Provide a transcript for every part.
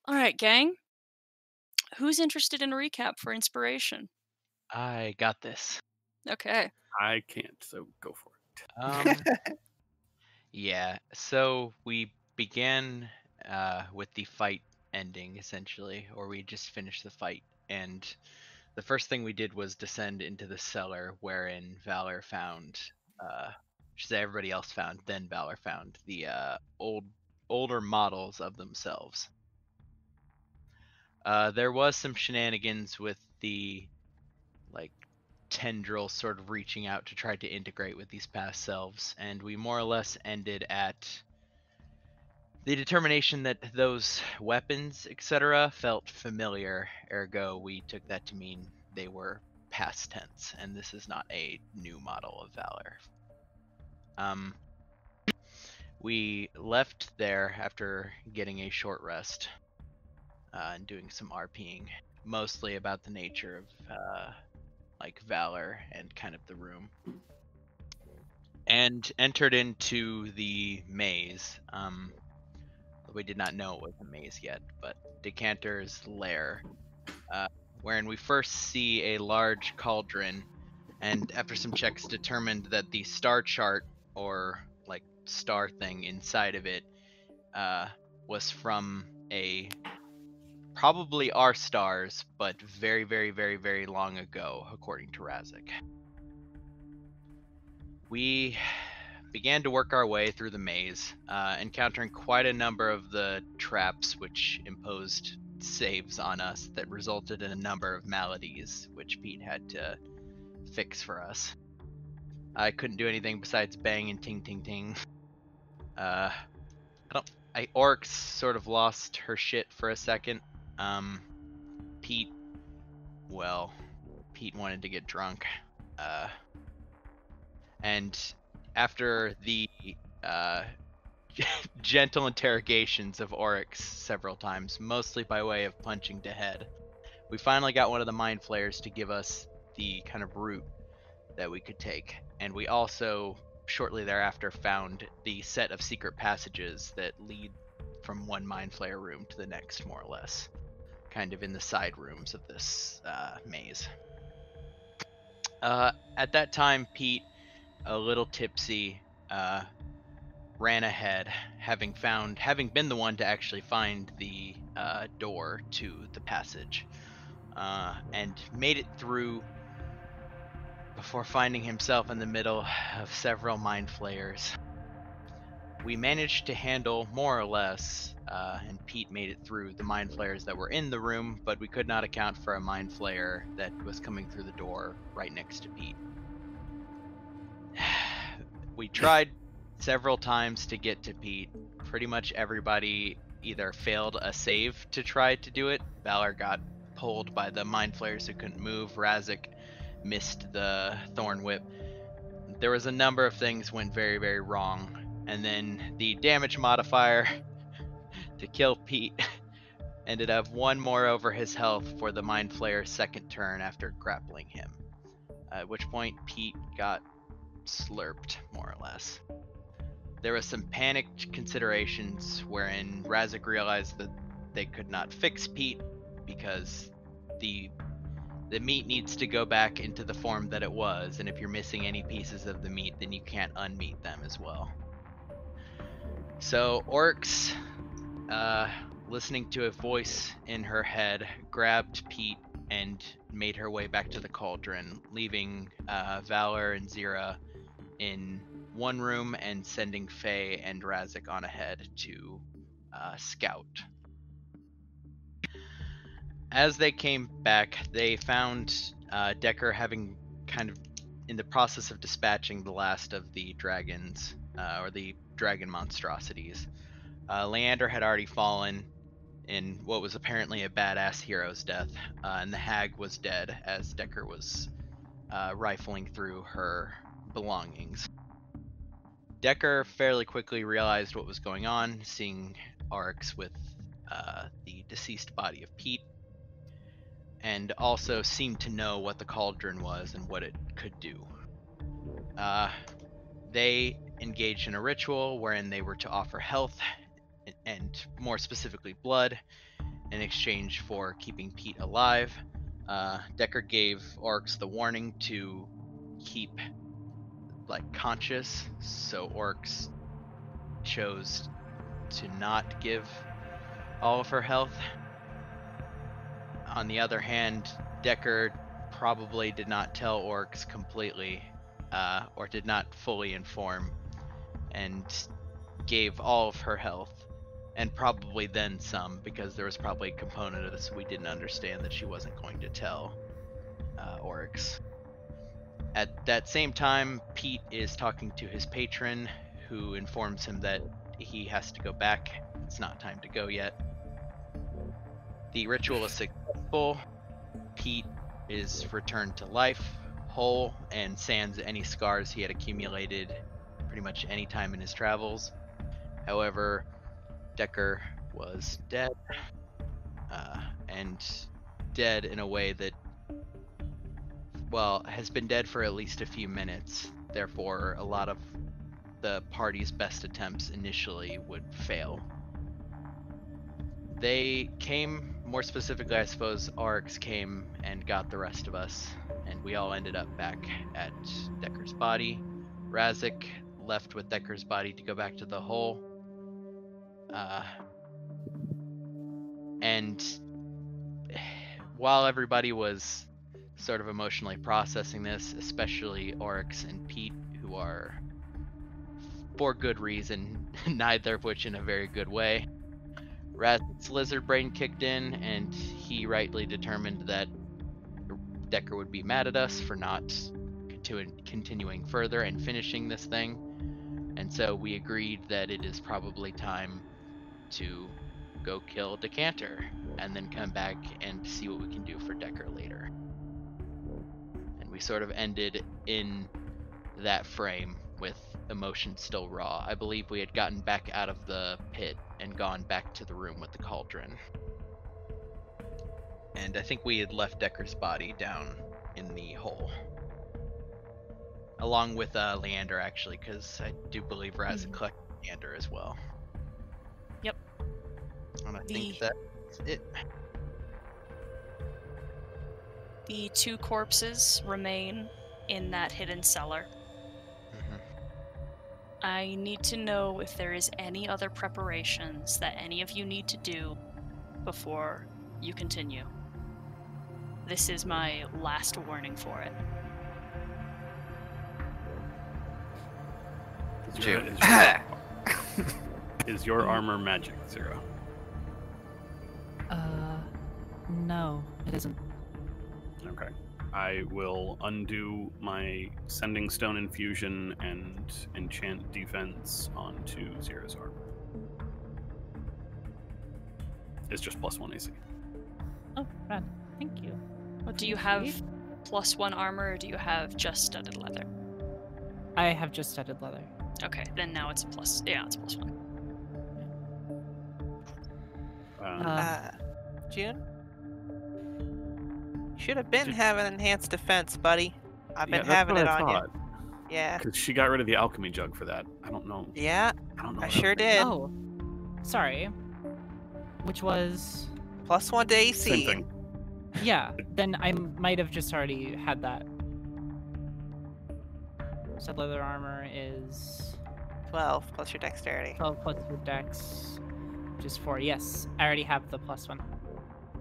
All right, gang. Who's interested in a recap for inspiration? I got this. Okay. I can't, so go for it. Um, yeah. So we began with the fight ending, essentially, or we just finished the fight, and the first thing we did was descend into the cellar, wherein Valor found, should say everybody else found, then Valor found the older models of themselves. There was some shenanigans with the like tendril sort of reaching out to try to integrate with these past selves, and we more or less ended at the determination that those weapons, etc., felt familiar, ergo, we took that to mean they were past tense, and this is not a new model of Valor. Um, we left there after getting a short rest and doing some RPing, mostly about the nature of like Valor and kind of the room, and entered into the maze. We did not know it was a maze yet, but Decanter's lair, uh, wherein we first see a large cauldron, and after some checks, determined that the star chart or like star thing inside of it was from a probably our stars, but very, very, very, very long ago, according to Razik. We began to work our way through the maze, encountering quite a number of the traps which imposed saves on us that resulted in a number of maladies, which Pete had to fix for us. I couldn't do anything besides bang and ting ting ting. Oryx sort of lost her shit for a second. Pete, well, Pete wanted to get drunk. And after the uh, gentle interrogations of Oryx several times, mostly by way of punching to head, we finally got one of the mind flayers to give us the kind of route that we could take. And we also, shortly thereafter, found the set of secret passages that lead from one mind flayer room to the next, more or less, kind of in the side rooms of this maze. At that time, Pete, a little tipsy, ran ahead, having been the one to actually find the door to the passage, and made it through before finding himself in the middle of several mind flayers. We managed to handle more or less, and Pete made it through the mind flayers that were in the room, but we could not account for a mind flayer that was coming through the door right next to Pete. We tried several times to get to Pete. Pretty much everybody either failed a save to try to do it. Valor got pulled by the mind flayers who couldn't move. Razik missed the thorn whip. There was a number of things went very, very wrong. And then the damage modifier to kill Pete ended up one more over his health for the mind flayer's second turn after grappling him. At which point Pete got slurped, more or less. There was some panicked considerations wherein Razik realized that they could not fix Pete because the meat needs to go back into the form that it was, and if you're missing any pieces of the meat, then you can't unmeat them as well. So Oryx, listening to a voice in her head, grabbed Pete and made her way back to the cauldron, leaving Valor and Zira in one room and sending Faye and Razik on ahead to scout. As they came back, they found Decker having kind of in the process of dispatching the last of the dragons, or the dragon monstrosities. Leander had already fallen in what was apparently a badass hero's death, and the hag was dead as Decker was rifling through her belongings. Decker fairly quickly realized what was going on, seeing Oryx with the deceased body of Pete, and also seemed to know what the cauldron was and what it could do. They engaged in a ritual wherein they were to offer health, and more specifically blood, in exchange for keeping Pete alive. Decker gave Oryx the warning to keep conscious, so Oryx chose to not give all of her health. On the other hand, Decker probably did not tell Oryx completely, or did not fully inform, and gave all of her health, and probably then some, because there was probably a component of this we didn't understand that she wasn't going to tell Oryx. At that same time, Pete is talking to his patron, who informs him that he has to go back. It's not time to go yet. The ritual is successful. Pete is returned to life, whole, and sans any scars he had accumulated pretty much any time in his travels. However, Decker was dead, and dead in a way that, well, has been dead for at least a few minutes. Therefore, a lot of the party's best attempts initially would fail. They came, more specifically, I suppose, Oryx came and got the rest of us, and we all ended up back at Decker's body. Razik left with Decker's body to go back to the hole. And while everybody was sort of emotionally processing this, especially Oryx and Pete, who are, for good reason, neither of which in a very good way, Razik's lizard brain kicked in, and he rightly determined that Decker would be mad at us for not continuing further and finishing this thing. And so we agreed that it is probably time to go kill Decanter and then come back and see what we can do for Decker later. And we sort of ended in that frame with emotion still raw. I believe we had gotten back out of the pit and gone back to the room with the cauldron. And I think we had left Decker's body down in the hole. Along with Leander, actually, because I do believe Razik collected Leander as well. Yep. And I think that's it. The 2 corpses remain in that hidden cellar. I need to know if there is any other preparations that any of you need to do before you continue. This is my last warning for it. Is your armor magic, Zero? No, it isn't. Okay. I will undo my Sending Stone infusion and enchant defense onto Zero's armor. It's just +1 AC. Oh, rad. Thank you. Well, do you have +1 armor, or do you have just studded leather? I have just studded leather. Okay, then now it's it's +1. June? Should have been having enhanced defense, buddy. I've been having it on you. Yeah. Because she got rid of the alchemy jug for that. I don't know. Yeah, I don't know. I sure did. Oh, sorry. Which was... +1 to AC. Same thing. Yeah, then I might have just already had that. So leather armor is 12 plus your dexterity. 12 plus your dex, which is 4. Yes, I already have the +1.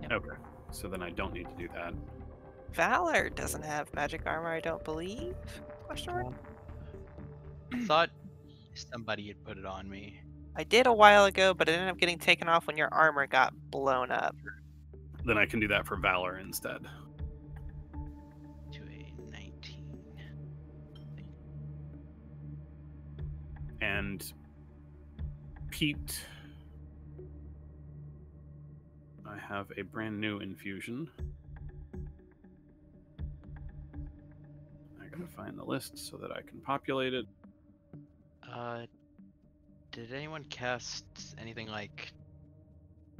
Yep. Okay, so then I don't need to do that. Valor doesn't have magic armor, I don't believe. Question mark? I thought somebody had put it on me. I did a while ago, but it ended up getting taken off when your armor got blown up. Then I can do that for Valor instead. To a 19. And Pete, I have a brand new infusion. I gotta find the list so that I can populate it. Did anyone cast anything like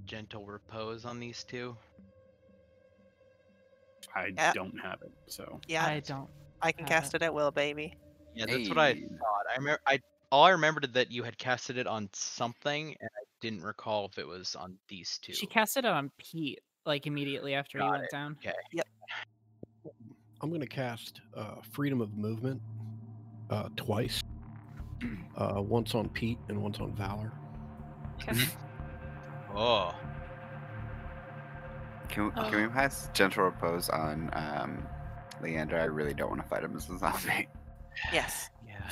Gentle Repose on these two? I Yeah. don't have it, so. Yeah, I don't. I can have cast it. it at will, baby. Yeah, that's what I thought. All I remembered that you had casted it on something, and I didn't recall if it was on these two. She cast it on Pete, like immediately after he went down. Okay. Yep. I'm going to cast Freedom of Movement twice. Once on Pete and once on Valor. Okay. Oh. Can we pass Gentle Repose on Leander? I really don't want to fight him as a zombie. Yes. Yeah.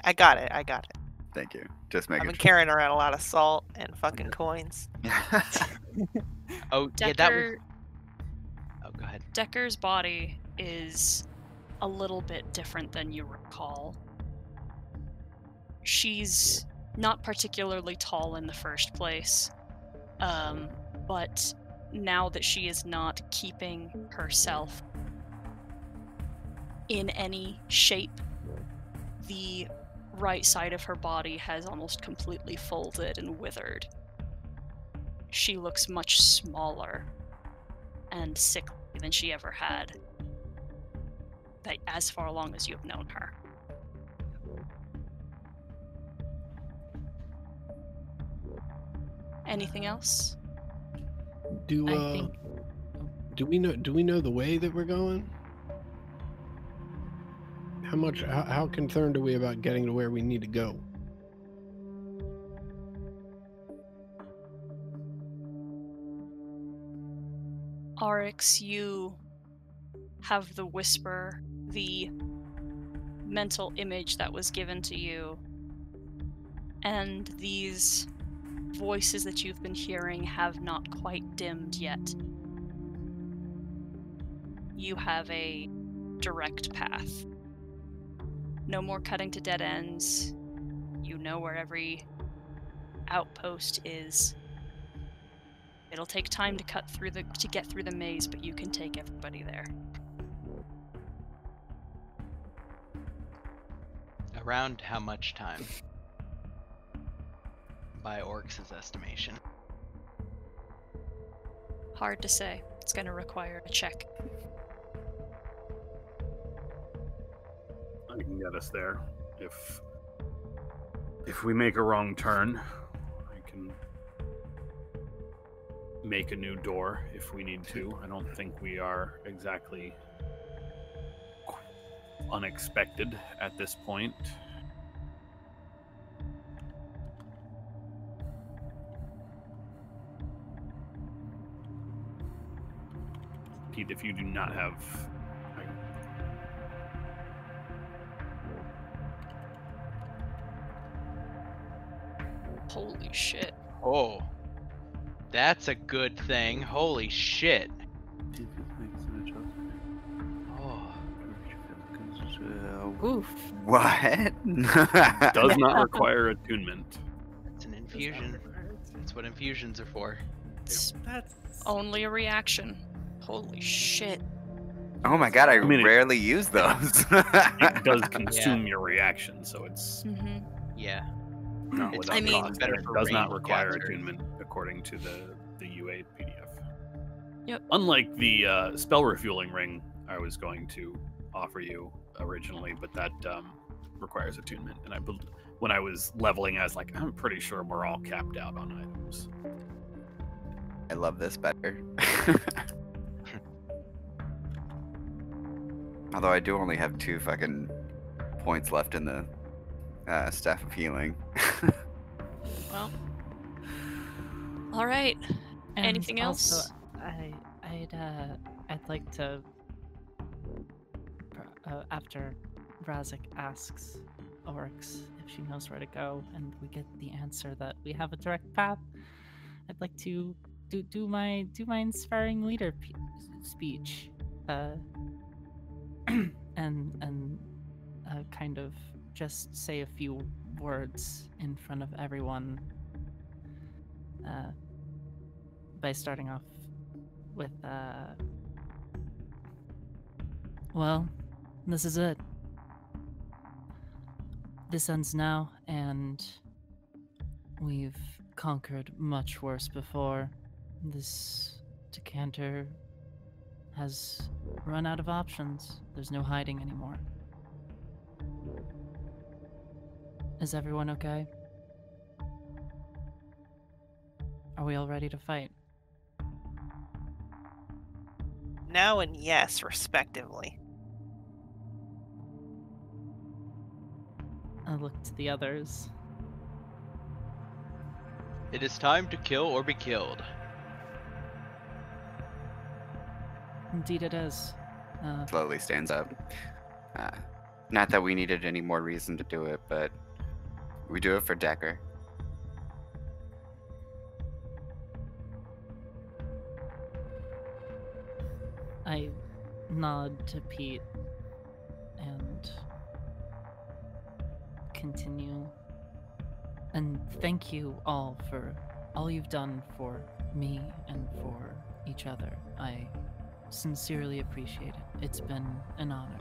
I got it. I got it. Thank you. Just I've making been sure. carrying around a lot of salt and fucking coins. Oh, yeah, that was. Oh, go ahead. Decker's body is a little bit different than you recall. She's not particularly tall in the first place, but now that she is not keeping herself in any shape, the right side of her body has almost completely folded and withered. She looks much smaller and sickly than she ever had, that as far along as you have known her. Anything else? Do I think do we know the way that we're going? How concerned are we about getting to where we need to go? Oryx, you have the whisper, the mental image that was given to you, and these voices that you've been hearing have not quite dimmed yet. You have a direct path. No more cutting to dead ends. You know where every outpost is. It'll take time to get through the maze, but you can take everybody there. Around how much time? By Oryx's estimation. Hard to say. It's going to require a check. I can get us there. If we make a wrong turn, I can make a new door if we need to. I don't think we are exactly unexpected at this point. Pete, if you do not have... Holy shit. Oh. That's a good thing. Holy shit. Oh. Oof. What? Does not require attunement. It's an infusion. That's what infusions are for. That's Only a reaction. Holy shit. Oh my god, I mean, rarely use those. It does consume your reaction, so it's Mm-hmm. Yeah. not It's without I mean- cost. better It for does not range require capture. attunement according to the UA PDF. Yep. Unlike the spell refueling ring I was going to offer you originally, but that requires attunement. And when I was leveling, I was like, I'm pretty sure we're all capped out on items. I love this better. Although I do only have 2 fucking points left in the Staff of Healing. Well. Alright. And Anything also, else? I'd like to, after Razik asks Oryx if she knows where to go, and we get the answer that we have a direct path, I'd like to do my inspiring leader speech, and kind of just say a few words in front of everyone. By starting off with, well, this is it. This ends now, and we've conquered much worse before. This decanter has run out of options. There's no hiding anymore. Is everyone okay? Are we all ready to fight? No and yes, respectively. I look to the others. It is time to kill or be killed. Indeed it is. Slowly stands up. Not that we needed any more reason to do it, but we do it for Decker. I nod to Pete and continue. And thank you all for all you've done for me and for each other. I sincerely appreciate it. It's been an honor.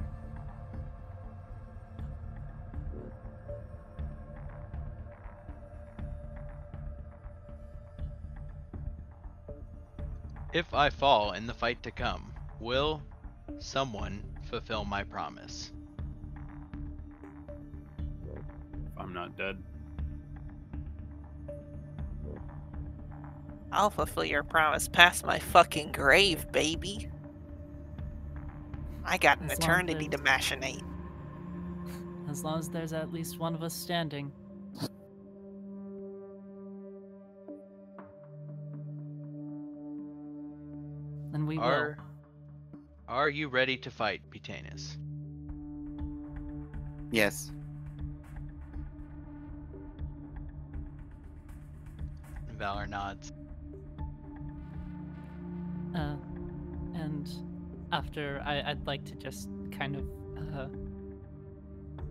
If I fall in the fight to come, will someone fulfill my promise? If I'm not dead. I'll fulfill your promise past my fucking grave, baby. I got an As long as eternity to there's- machinate. As long as there's at least one of us standing. And we will. Are you ready to fight, Pitanus? Yes. Valor nods. And after, I'd like to just kind of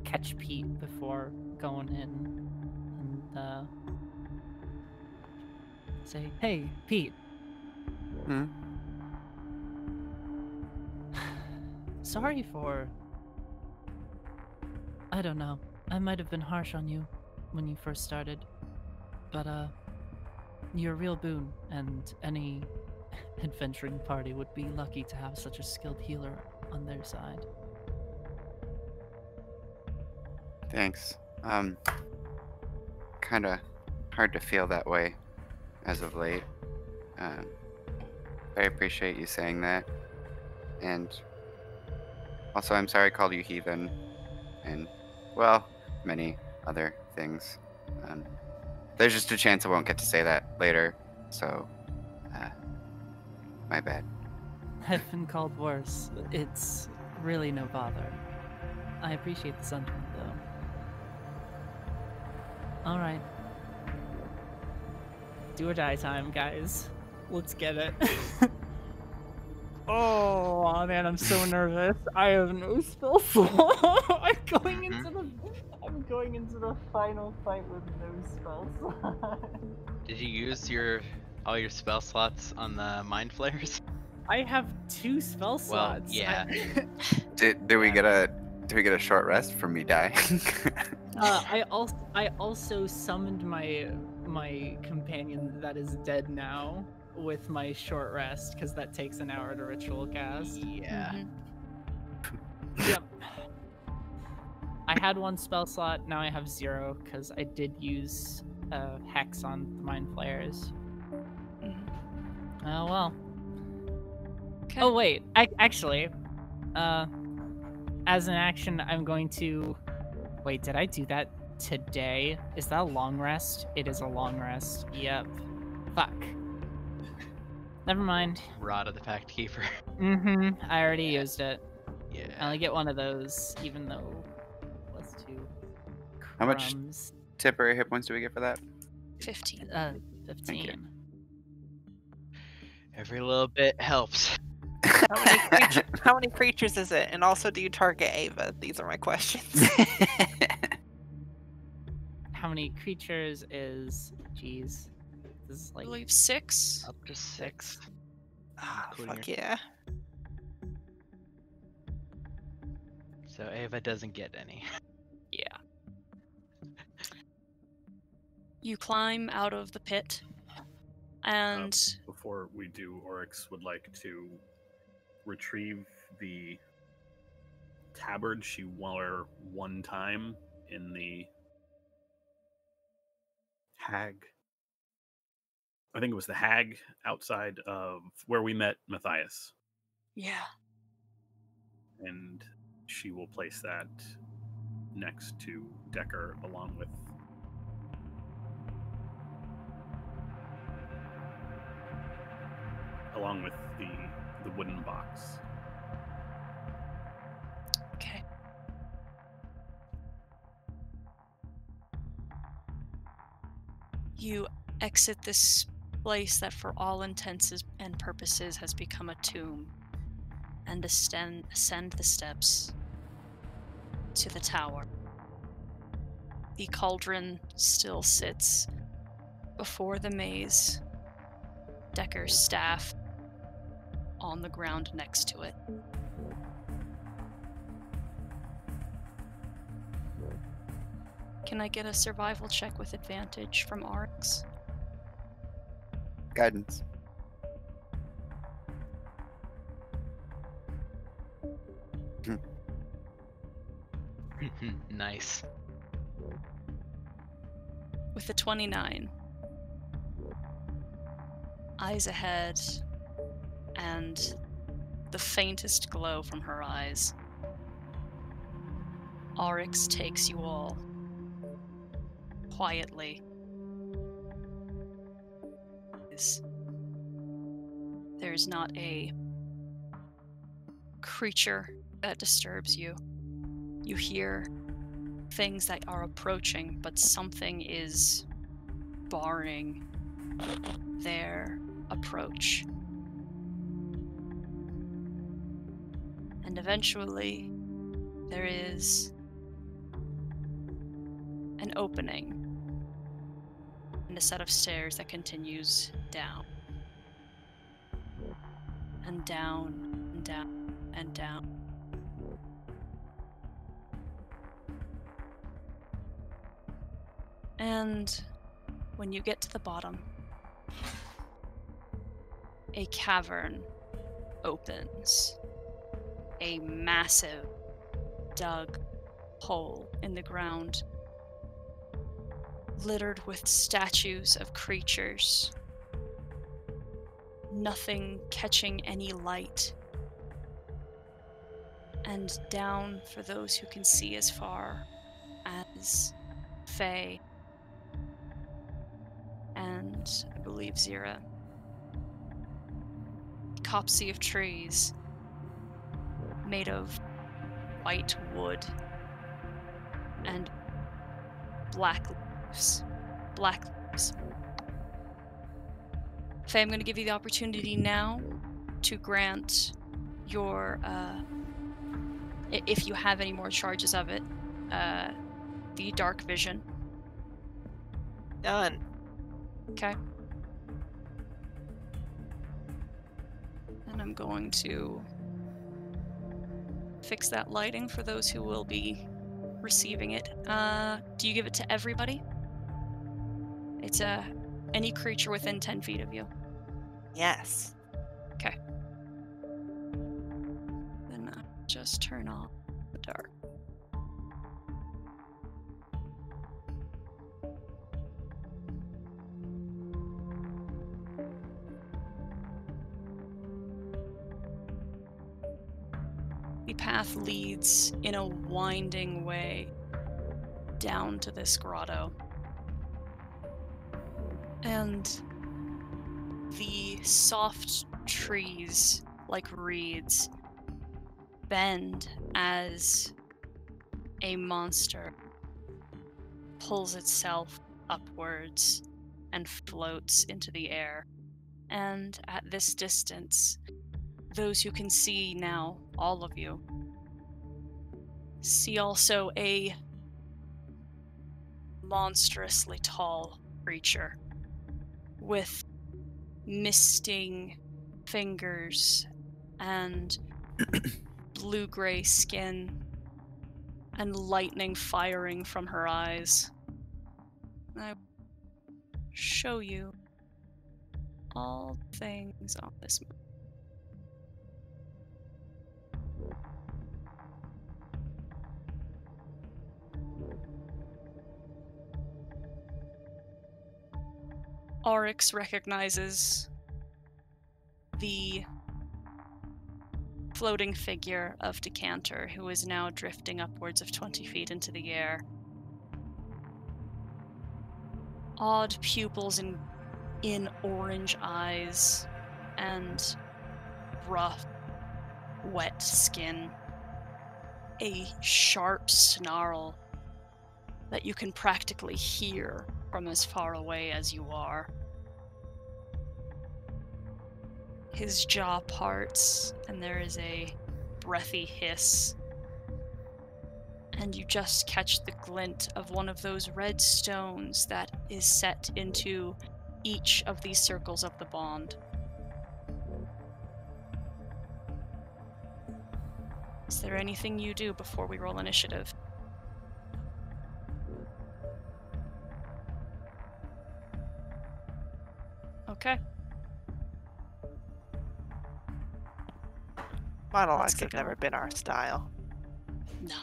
catch Pete before going in and say, "Hey, Pete. Hmm? Sorry for... I don't know. I might have been harsh on you when you first started, but you're a real boon, and any adventuring party would be lucky to have such a skilled healer on their side." Thanks. Kinda hard to feel that way as of late. I appreciate you saying that. And also, I'm sorry I called you heathen. And, well, many other things. There's just a chance I won't get to say that later. So, my bad. I've been called worse. It's really no bother. I appreciate the sentiment, though. Alright. Do or die time, guys. Let's get it. Oh man, I'm so nervous. I have no spell slot. I'm going into the final fight with no spell slot. Did you use all your spell slots on the mind flayers? I have 2 spell slots. Well, yeah. Do we get a short rest from me dying? I also summoned my companion that is dead now with my short rest because that takes an hour to ritual cast. Yeah. Yep. I had 1 spell slot. Now I have 0 because I did use hex on the mind flayers. Oh well. Okay. Oh wait, actually, as an action, I'm going to. Wait, did I do that today? Is that a long rest? It is a long rest. Yep. Fuck. Never mind. Rod of the Pact Keeper. I already used it. Yeah. I only get 1 of those, even though plus 2. How much crumbs. temporary hit points do we get for that? 15. 15. Every little bit helps. How many creatures is it? And also, do you target Ava? These are my questions. How many creatures is? Jeez, this is I like believe 6. Up to 6. Ah, Including fuck your- yeah. So Ava doesn't get any. Yeah. You climb out of the pit, and Before we do, Oryx would like to retrieve the tabard she wore one time in the hag I think it was the hag outside of where we met Matthias. Yeah. And she will place that next to Decker along with the wooden box. Okay. You exit this place that for all intents and purposes has become a tomb, and ascend the steps to the tower. The cauldron still sits before the maze, Decker's staff on the ground next to it. Can I get a survival check with advantage from Arx? Guidance. Nice. With a 29. Eyes ahead, and the faintest glow from her eyes. Arx takes you all quietly. There's not a creature that disturbs you. You hear things that are approaching, but something is barring their approach. And eventually, there is an opening and a set of stairs that continues down. And down, and down, and down. And when you get to the bottom, a cavern opens. A massive dug hole in the ground, littered with statues of creatures. Nothing catching any light. And down, for those who can see as far as Faye and I believe Zira. Copse of trees made of white wood and black leaves. Faye, I'm going to give you the opportunity now to grant your, if you have any more charges of it, the dark vision. Done. Okay. And I'm going to fix that lighting for those who will be receiving it. Do you give it to everybody? It's any creature within 10 feet of you. Yes. Okay. Then just turn off the dark. The path leads in a winding way down to this grotto. And the soft trees, like reeds, bend as a monster pulls itself upwards and floats into the air. And at this distance, those who can see now, all of you, see also a monstrously tall creature with misting fingers and blue-gray skin and lightning firing from her eyes. I show you all things on this map. Oryx recognizes the floating figure of Decanter, who is now drifting upwards of 20 feet into the air. Odd pupils in orange eyes and rough, wet skin. A sharp snarl that you can practically hear from as far away as you are. His jaw parts, and there is a breathy hiss. And you just catch the glint of one of those red stones that is set into each of these circles of the bond. Is there anything you do before we roll initiative? Okay. Monologues kick have never been our style. No.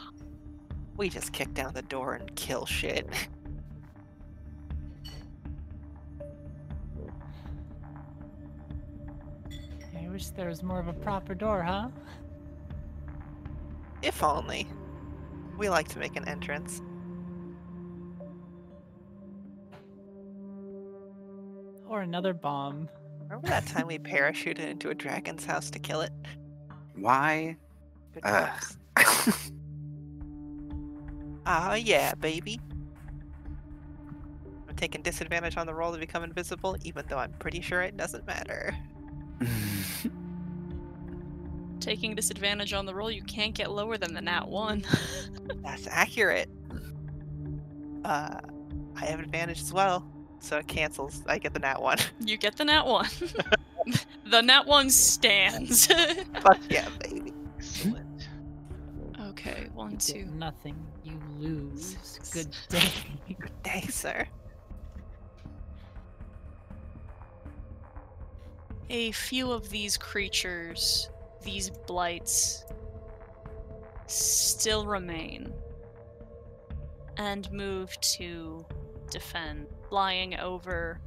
We just kick down the door and kill shit. I wish there was more of a proper door, huh? If only. We like to make an entrance. Or another bomb. Remember that time we parachuted into a dragon's house to kill it? Why? Good Ugh. times. Ah, yeah, baby. I'm taking disadvantage on the roll to become invisible, even though I'm pretty sure it doesn't matter. Taking disadvantage on the roll, you can't get lower than the nat 1. That's accurate. I have advantage as well, so it cancels. I get the nat 1. You get the nat 1. The nat 1 stands. Fuck yeah, baby. Excellent. Okay, 1, You 2. get nothing. You lose. Good day. Good day, sir. A few of these creatures, these blights, still remain and move to defend, flying over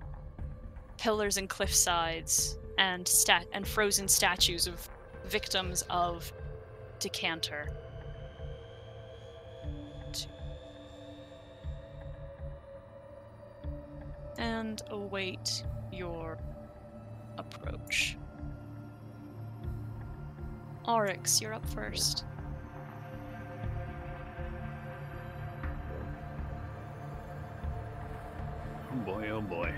pillars and cliff sides and frozen statues of victims of Decanter. And await your approach. Oryx, you're up first. Oh boy, oh boy.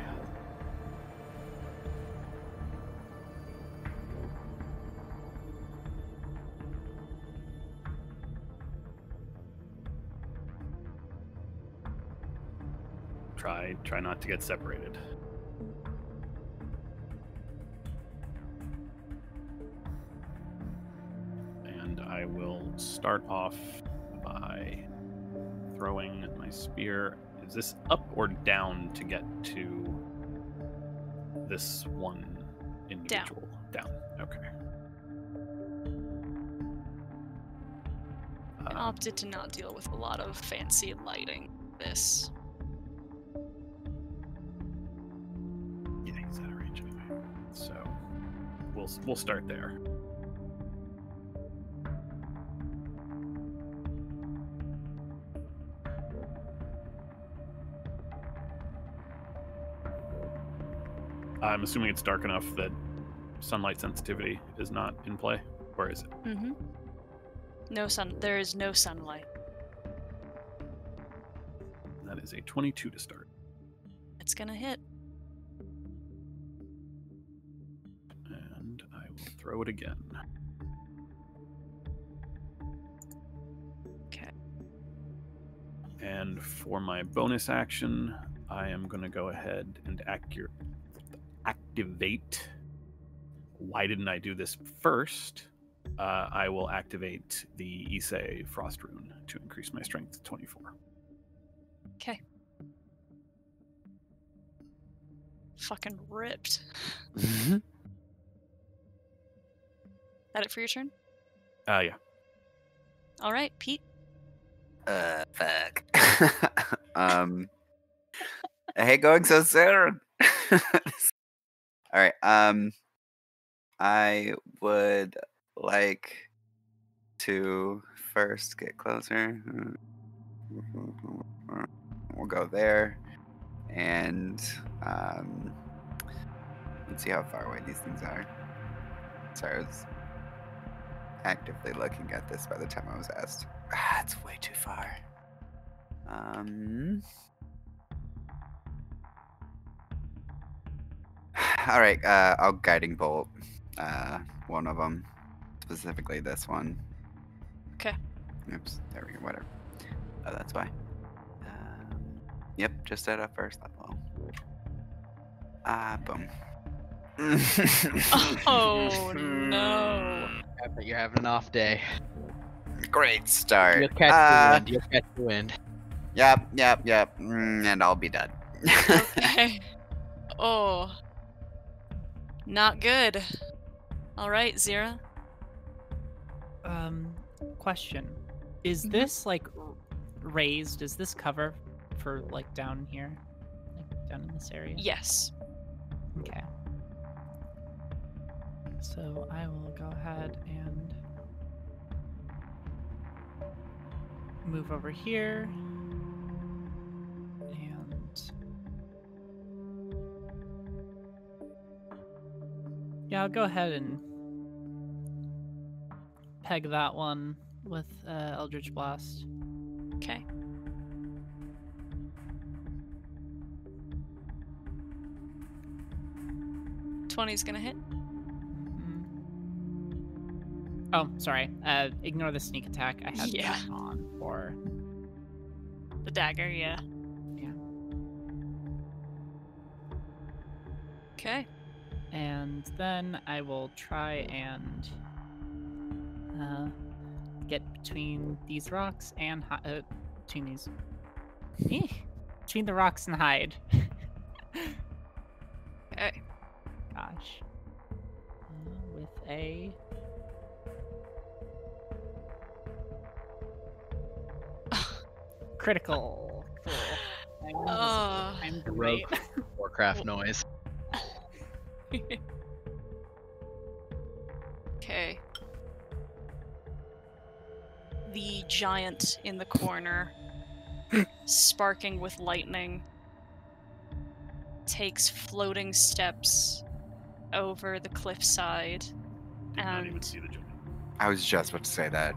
Try not to get separated. And I will start off by throwing my spear. Is this up or down to get to this one individual? Down. Okay. I opted to not deal with a lot of fancy lighting this. Yeah, he's out of range anyway. So we'll start there. I'm assuming it's dark enough that sunlight sensitivity is not in play. Where is it? Mm-hmm. There is no sunlight. That is a 22 to start. It's gonna hit. And I will throw it again. Okay. And for my bonus action, I am going to go ahead and activate. Why didn't I do this first? I will activate the Issei Frost Rune to increase my strength to 24. Okay. Fucking ripped. That it for your turn? Yeah. All right, Pete. Fuck. I hate going so soon. All right. I would like to first get closer. We'll go there, and let's see how far away these things are. Sorry, I was actively looking at this by the time I was asked. It's way too far. All right, I'll guiding bolt one of them, specifically this one. Okay. Oops, there we go. Whatever. Oh, that's why. Yep, just at a first level. Boom. Oh no. I bet you're having an off day. Great start. You'll catch the wind. You'll catch the wind. Yep. And I'll be done. Okay. Oh. Not good. Alright, Zira. Question. Is this like raised? Is this cover for like down here? Like down in this area? Yes. Okay. So I will go ahead and move over here. And yeah, I'll go ahead and peg that one with Eldritch Blast. Okay. $20's gonna hit. Oh, sorry. Ignore the sneak attack. I had Yeah. that on for. The dagger, yeah. Yeah. Okay. And then I will try and get between these rocks and between these. Between the rocks and hide. Okay. Gosh. With a. Critical. Cool. I'm great. Warcraft noise. Okay. The giant in the corner, sparking with lightning, takes floating steps over the cliffside Did not even and see the giant. I was just about to say that.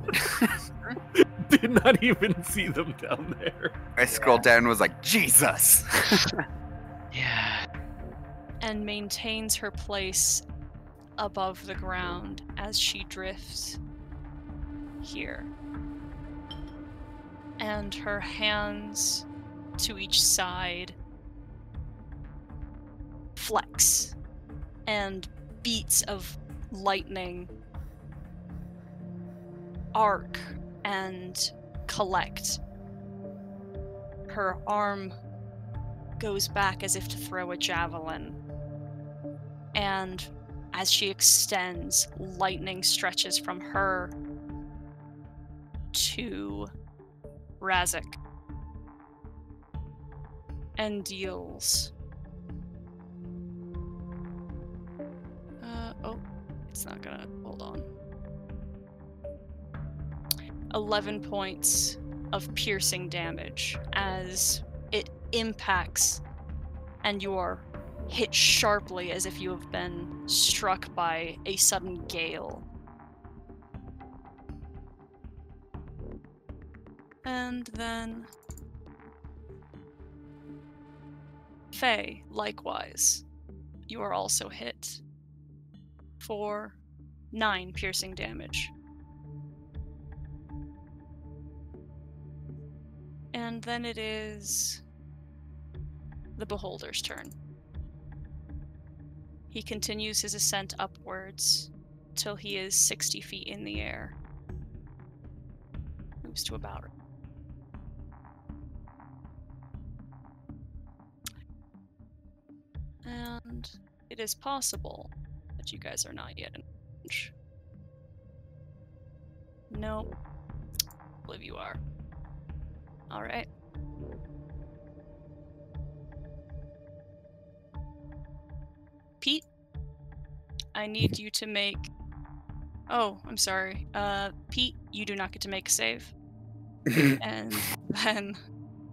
Did not even see them down there. I scrolled down and was like, Jesus! Yeah. and maintains her place above the ground as she drifts here. And her hands to each side flex, and beats of lightning arc and collect. Her arm goes back as if to throw a javelin, and as she extends, lightning stretches from her to Razik and deals it's not gonna hold on. 11 points of piercing damage as it impacts and you are hit sharply as if you have been struck by a sudden gale. And then Faye, likewise, you are also hit for 9 piercing damage. And then it is the Beholder's turn. He continues his ascent upwards till he is 60 feet in the air. Moves to about it. And it is possible that you guys are not yet in range. Nope. I believe you are. Alright. I need you to make. Oh, I'm sorry. Pete, you do not get to make a save. And then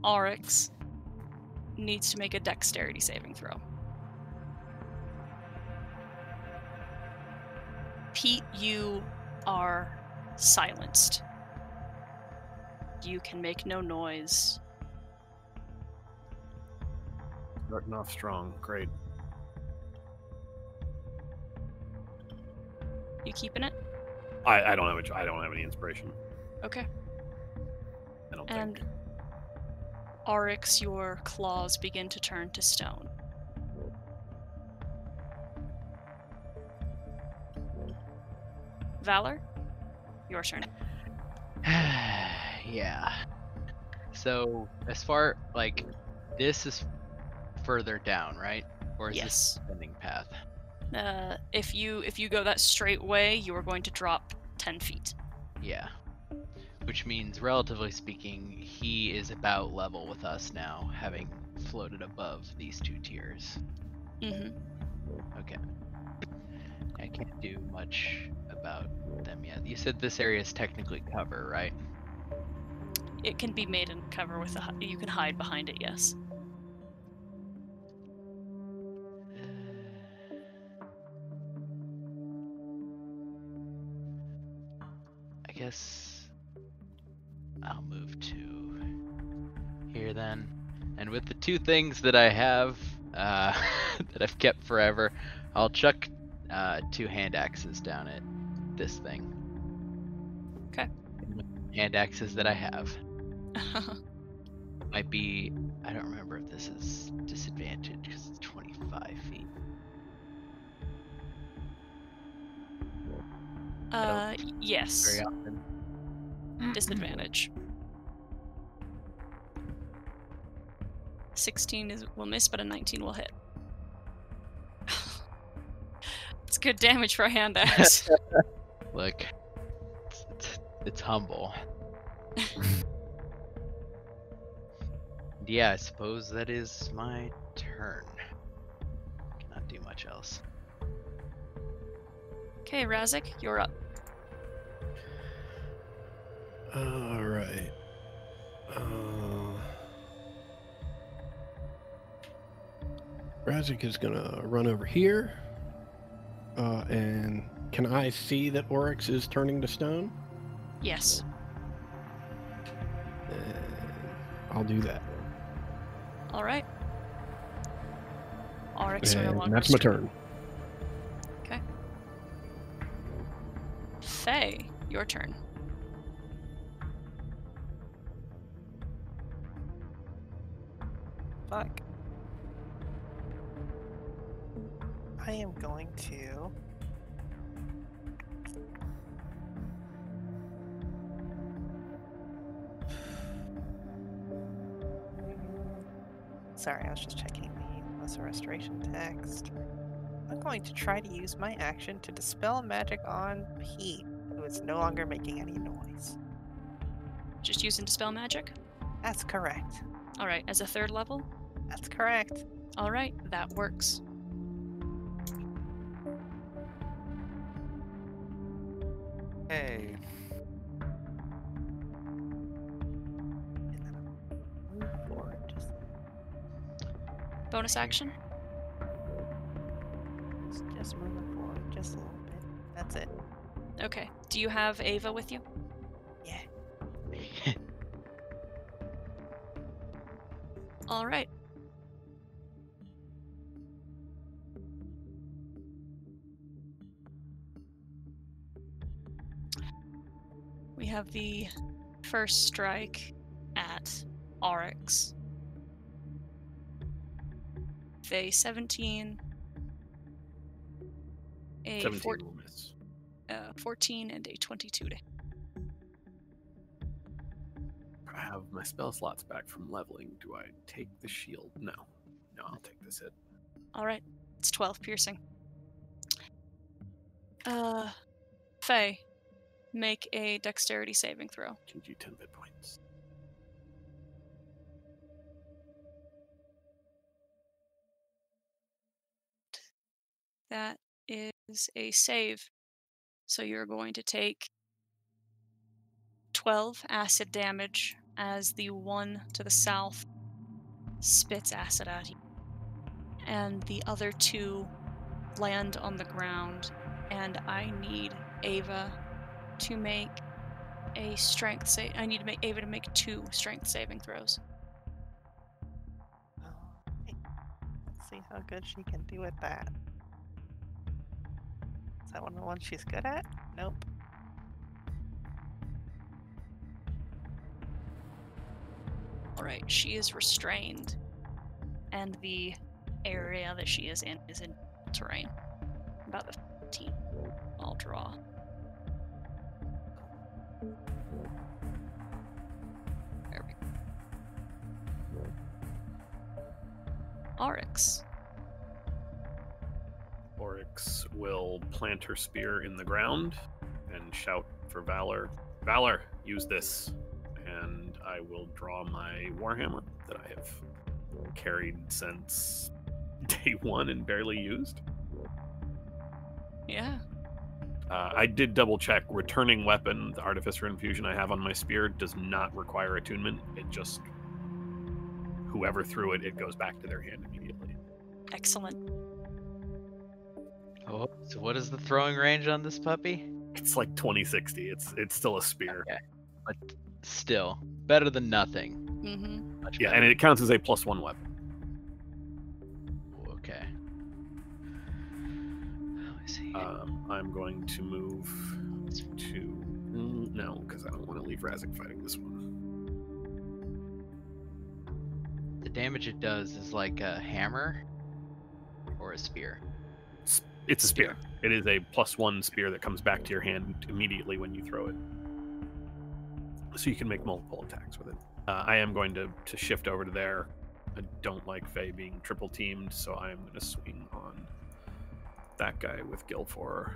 Oryx needs to make a dexterity saving throw. Pete, you are silenced. You can make no noise. Starting off strong. Great. You keeping it? I don't have I don't have any inspiration. Okay. I don't And think. Oryx, your claws begin to turn to stone. Valor, your turn. Yeah. So as far like this is further down, right? Or is Yes. this a descending path? If you go that straight way, you are going to drop 10 feet. Yeah. Which means, relatively speaking, he is about level with us now, having floated above these two tiers. Mm-hmm. Okay. I can't do much about them yet. You said this area is technically cover, right? It can be made in cover with you can hide behind it, yes. I guess I'll move to here then. And with the two things that I have that I've kept forever, I'll chuck 2 hand axes down at this thing. Okay. Hand axes that I have. Might be, I don't remember if this is disadvantage because it's 25 feet. Yes. Very often. Disadvantage. 16 will miss, but a 19 will hit. It's good damage for a hand axe. Look, it's humble. Yeah, I suppose that is my turn. Cannot do much else. Okay, Razik, you're up. All right. Razik is gonna run over here. And can I see that Oryx is turning to stone? Yes. I'll do that. All right. Oryx are no And longer that's my restrained. turn. Okay. Faye, your turn. Fuck. I am going to. Sorry, I was just checking the lesser restoration text. I'm going to try to use my action to dispel magic on Pete, who is no longer making any noise. Just using dispel magic? That's correct. All right, as a 3rd level? That's correct. All right, that works. Hey. And then I'll move forward just Bonus action? moving forward just a little bit. That's it. Okay. Do you have Ava with you? Yeah. All right. We have the first strike at Oryx. A 17, a 17 will miss. 14, and a 22 to I have my spell slots back from leveling. Do I take the shield? No. No, I'll take this hit. Alright, it's 12 piercing. Faye, make a dexterity saving throw. GG 10 bit points. That is a save. So you're going to take 12 acid damage as the one to the south spits acid at you. And the other 2 land on the ground. And I need Ava to make a strength save. I need to make Ava to make 2 strength saving throws. Okay. Let's see how good she can do at that. Is that one of the ones she's good at? Nope. Alright, she is restrained. And the area that she is in terrain. About the 15. I'll draw. There we go. Oryx. Oryx will plant her spear in the ground and shout for Valor. Valor, use this. And I will draw my Warhammer that I have carried since day 1 and barely used. Yeah. I did double check. Returning weapon, the Artificer Infusion I have on my spear, does not require attunement. It just, whoever threw it, it goes back to their hand immediately. Excellent. Oh, so what is the throwing range on this puppy? It's like 2060. It's still a spear. Okay. But still, better than nothing. Mm-hmm. Much Yeah, better. and it counts as a +1 weapon. Okay. Let me see. I'm going to move to... No, because I don't want to leave Razik fighting this one. The damage it does is like a hammer or a spear. It's a spear. It is a +1 spear that comes back to your hand immediately when you throw it. So you can make multiple attacks with it. I am going to shift over to there. I don't like Faye being triple teamed, so I am going to swing on that guy with Gilfor.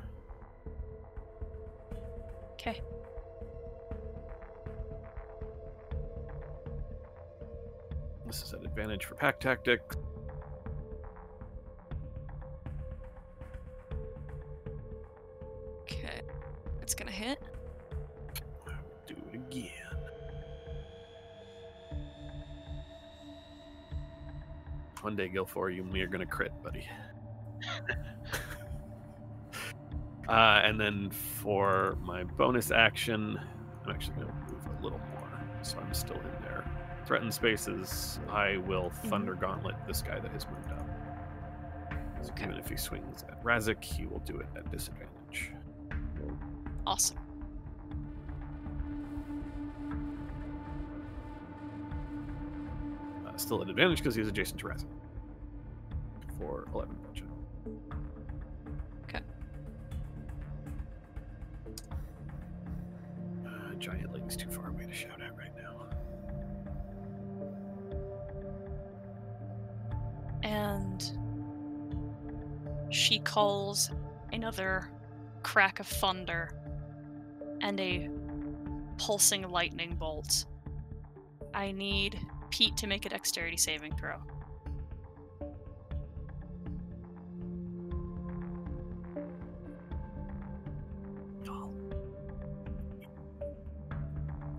Okay. This is an advantage for pack tactics. Okay. It's gonna hit. Do it again. One day, Gilfor, you and me are going to crit, buddy. And then for my bonus action, I'm actually going to move a little more, so I'm still in there. Threatened spaces, I will Thunder Gauntlet this guy that has moved up. So even if he swings at Razik, he will do it at disadvantage. Awesome. Still at advantage because he's adjacent to Razik. For 11 punch. Okay. Giant Lady's too far away to shout at right now. And she calls another crack of thunder and a pulsing lightning bolt. I need Pete to make a dexterity saving throw.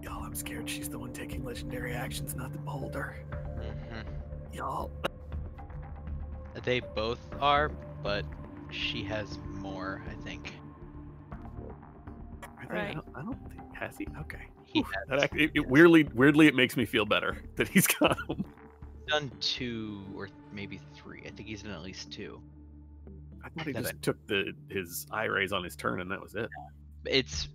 Y'all, I'm scared she's the one taking legendary actions, not the beholder. Mm-hmm. Y'all. They both are, but she has more, I think. Right. I don't think has he. Okay. He That weirdly it makes me feel better that he's got them. done 2 or maybe 3. I think he's done at least 2. I thought he just took his eye rays on his turn and that was it. It's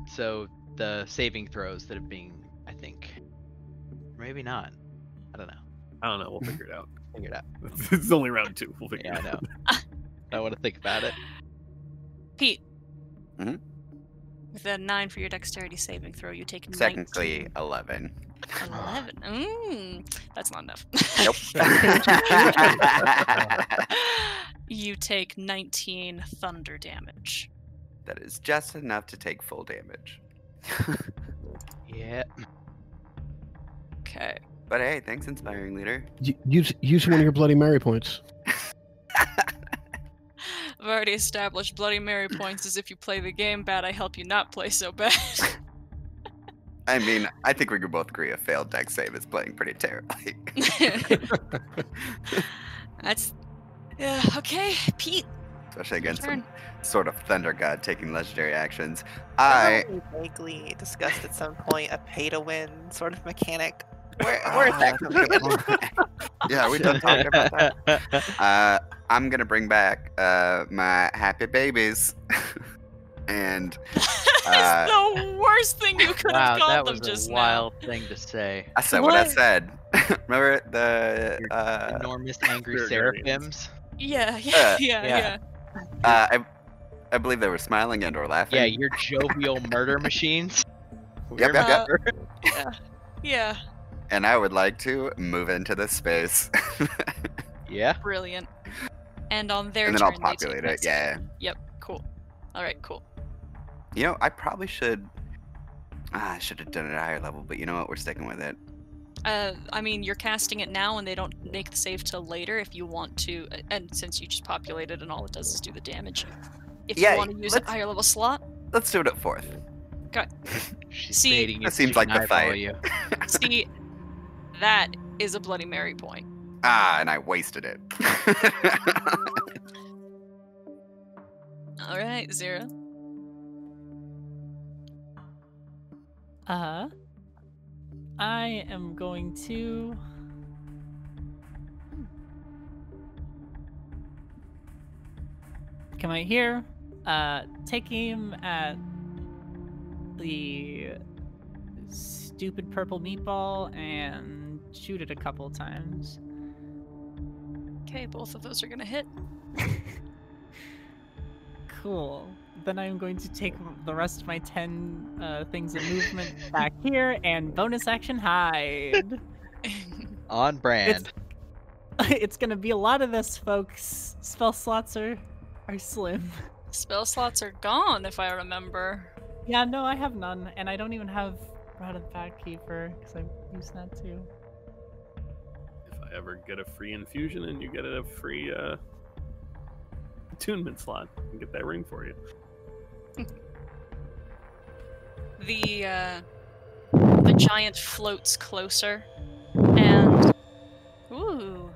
so the saving throws that have been, I think, maybe not. I don't know. I don't know. We'll figure it out. Figure it out. This is only round 2. We'll figure Yeah, it I out. know. I want to think about it. Pete. Mhm. With a 9 for your dexterity saving throw, you take 19. Technically 11. 11. That's not enough. Nope. You take 19 thunder damage. That is just enough to take full damage. Yeah. Okay. But hey, thanks, Inspiring Leader. Use one of your Bloody Mary points. I've already established Bloody Mary points is if you play the game bad, I help you not play so bad. I mean, I think we could both agree a failed deck save is playing pretty terribly. That's... okay, Pete. Especially Your against turn. some sort of thunder god taking legendary actions. We vaguely discussed at some point a pay-to-win sort of mechanic. Where's that coming in? Yeah, we done talking about that. I'm gonna bring back my happy babies, and That's the worst thing you could Wow, have called that them was just a now. wild thing to say. I said what I What? said. Remember the Enormous angry Targaryens. seraphims. Yeah, Yeah. yeah. I believe they were smiling and or laughing. Yeah, your jovial murder machines. Yep, yep, yep. Yeah, And I would like to move into this space. Yeah. brilliant. And on their And then turn, I'll they take populate it. next Yeah. turn. Yep, cool. Alright, cool. You know, I probably should. I should have done it at a higher level, but you know what? We're sticking with it. I mean, you're casting it now and they don't make the save till later if you want to, and since you just populated and all it does is do the damage. If Yeah, you want to use a let's- higher level slot, Let's do it at 4th. She's See, baiting you that so seems she like can the fight. eyeball you. see, that is a Bloody Mary point. And I wasted it. Alright, Zero. I am going to. Come right here. Take aim at the stupid purple meatball and shoot it a couple times. Okay, both of those are gonna hit. Cool. Then I'm going to take the rest of my 10 things of movement back here and bonus action hide. On brand. It's gonna be a lot of this, folks. Spell slots are slim. Spell slots are gone, if I remember. Yeah, no, I have none, and I don't even have Rod of the Pack Keeper because I used that too. If I ever get a free infusion and you get a free attunement slot, I can get that ring for you. The giant floats closer, and ooh,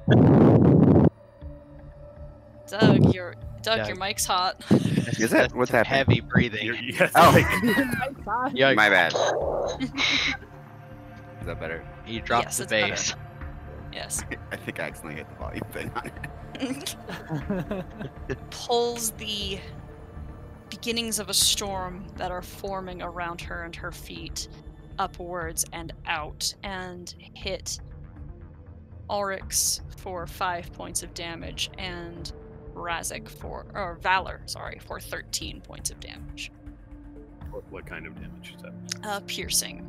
Doug, your mic's hot. Is it? What's some happening? heavy breathing. Yes, Oh. Yeah, My bad. Is that better? you dropped Yes, the it's better. bass. Yes, I think I accidentally hit the volume thing on it. pulls the beginnings of a storm that are forming around her and her feet upwards and out, and hit Oryx for 5 points of damage and Valor, for 13 points of damage. What kind of damage is that? Piercing.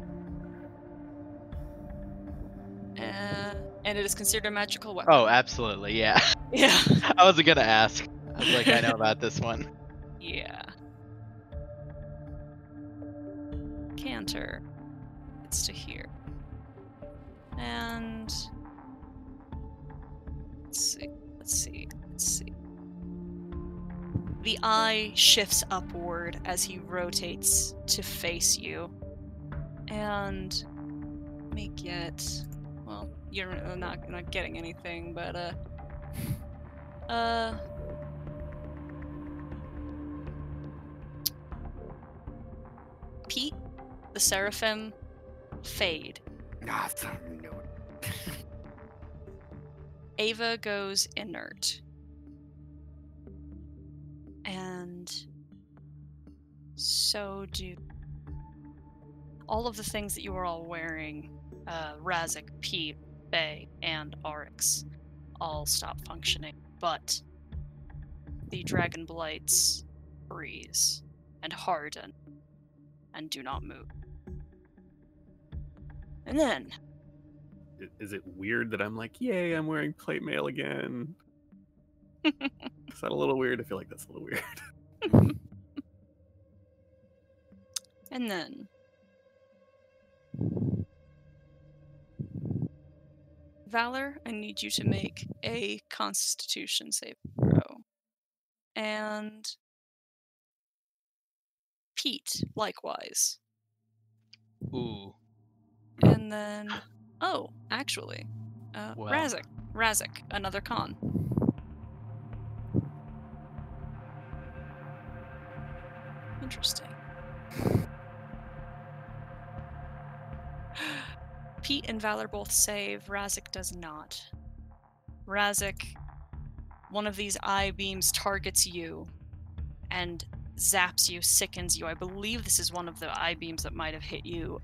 And it is considered a magical weapon. Oh, absolutely, yeah. Yeah. I wasn't gonna ask. I was like, I know about this one. Yeah. Canter. It's to here. And let's see. The eye shifts upward as he rotates to face you. And let me get, well, you're not getting anything, but Pete, the Seraphim, fade. Ah, no. Ava goes inert. And so do all of the things that you are all wearing. Razik, Pete, Bay, and Oryx all stop functioning, but the Dragon Blights freeze and harden and do not move. And then Is it weird that I'm like, yay, I'm wearing plate mail again? Is that a little weird? I feel like that's a little weird. And then Valor, I need you to make a Constitution save throw. And Pete, likewise. Ooh. And then, actually, Well. Razik, another con. Interesting. Pete and Valor both save. Razik does not. Razik, one of these eye beams targets you and zaps you, sickens you. I believe this is one of the eye beams that might have hit you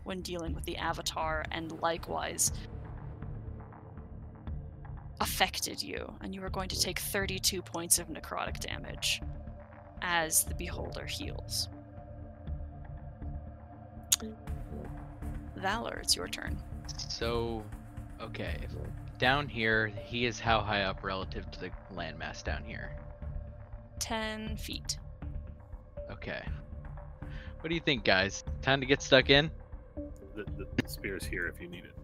when dealing with the Avatar, and likewise affected you, and you are going to take 32 points of necrotic damage as the Beholder heals. Valor, it's your turn. So, okay. Down here, he is how high up relative to the landmass down here? 10 feet. Okay. What do you think, guys? Time to get stuck in? The spear's here if you need it.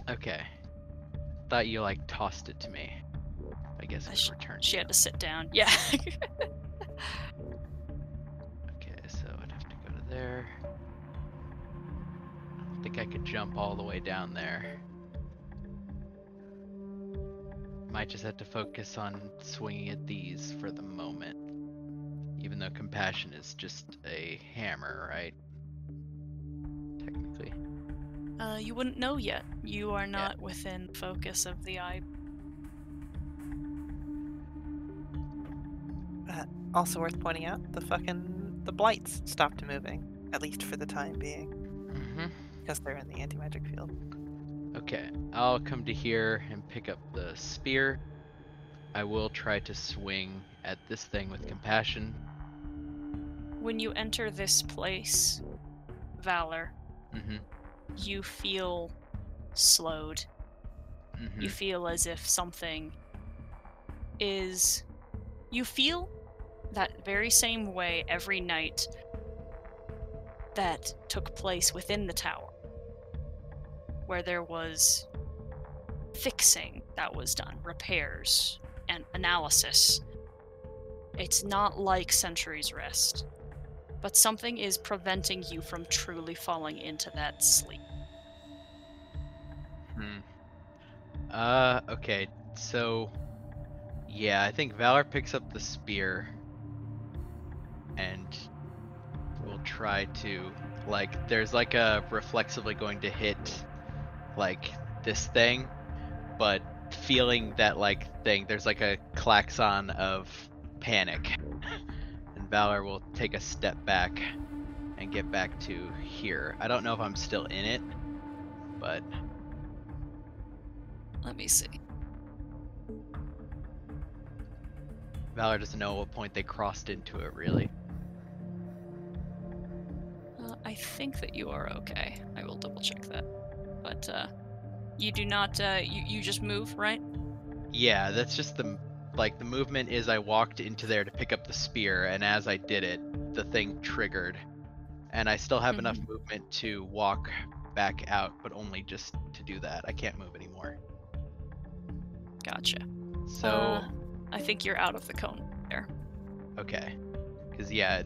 Okay. Thought you, like, tossed it to me. I guess it was returned. She had to sit down. Yeah. Okay, so I'd have to go to there. I don't think I could jump all the way down there. Might just have to focus on swinging at these for the moment. Even though compassion is just a hammer, right? Technically. You wouldn't know yet. You are not within focus of the eye. Also worth pointing out, the blights stopped moving, at least for the time being, because they're in the anti-magic field. Okay, I'll come to here and pick up the spear. I will try to swing at this thing with compassion. When you enter this place, Valor, you feel slowed. You feel as if something is... You feel that very same way every night that took place within the tower, where there was fixing that was done, repairs, and analysis. It's not like Century's Rest, but something is preventing you from truly falling into that sleep. Okay, so... Yeah, I think Valor picks up the spear and will try to, like, there's like a reflexively going to hit, like, this thing, but feeling that, like, thing, there's like a klaxon of panic. And Valor will take a step back and get back to here. I don't know if I'm still in it, but... Let me see. Valor doesn't know what point they crossed into it, really. I think that you are okay. I will double check that. But, you do not, you just move, right? Yeah, that's just the movement is I walked into there to pick up the spear, and as I did it, the thing triggered. And I still have enough movement to walk back out, but only just to do that. I can't move anymore. Gotcha. So... I think you're out of the cone there. Okay. Because, yeah,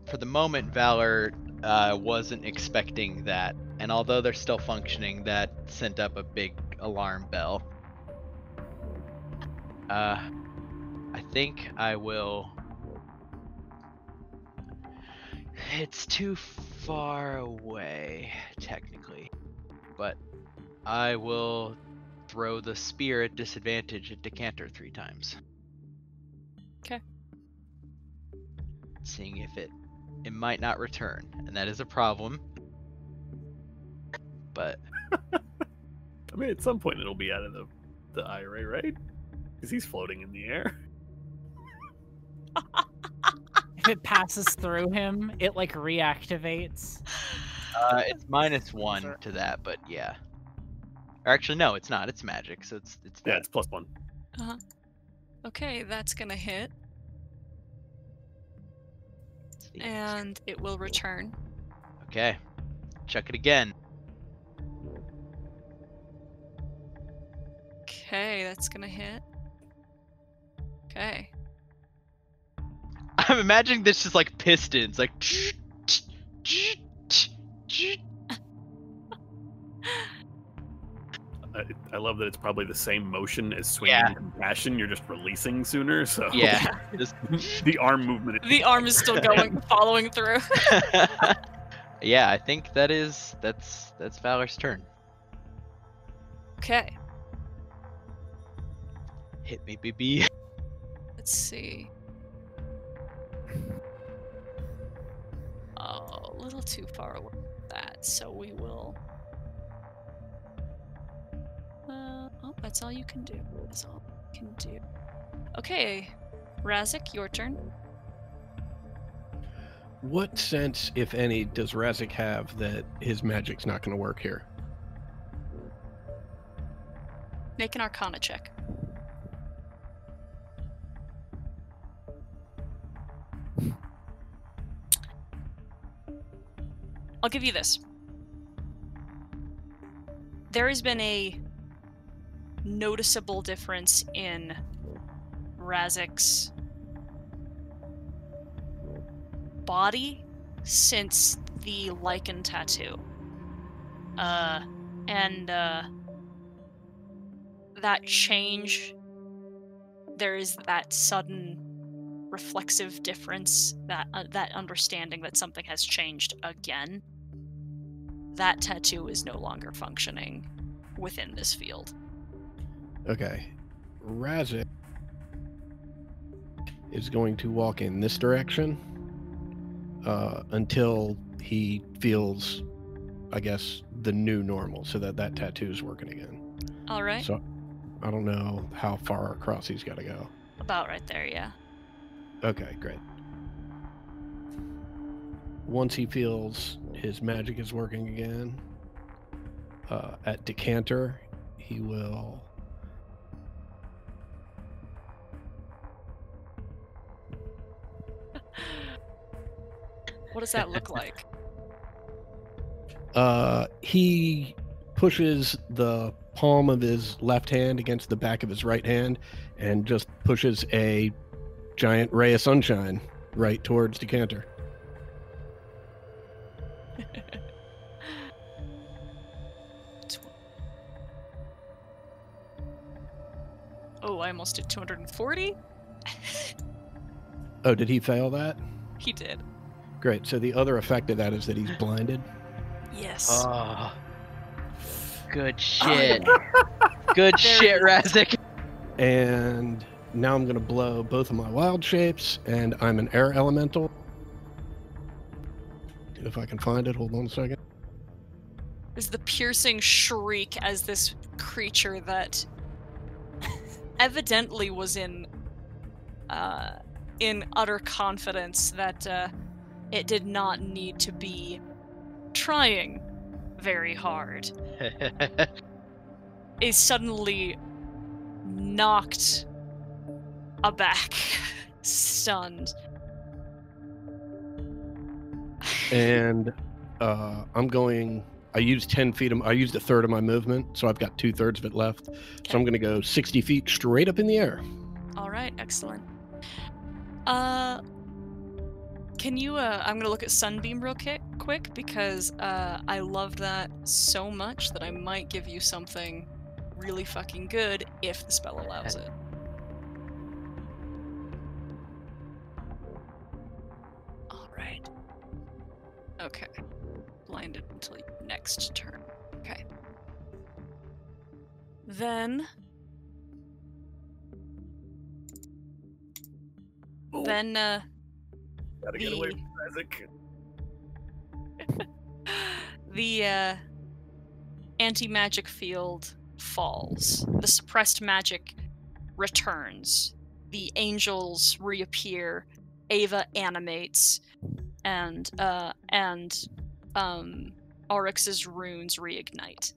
for the moment, Valor wasn't expecting that. And although they're still functioning, that sent up a big alarm bell. I think I will... It's too far away, technically. But I will throw the spear at disadvantage at Decanter 3 times. Okay. Seeing if it might not return, and that is a problem. But I mean, at some point it'll be out of the eye ray, right? Because he's floating in the air. If it passes through him, it like reactivates. it's -1 to that, but yeah. Or actually, no, it's not. It's magic, so it's Yeah, it's +1. Okay, that's gonna hit. And it will return. Okay. Chuck it again. Okay, that's gonna hit. Okay. I'm imagining this just like pistons, like. I love that it's probably the same motion as swinging Yeah. compassion. You're just releasing sooner, so Yeah. Just... the arm movement. The arm is still going, following through. Yeah, I think that's Valor's turn. Okay. Hit me, BB. Let's see. Oh, a little too far away from that, so we will. Oh, that's all you can do. That's all you can do. Okay, Razik, your turn. What sense, if any, does Razik have that his magic's not going to work here? Make an Arcana check. I'll give you this. There has been a noticeable difference in Razik's body since the lichen tattoo. That change, there is that sudden reflexive difference, that understanding that something has changed again. That tattoo is no longer functioning within this field. Okay. Razik is going to walk in this direction until he feels, I guess, the new normal, so that tattoo is working again. All right. So I don't know how far across he's got to go. About right there, yeah. Okay, great. Once he feels his magic is working again, at Decanter, he will... What does that look like? He pushes the palm of his left hand against the back of his right hand and just pushes a giant ray of sunshine right towards Decanter. Oh, I almost did 240? Oh, did he fail that? He did. Great. So the other effect of that is that he's blinded. Yes. Oh, good shit. Good shit, Razik. And now I'm going to blow both of my wild shapes, and I'm an air elemental. If I can find it, hold on a second. Is the piercing shriek as this creature that evidently was in utter confidence that it did not need to be trying very hard, is suddenly knocked aback, stunned. And I used 10 feet. I used a third of my movement, so I've got 2/3 of it left. So I'm going to go 60 feet straight up in the air. All right, excellent. Can you, I'm gonna look at Sunbeam real quick, because I love that so much that I might give you something really fucking good if the spell allows it. Alright. Okay. Blinded until next turn. Okay. Then... Gotta get away from Razik. The anti-magic field falls. The suppressed magic returns. The angels reappear. Ava animates, and Oryx's runes reignite.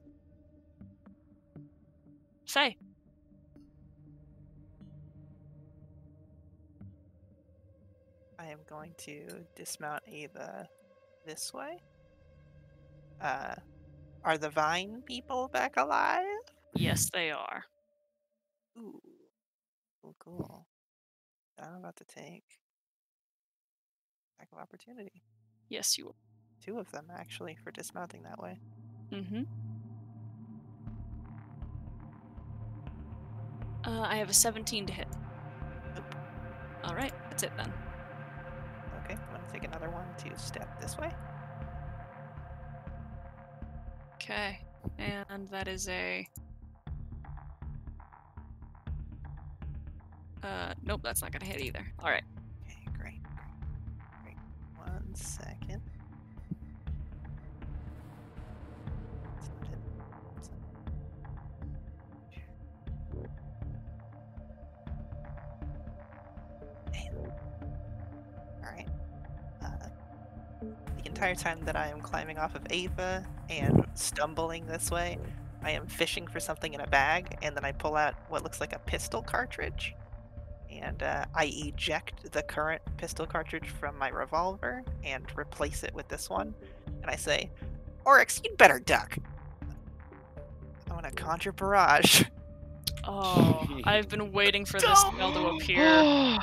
Faye. I am going to dismount Ava this way. Are the vine people back alive? Yes, they are. Ooh. Cool. I'm about to take attack of opportunity. Yes, you will. 2 of them, actually, for dismounting that way. Mm-hmm. I have a 17 to hit. Nope. Alright, that's it then. Okay, I'm gonna take another one to step this way. Okay, and that is a... nope, that's not gonna hit either. Alright. Okay, great. 1 second. That's not it. That's not it. Alright. The entire time that I am climbing off of Ava and stumbling this way, I am fishing for something in a bag, and then I pull out what looks like a pistol cartridge. And I eject the current pistol cartridge from my revolver and replace it with this one. And I say, Oryx, you'd better duck. I'm gonna conjure barrage. Oh, I've been waiting for this spell to appear.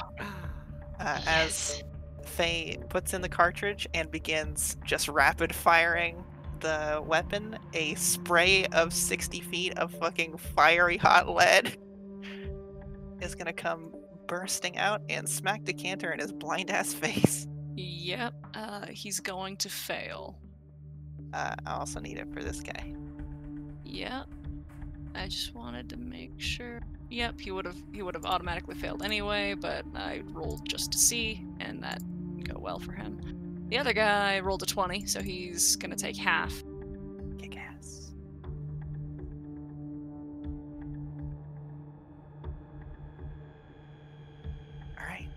As Faye puts in the cartridge and begins just rapid firing the weapon, a spray of 60 feet of fucking fiery hot lead is gonna come bursting out and smack Decanter in his blind ass face. Yep, he's going to fail. I also need it for this guy. Yep. I just wanted to make sure. Yep, he would have automatically failed anyway, but I rolled just to see, and that didn't go well for him. The other guy rolled a 20, so he's gonna take half. Kick ass. Alright.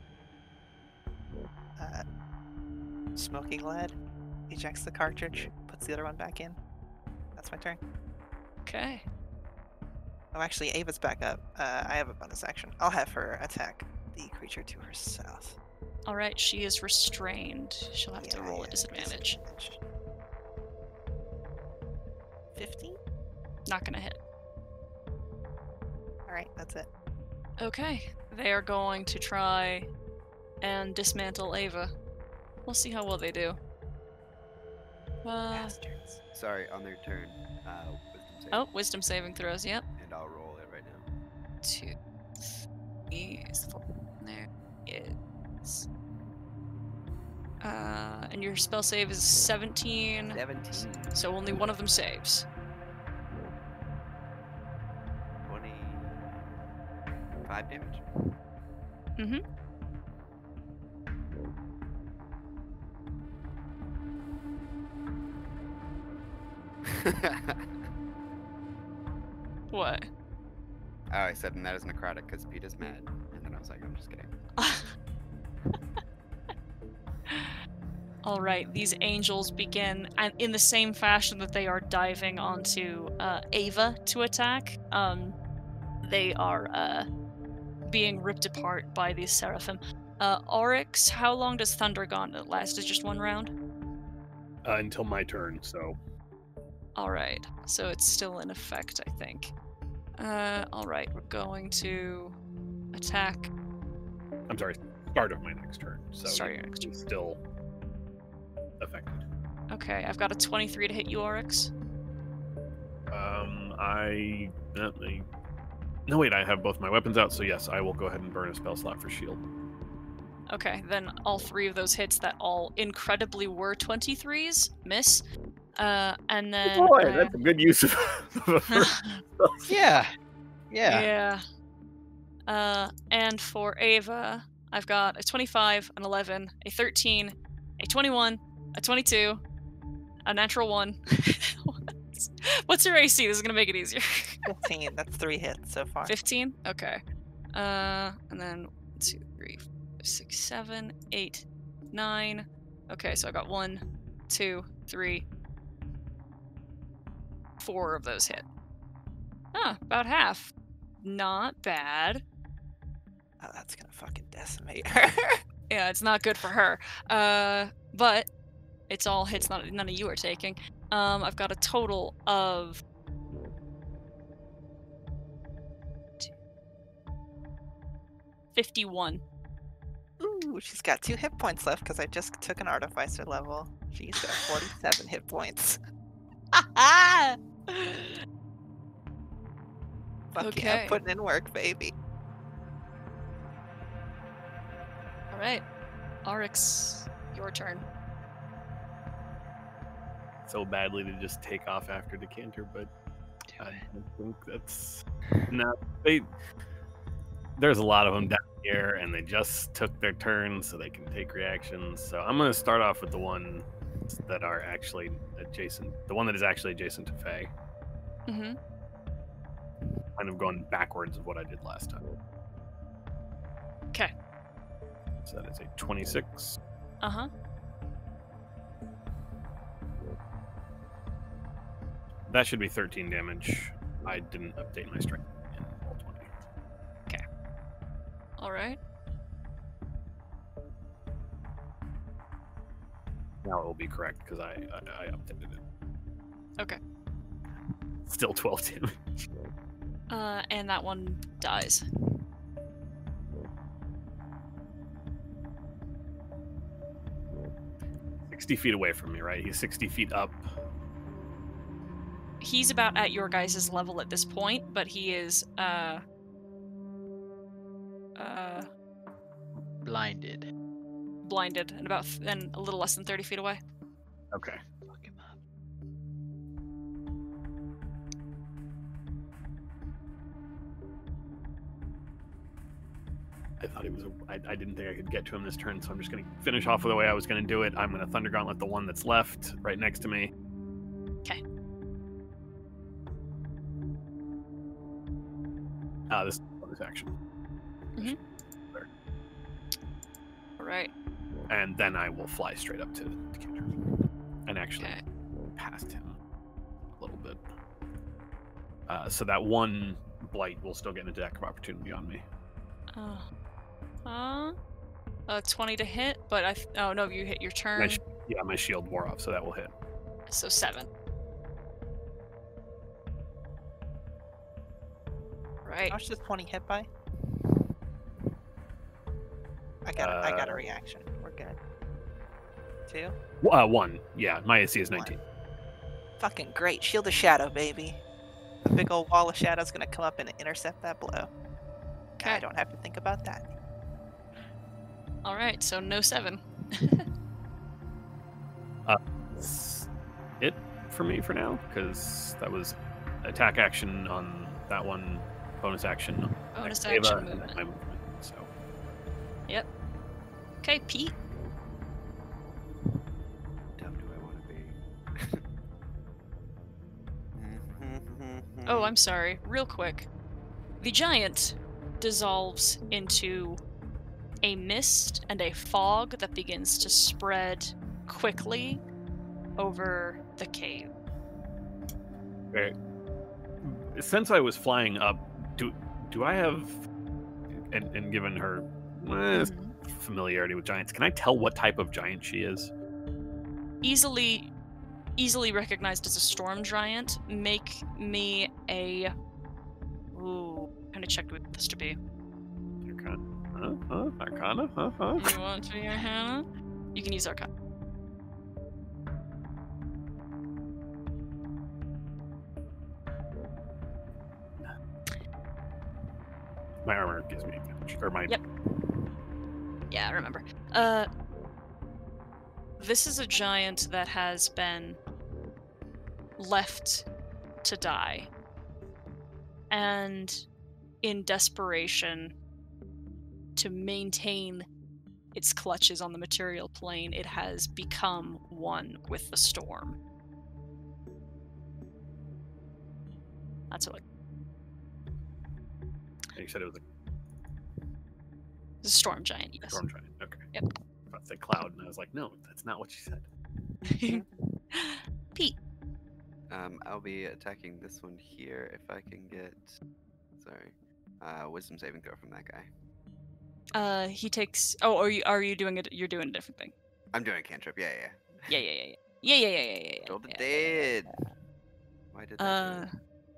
Smoking lead ejects the cartridge, puts the other one back in. That's my turn. Okay. Oh, actually, Ava's back up. I have a bonus action. I'll have her attack the creature to her south. Alright, she is restrained. She'll have to roll Yeah, a disadvantage. 15? Not gonna hit. Alright, that's it. Okay, they are going to try and dismantle Ava. We'll see how well they do. Bastards. Sorry, on their turn. Wisdom save. Oh, wisdom saving throws, yep. And I'll roll it right now. 2, 3, 4. There is. And your spell save is 17. 17. So only one of them saves. 25 damage. Mm-hmm. What? Oh, I said, and that is necrotic because Pete is mad. And then I was like, I'm just kidding. All right, these angels begin, and in the same fashion that they are diving onto Ava to attack, they are being ripped apart by these seraphim. Oryx, how long does Thunder Gauntlet last? Is just one round? Until my turn, so. All right, so it's still in effect, I think. All right, we're going to attack. I'm sorry, start of my next turn. So Start of your next turn. it's still affected. Okay, I've got a 23 to hit you, Oryx. No, wait, I have both my weapons out, so yes, I will go ahead and burn a spell slot for shield. Okay, then all 3 of those hits that all incredibly were 23s miss. And then Boy, that's a good use of a first spell slot. Yeah. And for Ava, I've got a 25, an 11, a 13, a 21, a 22, a natural 1. What's your AC? This is gonna make it easier. 15. That's 3 hits so far. 15? Okay. And then 1, 2, 3, 4, 5, 6, 7, 8, 9. Okay, so I got 1, 2, 3, 4 of those hit. About half. Not bad. Oh, that's gonna fucking decimate her. Yeah, it's not good for her. But it's all hits none of you are taking. I've got a total of 51 she's got 2 hit points left because I just took an artificer level. She's got 47 hit points. Ah! Fuck yeah, Okay. putting in work, baby. All right, Oryx, your turn. So badly to just take off after Decanter, but Do I it. don't think that's no. There's a lot of them down here, and they just took their turn, so they can take reactions. So I'm gonna start off with the one that are actually adjacent, the one that is actually adjacent to Faye. Mm-hmm. Kind of going backwards of what I did last time. Okay. So that is a 26. Uh-huh. That should be 13 damage. I didn't update my strength in roll 20. All right. Now it will be correct because I updated it. Okay. Still 12 damage. And that one dies. $60 feet away from me, right? He's 60 feet up. He's about at your guys' level at this point, but he is Blinded. blinded and and a little less than 30 feet away. Okay. Fuck him up. I thought he was. I didn't think I could get to him this turn, so I'm just going to finish off with the way I was going to do it. I'm going to Thunder Gauntlet the one that's left right next to me. 'Kay. This is bonus action. All right. And then I will fly straight up to Decanter and actually Okay. past him a little bit. So that one blight will still get an attack of opportunity on me. 20 to hit, but oh no, you hit your turn, My shield wore off, so that will hit. so 7. Right. How much does 20 hit by? I got a reaction. We're good. 2? 1. Yeah, my AC is 19. Fucking great. Shield of Shadow, baby. The big old wall of shadow's gonna come up and intercept that blow. I Okay. don't have to think about that. All right, so no 7. That's it for me for now, because that was attack action on that one, bonus action on Bonus Ava, action and then movement. my movement. So Okay, Pete. Dumb do I want to be? Oh, I'm sorry. Real quick. The giant dissolves into a mist and a fog that begins to spread quickly over the cave. okay. Since I was flying up, do I have, and given her familiarity with giants, can I tell what type of giant she is? Easily recognized as a storm giant. Make me a kind of check with this to be. Arcana? You want to be Arcana? You can use Arcana. My armor gives me advantage, or my Yep. Yeah, I remember. This is a giant that has been left to die. And in desperation to maintain its clutches on the material plane, it has become one with the storm. That's what You said it was the storm giant, a yes. storm giant. Okay. Yep. I was about to say cloud, and I was like, no, that's not what she said. Pete. I'll be attacking this one here if I can get. Sorry. Wisdom saving throw from that guy. He takes. Oh, are you doing it? You're doing a different thing. I'm doing a cantrip. Yeah. Yeah. Roll the dead. Why did that?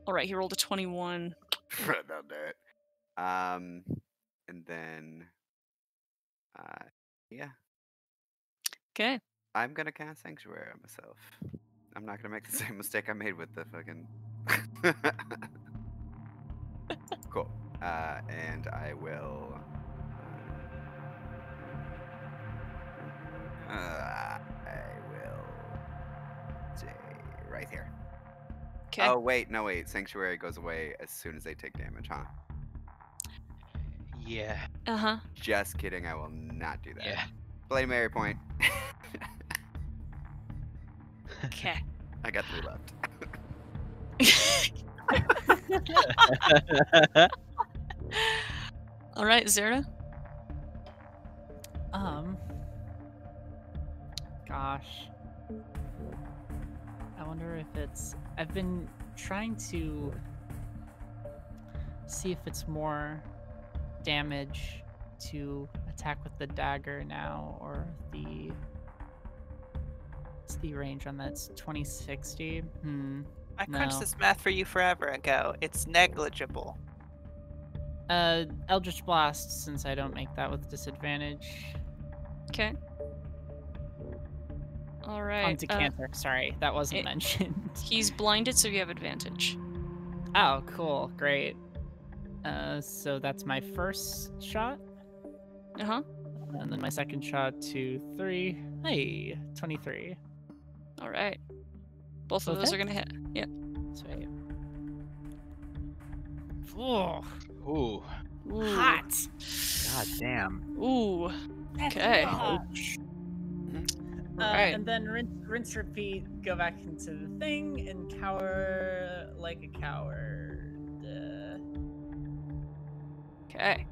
All right. He rolled a 21. That'll do it. And then Yeah. Okay. I'm gonna cast Sanctuary on myself. I'm not gonna make the same mistake I made with the fucking. Cool. And I will. I will stay right here. Okay. Oh wait, no wait. Sanctuary goes away as soon as they take damage, huh? Yeah. Uh-huh. Just kidding. I will not do that. Yeah. Bloody Mary point. Okay. I got 3 left. All right, Zerda. Gosh. I wonder if it's. I've been trying to see if it's more damage to attack with the dagger now, or the. What's the range on that? It's 2060. I crunched No. this math for you forever ago. It's negligible. Eldritch Blast, since I don't make that with disadvantage. Okay. All right. On Decanter, sorry, that wasn't it- mentioned. He's blinded, so you have advantage. Oh, cool, great. So that's my first shot, Uh-huh. and then my second shot, 2, 3. Hey, 23. All right. Both of Both those hit? are gonna hit. Yeah. Sweet. Oh, Ooh. Ooh. hot. God damn. Ooh. Okay. Ouch. Alright. And then rinse, repeat, go back into the thing, and cower like a coward. Okay.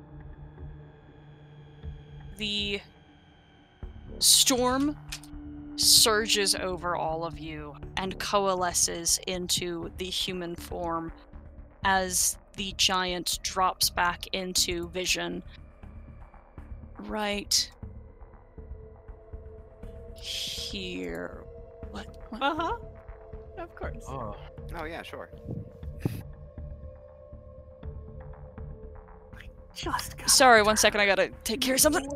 The storm surges over all of you and coalesces into the human form as the giant drops back into vision right here. What? Uh-huh. Of course. Oh. Oh yeah, sure. Just got Sorry, 1 second, I gotta take care of something.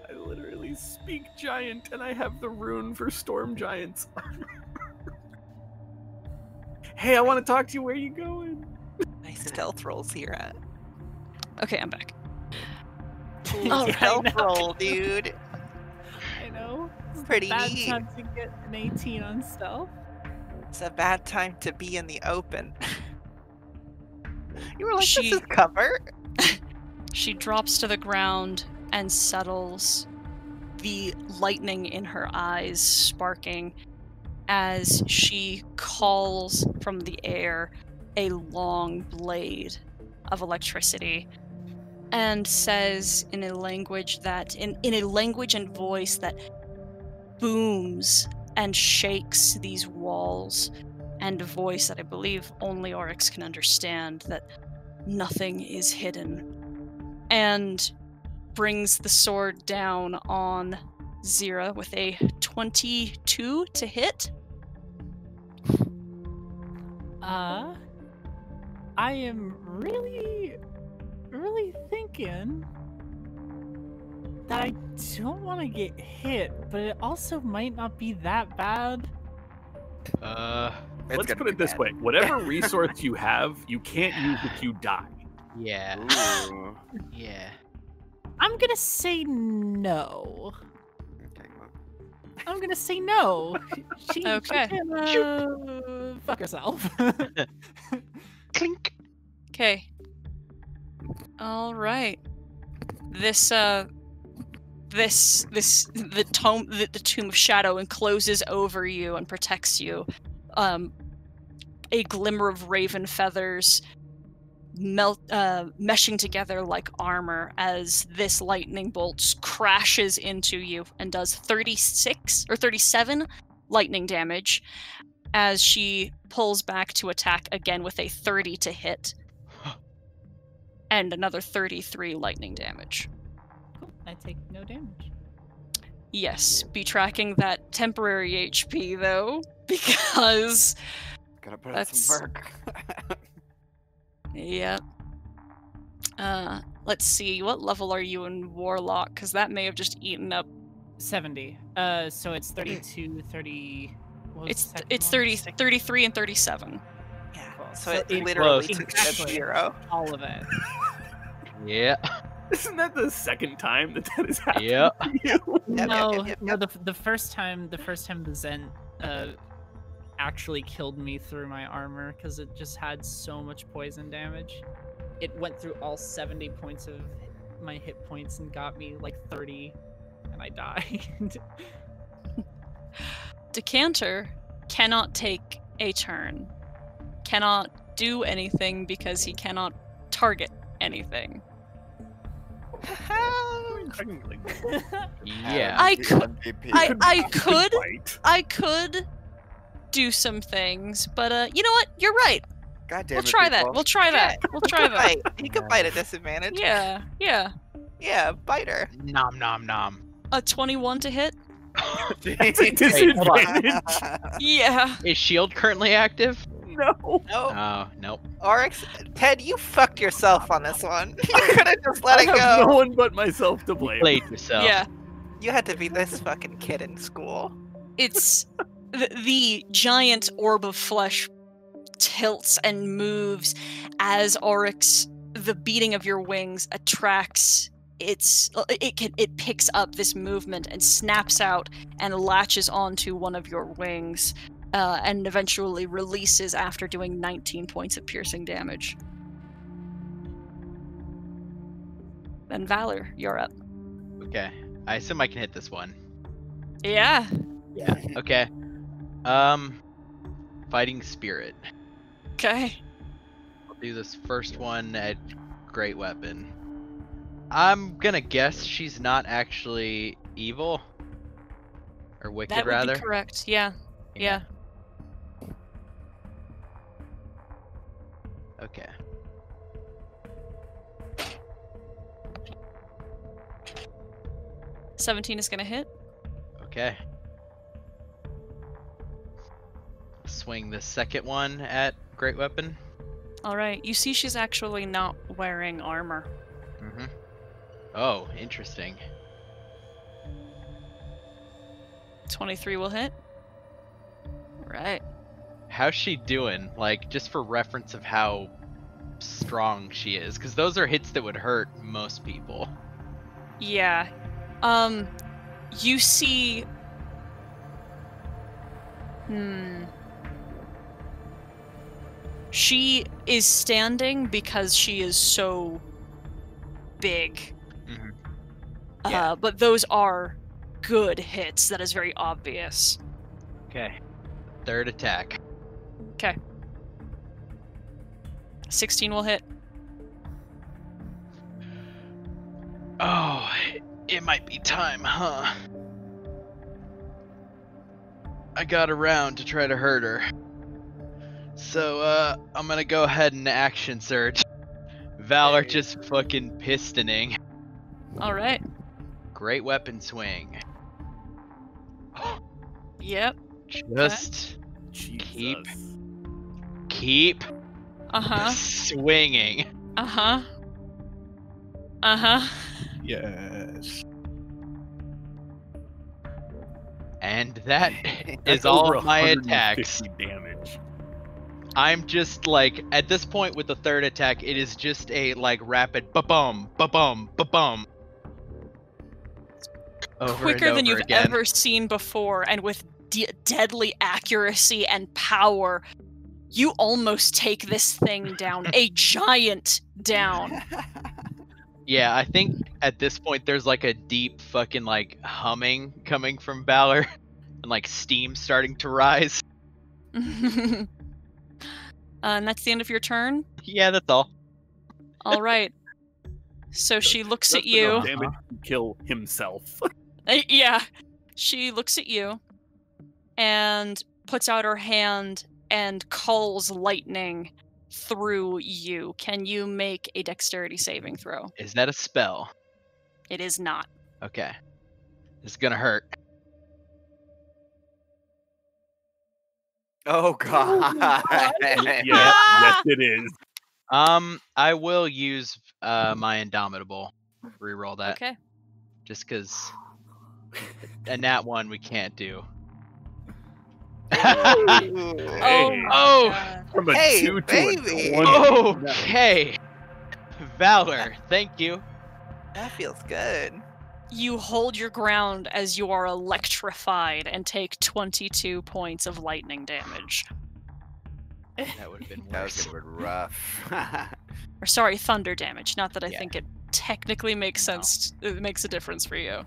I literally speak giant and I have the rune for storm giants. Hey, I want to talk to you. Where you going? Nice stealth rolls here at. Okay, I'm back. Ooh, Yeah, I stealth know. roll, dude. I know. It's Pretty bad neat. time to get an 18 on stealth. It's a bad time to be in the open. You were like, She- this is cover. She drops to the ground and settles, the lightning in her eyes sparking as she calls from the air a long blade of electricity and says in a language that in a language and voice that booms and shakes these walls, and a voice that I believe only Oryx can understand, that nothing is hidden, and brings the sword down on Zira with a 22 to hit. I am really thinking that I don't want to get hit, but it also might not be that bad. It's Let's gonna put be it this bad. way: whatever resource you have, you can't use if you die. Yeah. Ooh. Yeah. I'm gonna say no. Okay, well. I'm gonna say no. She Okay. can fuck herself. Clink. Okay. All right. The Tomb of Shadow encloses over you and protects you. A glimmer of raven feathers meshing together like armor as this lightning bolt crashes into you and does 36 or 37 lightning damage as she pulls back to attack again with a 30 to hit and another 33 lightning damage. Cool. I take no damage. Yes, be tracking that temporary HP though, because Gotta put in That's- some work. Yep. Let's see. What level are you in Warlock? Because that may have just eaten up. 70. So it's 32, 30. What was the second It's one? 30, 33, and 37. Yeah. Cool. So So it it- literally Close. took Exactly. 0. All of it. Yeah. Isn't that the second time that has happened Yep. to you? Yep, No, yep, yep, no. yep. The first time the Zen actually killed me through my armor because it just had so much poison damage. It went through all 70 points of my hit points and got me like 30, and I died. Decanter cannot take a turn, cannot do anything because he cannot target anything. Technically. Yeah. I could- MVP. I could Fight. I could do some things, but you know what? You're right. God damn We'll it, try that. people. We'll try that. We'll try that. Bite. He could bite at disadvantage. Yeah, yeah. Yeah, biter. Nom nom nom. A 21 to hit? That's a disadvantage. Yeah. Is shield currently active? No. No, Oh, nope. Oryx, Ted, you fucked yourself on this one. You could have just let I it have go. no one but myself to blame. Played yourself. Yeah. You had to be this fucking kid in school. It's the giant orb of flesh tilts and moves as Oryx, the beating of your wings attracts it picks up this movement and snaps out and latches onto one of your wings, and eventually releases after doing 19 points of piercing damage. Then Valor, you're up. Okay. I assume I can hit this one. Yeah. Okay. Fighting Spirit. Okay. I'll do this first one at Great Weapon. I'm gonna guess she's not actually evil. Or wicked, That would rather. be correct. Yeah. Yeah. Okay. $17 is gonna hit. Okay. Swing the second one at Great Weapon. Alright, you see she's actually not wearing armor. Mm-hmm. Oh, interesting. 23 will hit. Right. How's she doing? Like, just for reference of how strong she is. Because those are hits that would hurt most people. Yeah. You see... She is standing because she is so big. Mhm. Yeah. But those are good hits. That is very obvious. Okay. Third attack. 16 will hit. Oh, it might be time, huh? I got around to try to hurt her. So, I'm gonna go ahead and action surge. Valor just fucking pistoning. Alright. Great weapon swing. Yep. Just Jesus. keep Uh-huh. swinging. Uh-huh. Uh-huh. Yes. And that That's is all over of my 150 attacks. damage. I'm just like, at this point with the third attack, it is just a like rapid ba-bum, ba-bum, ba-bum. Over Quicker and than over you've again. ever seen before, and with deadly accuracy and power, you almost take this thing down. A giant down. Yeah, I think at this point there's like a deep fucking like humming coming from Valor and like steam starting to rise. And that's the end of your turn? Yeah, that's all. All right. So she looks at That's enough you. damage to kill himself. Yeah. She looks at you and puts out her hand and calls lightning through you. Can you make a dexterity saving throw? Is that a spell? It is not. Okay. This is gonna hurt. Oh god. Yeah, yes it is. I will use my Indomitable. Reroll that. Okay. Just because a nat 1 we can't do. Oh, my Oh! God. From a Hey, 2 to baby! a 20. Okay. Valor, thank you. That feels good. You hold your ground as you are electrified and take 22 points of lightning damage. That would have been That was worse. gonna be rough. Or sorry, thunder damage. Not that I Yeah. think it technically makes No. sense. It makes a difference for you.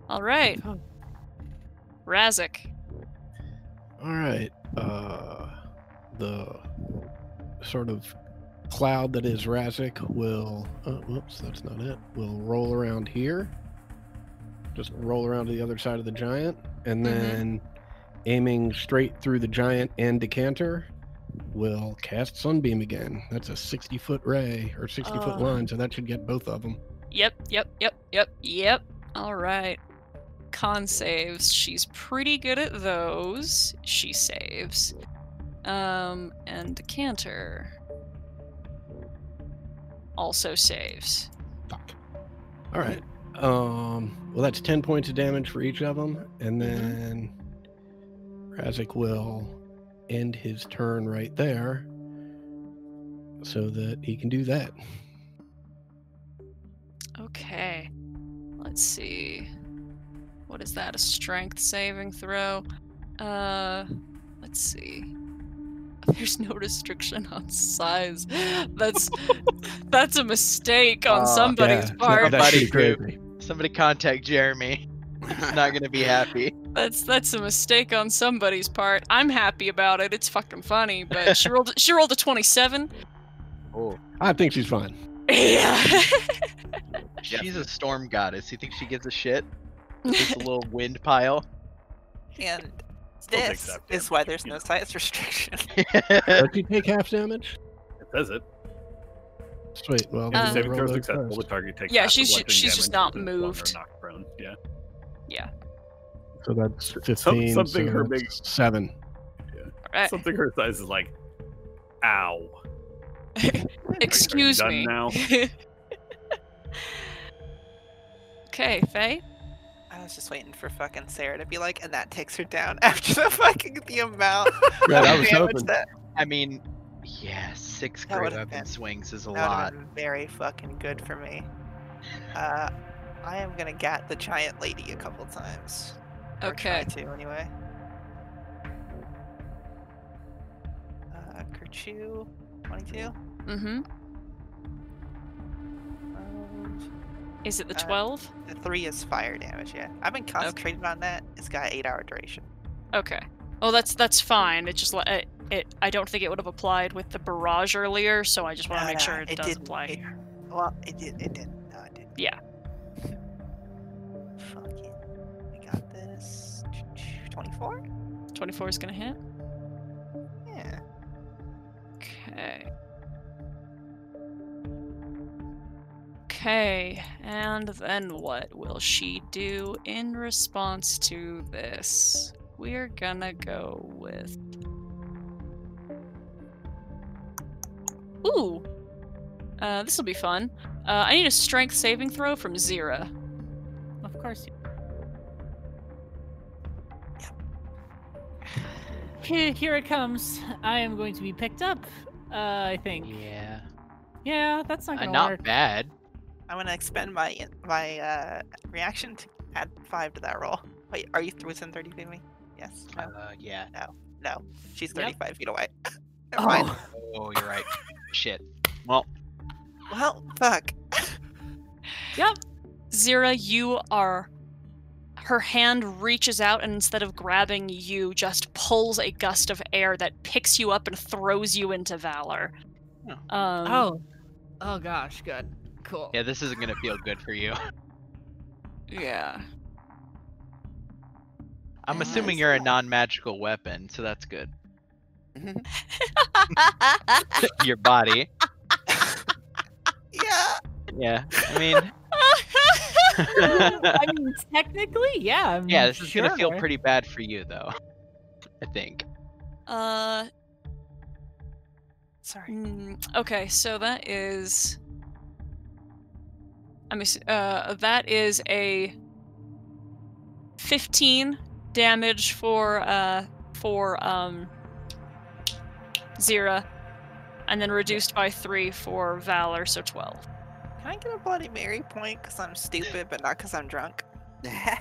All right. Razik. All right. The sort of cloud that is Razik will. Whoops, that's not it. Will roll around here. Just roll around to the other side of the giant, and then aiming straight through the giant and decanter, will cast Sunbeam again. That's a 60-foot ray or 60-foot line, so that should get both of them. Yep. All right. Con saves. She's pretty good at those. She saves. And decanter also saves. Fuck. All right. Well, that's 10 points of damage for each of them, and then Razik will end his turn right there, so that he can do that. Okay. Let's see. What is that? A strength saving throw? Let's see. There's no restriction on size. That's a mistake on somebody's part. That's pretty Somebody crazy. Somebody contact Jeremy. He's not gonna be happy. That's a mistake on somebody's part. I'm happy about it. It's fucking funny, but she rolled a 27. Oh, I think she's fine. Yeah. she's a storm goddess. You think she gives a shit? Just a little wind pile. And Still takes this half is damage, why there's you no know. size restriction. Does he take half damage? It says it. Sweet. Well, If then the saving roll throw is those successful, the first. target takes Yeah, half the she's bludgeoning just damage not until it's moved. knocked prone. Yeah. Yeah. So that's 15. something so her that's big- 7. Alright. Something her size is like, ow. Excuse done me. now? Okay, Faye. I was just waiting for fucking Sarah to be like, and that takes her down after the amount Yeah, I of was damage hoping. that I mean, yeah, 6 That great would've weapon been- swings is a that would lot. have been very fucking good for me. I am gonna gat the giant lady a couple times. Or Okay. try to anyway. Kerchew, 22. Mm-hmm. Is it the Uh, 12? The 3 is fire damage, yeah. I've been concentrating on that. It's got 8-hour duration. Okay. Well, that's fine. It just I don't think it would have applied with the barrage earlier, so I just want to make sure it does didn't. apply It- here. Well, it didn't. No, it didn't. Yeah. Fuck it. We got this. 24? 24 is gonna hit. Yeah. Okay. Okay, and then what will she do in response to this? We're gonna go with. Ooh! This will be fun. I need a strength saving throw from Zira. Of course you. Here it comes. I am going to be picked up. I think. Yeah. Yeah, that's not gonna Not work. bad. I'm gonna expend my reaction to add 5 to that roll. Wait, are you within 30 feet of me? Yes. No. Yeah. No. She's Yep. 35 feet away. Never mind. Oh, you're right. Shit. Well, Well, fuck. Zira, you are. Her hand reaches out and instead of grabbing you, just pulls a gust of air that picks you up and throws you into Valor. Oh gosh, good, cool. yeah, this isn't gonna feel good for you. Yeah. I'm assuming you're a non-magical weapon, so that's good. Your body. Yeah. Yeah. I mean, I mean, technically, yeah. I'm yeah, this is gonna feel sure. pretty bad for you, though. I think. Sorry. Okay, so that is. That is a 15 damage for Zira, and then reduced by 3 for Valor, so 12. Can I get a Bloody Mary point because I'm stupid, but not because I'm drunk? I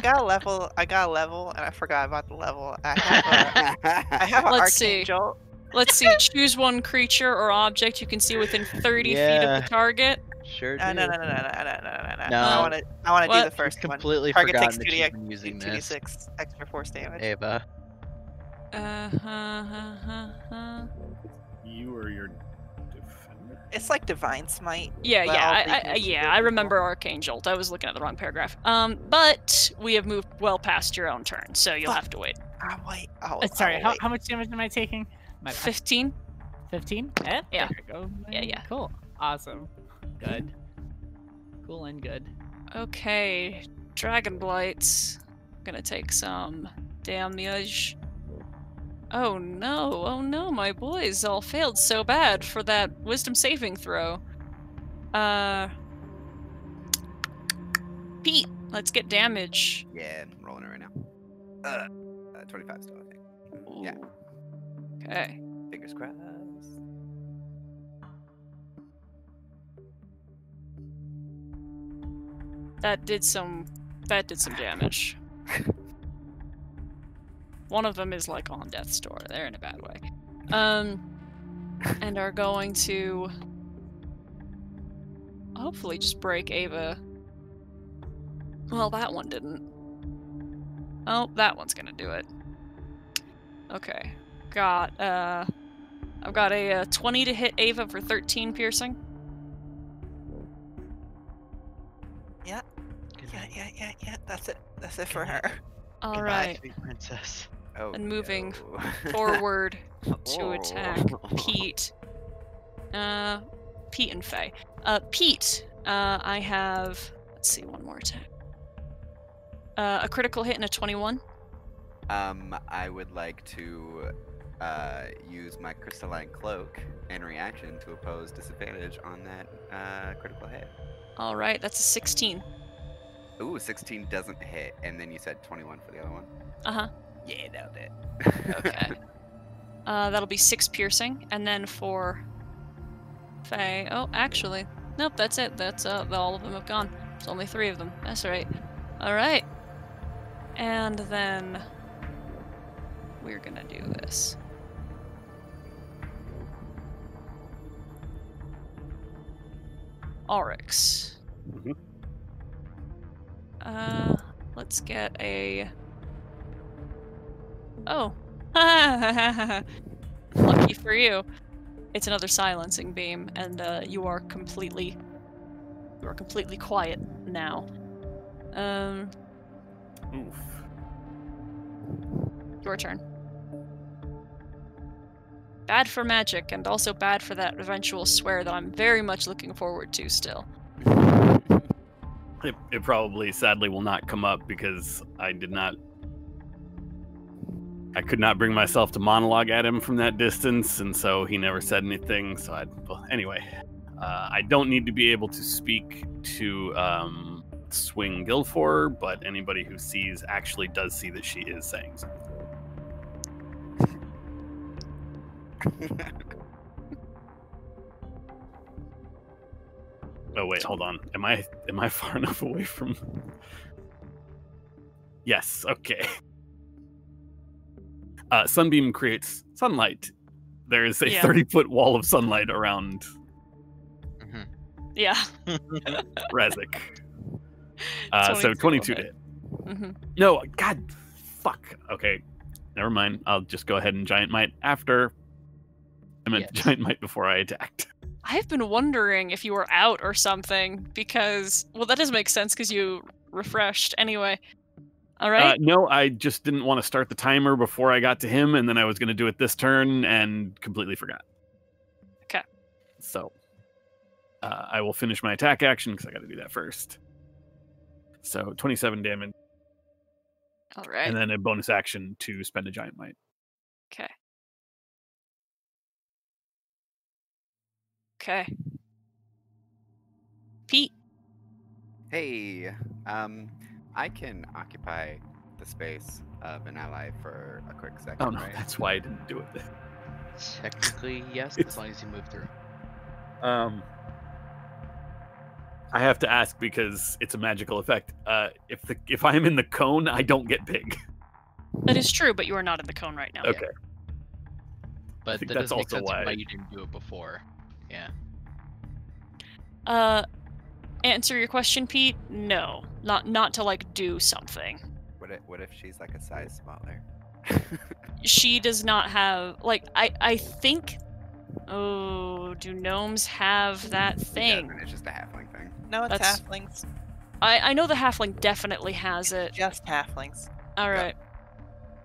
got a level, and I forgot about the level. I have an Let's see. Archangel. Let's see. Choose one creature or object you can see within 30 feet of Yeah. the target. Sure No, do. no. No. I want to do What? the first one. Completely Target forgotten takes that 2d you've been using this. 2d6 extra force damage. Ava. You or your defender? It's like Divine Smite. Yeah, but yeah, all three can shoot I it. remember Archangel. I was looking at the wrong paragraph. But we have moved well past your own turn, so you'll Fuck. have to wait. I'll wait. Sorry, I'll wait. how much damage am I taking? My bad. 15. 15? Yeah. Yeah. There we go. Yeah. Cool. Awesome. Good. Cool and good. Okay, Dragon Blight. Gonna take some damage. Oh no, my boys all failed so bad for that wisdom saving throw. Pete, let's get damage. Yeah, I'm rolling it right now. 25 still, I think. Yeah. Okay. Fingers crossed. That did some damage. One of them is like on death's door. They're in a bad way. And are going to hopefully just break Ava. Well, that one didn't. Oh, that one's gonna do it. Okay. I've got a 20 to hit Ava for 13 piercing. Yeah. That's it. That's it for her. All Goodbye, right. sweet princess. Oh, And moving no. forward to Oh. attack Pete. Pete and Faye. Pete, I have, let's see, one more attack. A critical hit and a 21. I would like to use my crystalline cloak and reaction to oppose disadvantage on that critical hit. All right, that's a 16. Ooh, 16 doesn't hit, and then you said 21 for the other one. Uh-huh. Yeah, nailed it. Okay. That'll be 6 piercing, and then for Faye, oh, actually, nope, that's it. That's all of them have gone. There's only 3 of them. That's right. All right. And then we're gonna do this. Oryx. Mhm. Let's get a. Oh. Lucky for you. It's another silencing beam, and you are completely quiet now. Oof. Your turn. Bad for magic, and also bad for that eventual swear that I'm very much looking forward to still. It probably, sadly, will not come up because I could not bring myself to monologue at him from that distance, and so he never said anything. So anyway, I don't need to be able to speak to Swing Guilfor, but anybody who sees actually does see that she is saying something. Oh wait, hold on. Am I far enough away from? Yes. Okay. Sunbeam creates sunlight. There is a Yeah. 30-foot wall of sunlight around Yeah. Razik. So 22 to hit. Mm-hmm. No, God, fuck. Okay, never mind. I'll just go ahead and Giant Might after. I meant Yes. Giant Might before I attacked. I've been wondering if you were out or something because, well, that does make sense because you refreshed anyway. All right. No, I just didn't want to start the timer before I got to him, and then I was going to do it this turn and completely forgot. Okay. So I will finish my attack action because I got to do that first. So 27 damage, All right. and then a bonus action to spend a Giant Might. Okay. Okay. Pete. Hey, I can occupy the space of an ally for a quick second, Oh no, right? that's why I didn't do it. Technically, yes, It's- as long as you move through. I have to ask because it's a magical effect. If I am in the cone, I don't get big. That is true, but you are not in the cone right now. Okay. But think that that's does make also sense why- why you didn't do it before. Yeah. Answer your question, Pete? No. Not to like do something. What if she's like a size smaller? She does not have like I think oh, do gnomes have that She thing? doesn't, it's just a halfling thing. No, it's That's- halflings. I know the halfling definitely has it. Just halflings. Alright.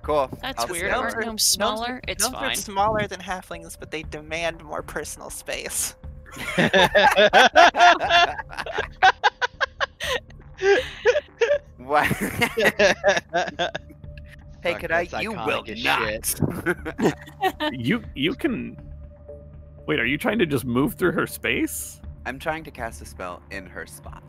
Cool. That's I'll weird. stay Aren't over. gnomes smaller? It's Gnomes are fine. smaller than halflings, but they demand more personal space. What? Hey, Fuck, could I? that's You iconic will as not. You can. Wait, are you trying to just move through her space? I'm trying to cast a spell in her spot.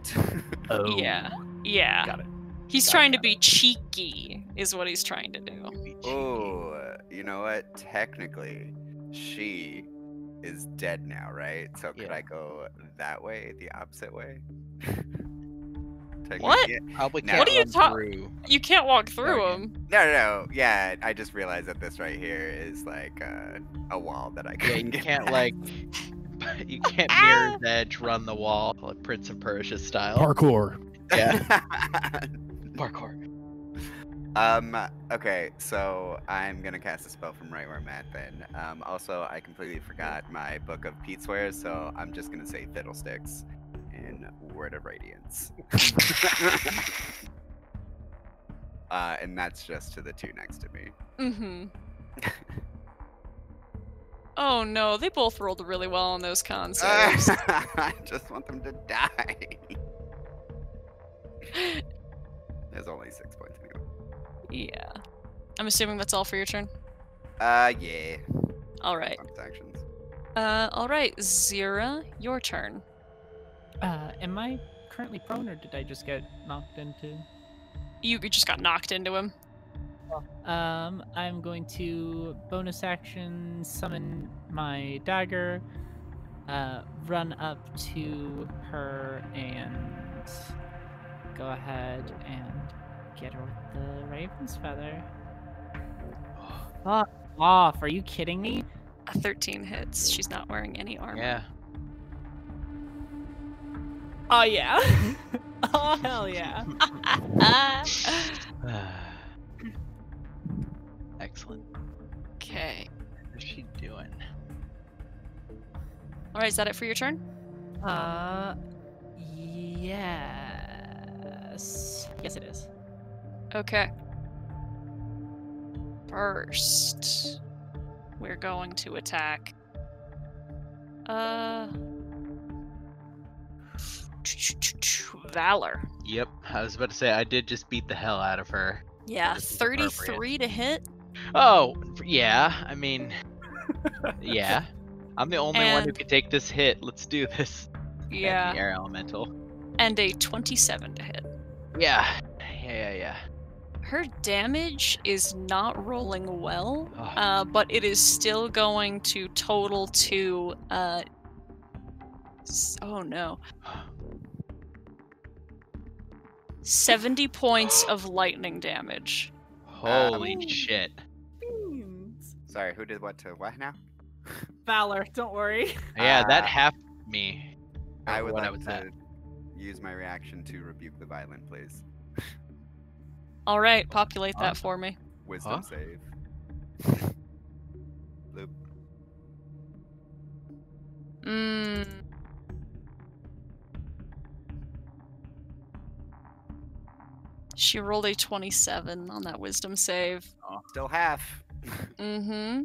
Oh. Yeah. Yeah. Got it. He's trying to be cheeky, is what he's trying to do. Oh, you know what? Technically, she is dead now, right? So could Yeah. I go that way, the opposite way? What? Yeah. Probably No. can't What are you run ta- through. You can't walk through Okay. him. No. Yeah, I just realized that this right here is like a wall that I Yeah, couldn't you get can't past. like. You can't mirror's edge run the wall like Prince of Persia style. Parkour. Yeah. Parkour. Okay, so I'm gonna cast a spell from right where I'm at then. Also, I completely forgot my book of Pete swears, so I'm just gonna say fiddlesticks in Word of Radiance. And that's just to the two next to me. Mm-hmm. Oh no, they both rolled really well on those con saves. I just want them to die. There's only 6 points anyway. Yeah. I'm assuming that's all for your turn? Yeah. Alright. Bonus actions. Alright, Zira, your turn. Am I currently prone, or did I just get knocked into? You just got knocked into him. I'm going to bonus action summon my dagger, run up to her, and go ahead and get her with the Raven's Feather. Fuck off! Are you kidding me? A 13 hits. She's not wearing any armor. Yeah. Oh yeah! Oh hell yeah! Excellent. Okay. What's she doing? Alright, is that it for your turn? Yes. Yes, it is. Okay. First, we're going to attack. Valor. Yep. I was about to say I did just beat the hell out of her. Yeah, This is 33 to hit. Oh, yeah. I mean, yeah. I'm the only one who And- can take this hit. Let's do this. Thank you, Yeah, Air Elemental. and a 27 to hit. Yeah. Yeah. Her damage is not rolling well, Oh. but it is still going to total to, oh no. 70 points of lightning damage. Holy shit. Sorry, who did what to what now? Valor, don't worry. Yeah, that half me. I or would what like was to that? use my reaction to rebuke the violent, please. Alright, populate that for me. Wisdom Huh? save. Loop. She rolled a 27 on that wisdom save. Still half. Mm-hmm.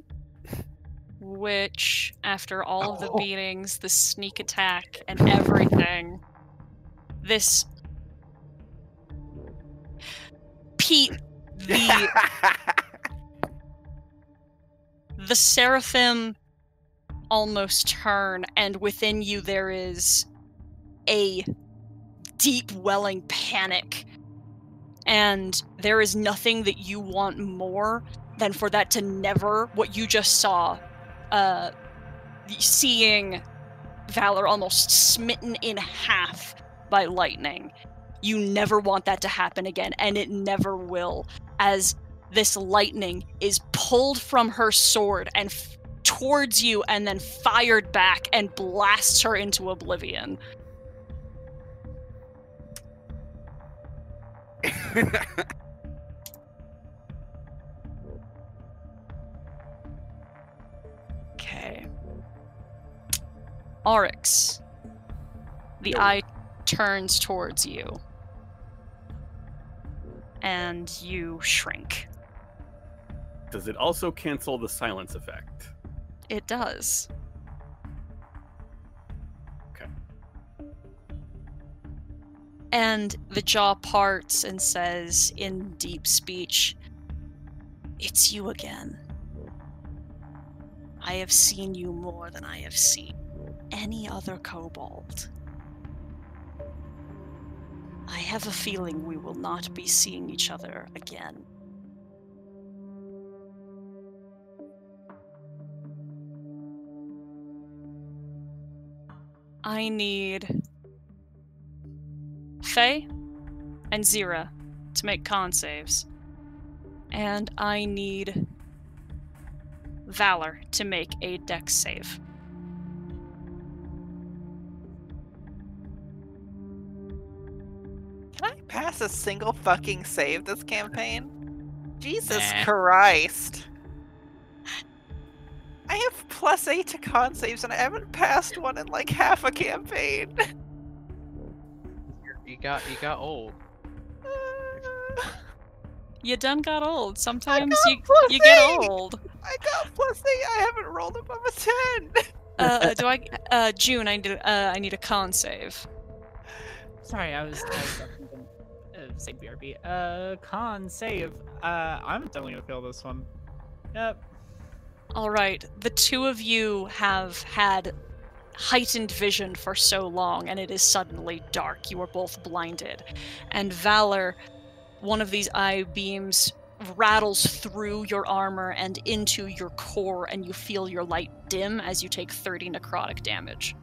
Which, after all of the beatings, the sneak attack, and everything, this Pete, the seraphim almost turn, and within you there is a deep welling panic. And there is nothing that you want more than for that to never, what you just saw, seeing Valor almost smitten in half by lightning. You never want that to happen again, and it never will, as this lightning is pulled from her sword and towards you and then fired back and blasts her into oblivion. Okay. Oryx. The eye turns towards you. And you shrink. Does it also cancel the silence effect? It does. Okay. And the jaw parts and says in deep speech, "It's you again. I have seen you more than I have seen any other kobold. I have a feeling we will not be seeing each other again." I need Faye and Zira to make con saves. And I need Valor to make a dex save. Can I pass a single fucking save this campaign? Jesus Nah. Christ. I have +8 to con saves and I haven't passed one in like half a campaign. You got old. You done got old. Sometimes you +8! get old. I got +8. I haven't rolled above a 10. June, I need a con save. Sorry, I was thinking, say BRB. Con save. I'm definitely gonna fail this one. Yep. All right, the two of you have had heightened vision for so long, and it is suddenly dark. You are both blinded. And Valor, one of these eye beams rattles through your armor and into your core, and you feel your light dim as you take 30 necrotic damage.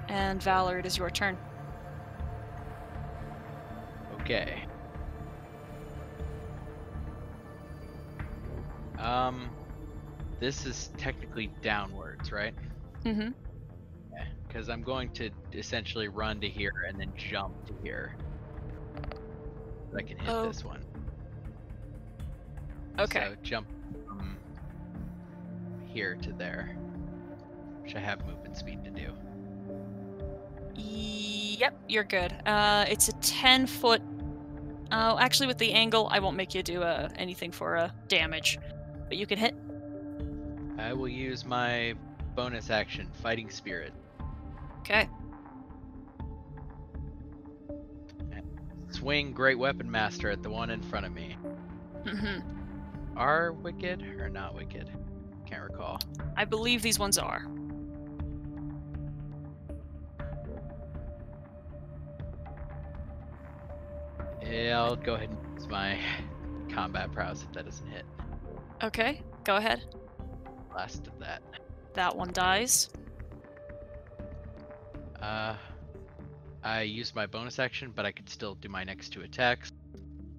And Valor, it is your turn. Okay. This is technically downwards, right? Mm-hmm. Because I'm going to essentially run to here and then jump to here. I can hit this one. Okay. So jump from here to there, which I have movement speed to do. Yep, you're good. It's a 10-foot. Oh, actually, with the angle, I won't make you do anything for damage, but you can hit. I will use my bonus action, Fighting Spirit. Okay. Swing Great Weapon Master at the one in front of me. Mm-hmm. Are wicked or not wicked? Can't recall. I believe these ones are. Yeah, I'll go ahead and use my combat prowess if that doesn't hit. Okay, go ahead. Last of that. That one dies. I used my bonus action, but I could still do my next two attacks.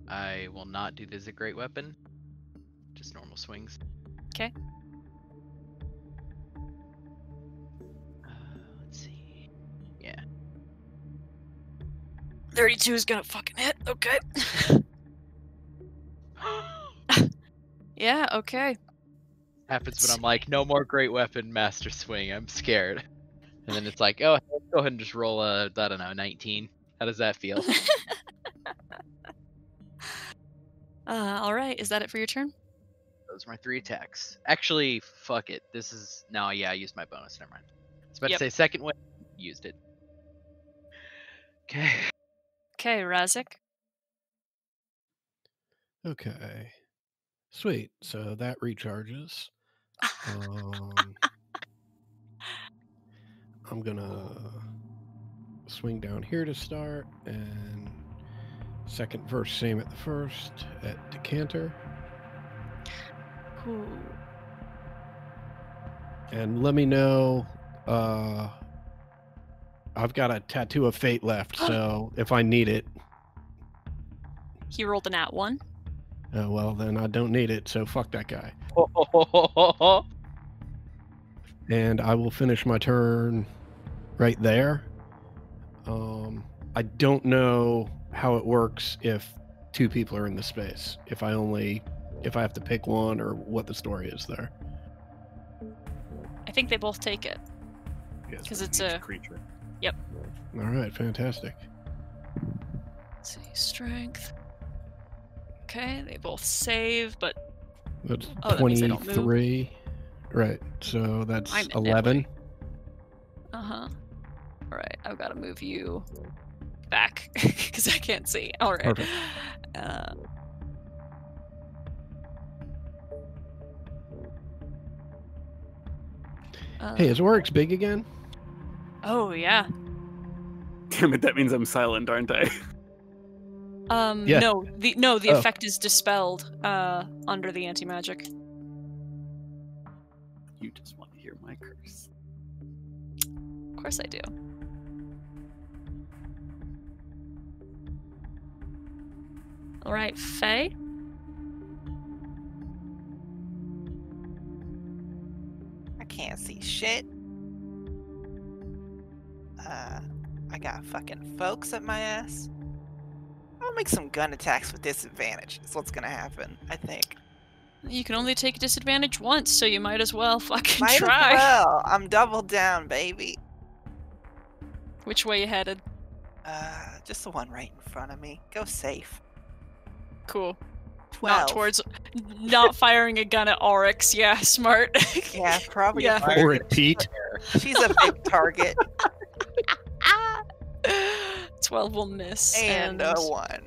I will not do this as a great weapon. Just normal swings. Okay. Let's see. Yeah. 32 is gonna fucking hit. Okay. Yeah, okay. Happens when I'm like, no more great weapon master swing. I'm scared. And then it's like, oh, go ahead and just roll a, I don't know, 19. How does that feel? All right, is that it for your turn? Those are my 3 attacks. Actually, fuck it. This is no, yeah, I used my bonus. Never mind. I was about to say second one, used it. Okay. Okay, Razik. Okay. Sweet. So that recharges. I'm gonna swing down here to start, and second verse, same at the first at Decanter. Ooh. And let me know. I've got a tattoo of fate left, so if I need it, He rolled an at 1. well, then I don't need it. So fuck that guy. And I will finish my turn right there. I don't know how it works if two people are in the space. If I have to pick one, or what the story is there. I think they both take it. Yes, 'Cause with it's each a- creature. All right, fantastic. Let's see, strength. Okay, they both save, but That's Oh, that means they don't move. 23. Right. So that's I'm in 11. uh-huh. Alright, I've got to move you back because I can't see. Alright. Perfect. Hey, is Oryx big again? Oh yeah. Damn it, that means I'm silent, aren't I? Yeah. No, the Oh. effect is dispelled under the anti-magic. You just want to hear my curse. Of course I do. Alright, Faye. I can't see shit. I got fucking folks at my ass. I'll make some gun attacks with disadvantage. Is what's gonna happen, I think. You can only take disadvantage once, so you might as well fucking Might try. as well. I'm double down, baby. Which way you headed? Just the one right in front of me. Go safe. Cool. 12. Not firing a gun at Oryx. Yeah, smart. Yeah, probably. Yeah. Or at Pete. She's a big target. 12 will miss. And a 1.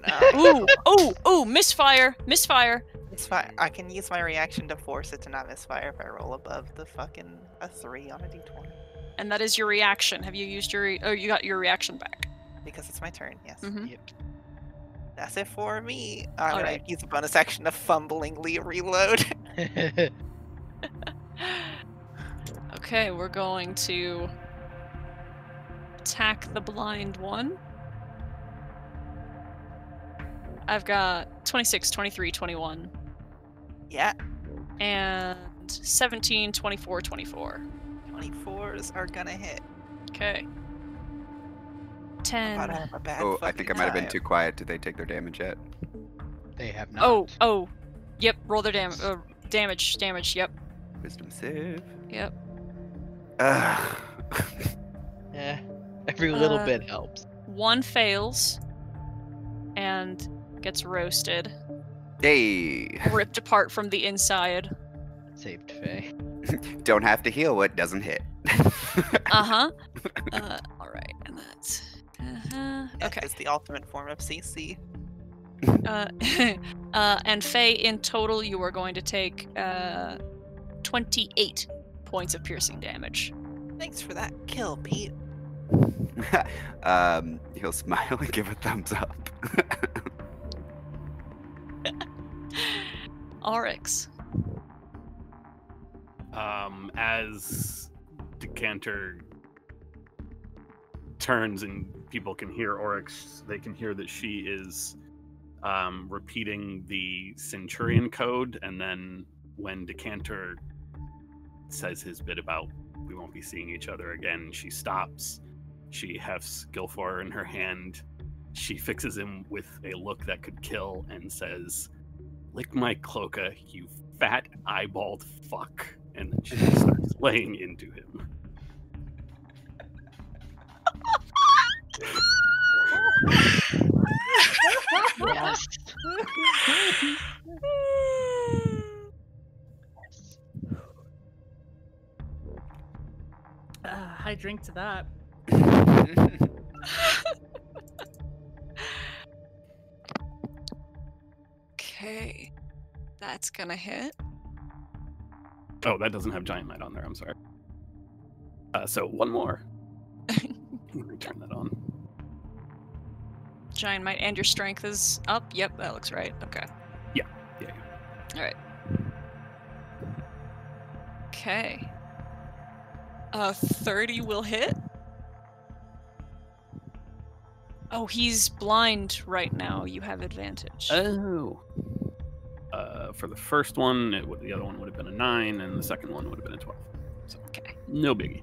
Ooh, misfire. Misfire. It's fine. I can use my reaction to force it to not misfire if I roll above the fucking a 3 on a d20. And that is your reaction. Have you used your you got your reaction back? Because it's my turn, yes. Mhm. Yep. That's it for me. I'm gonna Alright. use a bonus action to fumblingly reload. Okay, we're going to attack the blind one. I've got 26, 23, 21, Yeah, and 17, 24, 24. 24s are gonna hit. Okay. But 10. I have a bad Oh, I think I fucking might have been time. too quiet. Did they take their damage yet? They have not. Oh. Yep, roll their damage. Damage, yep. Wisdom save. Yep. Ugh. Eh, every little Uh, bit helps. One fails and gets roasted, Hey. ripped apart from the inside. Saved Faye. Don't have to heal what doesn't hit. Uh-huh. Alright, and that's... Okay. It's the ultimate form of CC. And Faye, in total, you are going to take 28 points of piercing damage. Thanks for that kill, Pete. He'll smile and give a thumbs up. Oryx. As Decanter turns and people can hear Oryx, they can hear that she is repeating the Centurion code, and then when Decanter says his bit about we won't be seeing each other again, she stops. She hefts Gilfor in her hand. She fixes him with a look that could kill and says, "Lick my cloaca, you fat eyeballed fuck." And then she starts laying into him. Yes. I drink to that. Okay. That's gonna hit. Oh, that doesn't have Giant Might on there. I'm sorry. So one more. Let me turn that on. Giant Might and your strength is up. Yep, that looks right. Okay. Yeah. Alright. Okay. 30 will hit. Oh, he's blind right now. You have advantage. Oh. For the first one, the other one would have been a 9, and the second one would have been a 12. So, Okay. no biggie.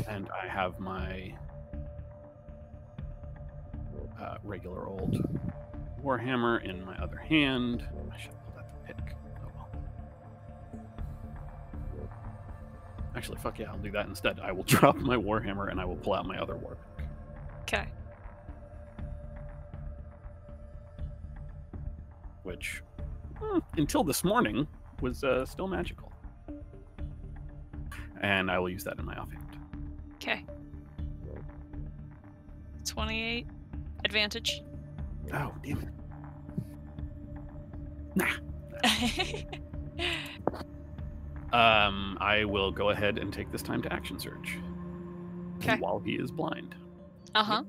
And I have my regular old Warhammer in my other hand. I should pull out the pick. Oh well. Actually, fuck yeah, I'll do that instead. I will drop my Warhammer and I will pull out my other war pick. Okay. Which, until this morning, was still magical. And I will use that in my offhand. Okay. 28. Advantage. Oh, damn it. I will go ahead and take this time to action search. 'Kay. While he is blind. Uh-huh.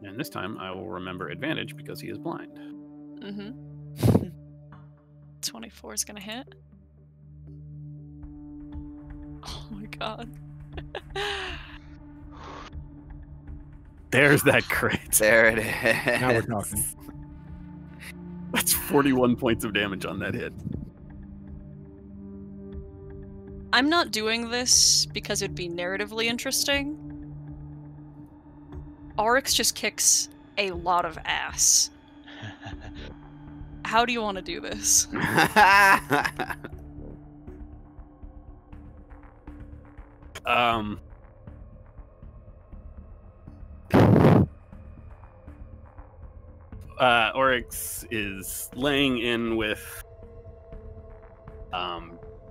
And this time I will remember advantage because he is blind. Mm-hmm. 24 is gonna hit. Oh my god. There's that crit. There it is. Now we're talking. That's 41 points of damage on that hit. I'm not doing this because it'd be narratively interesting. Oryx just kicks a lot of ass. How do you want to do this? Oryx is laying in with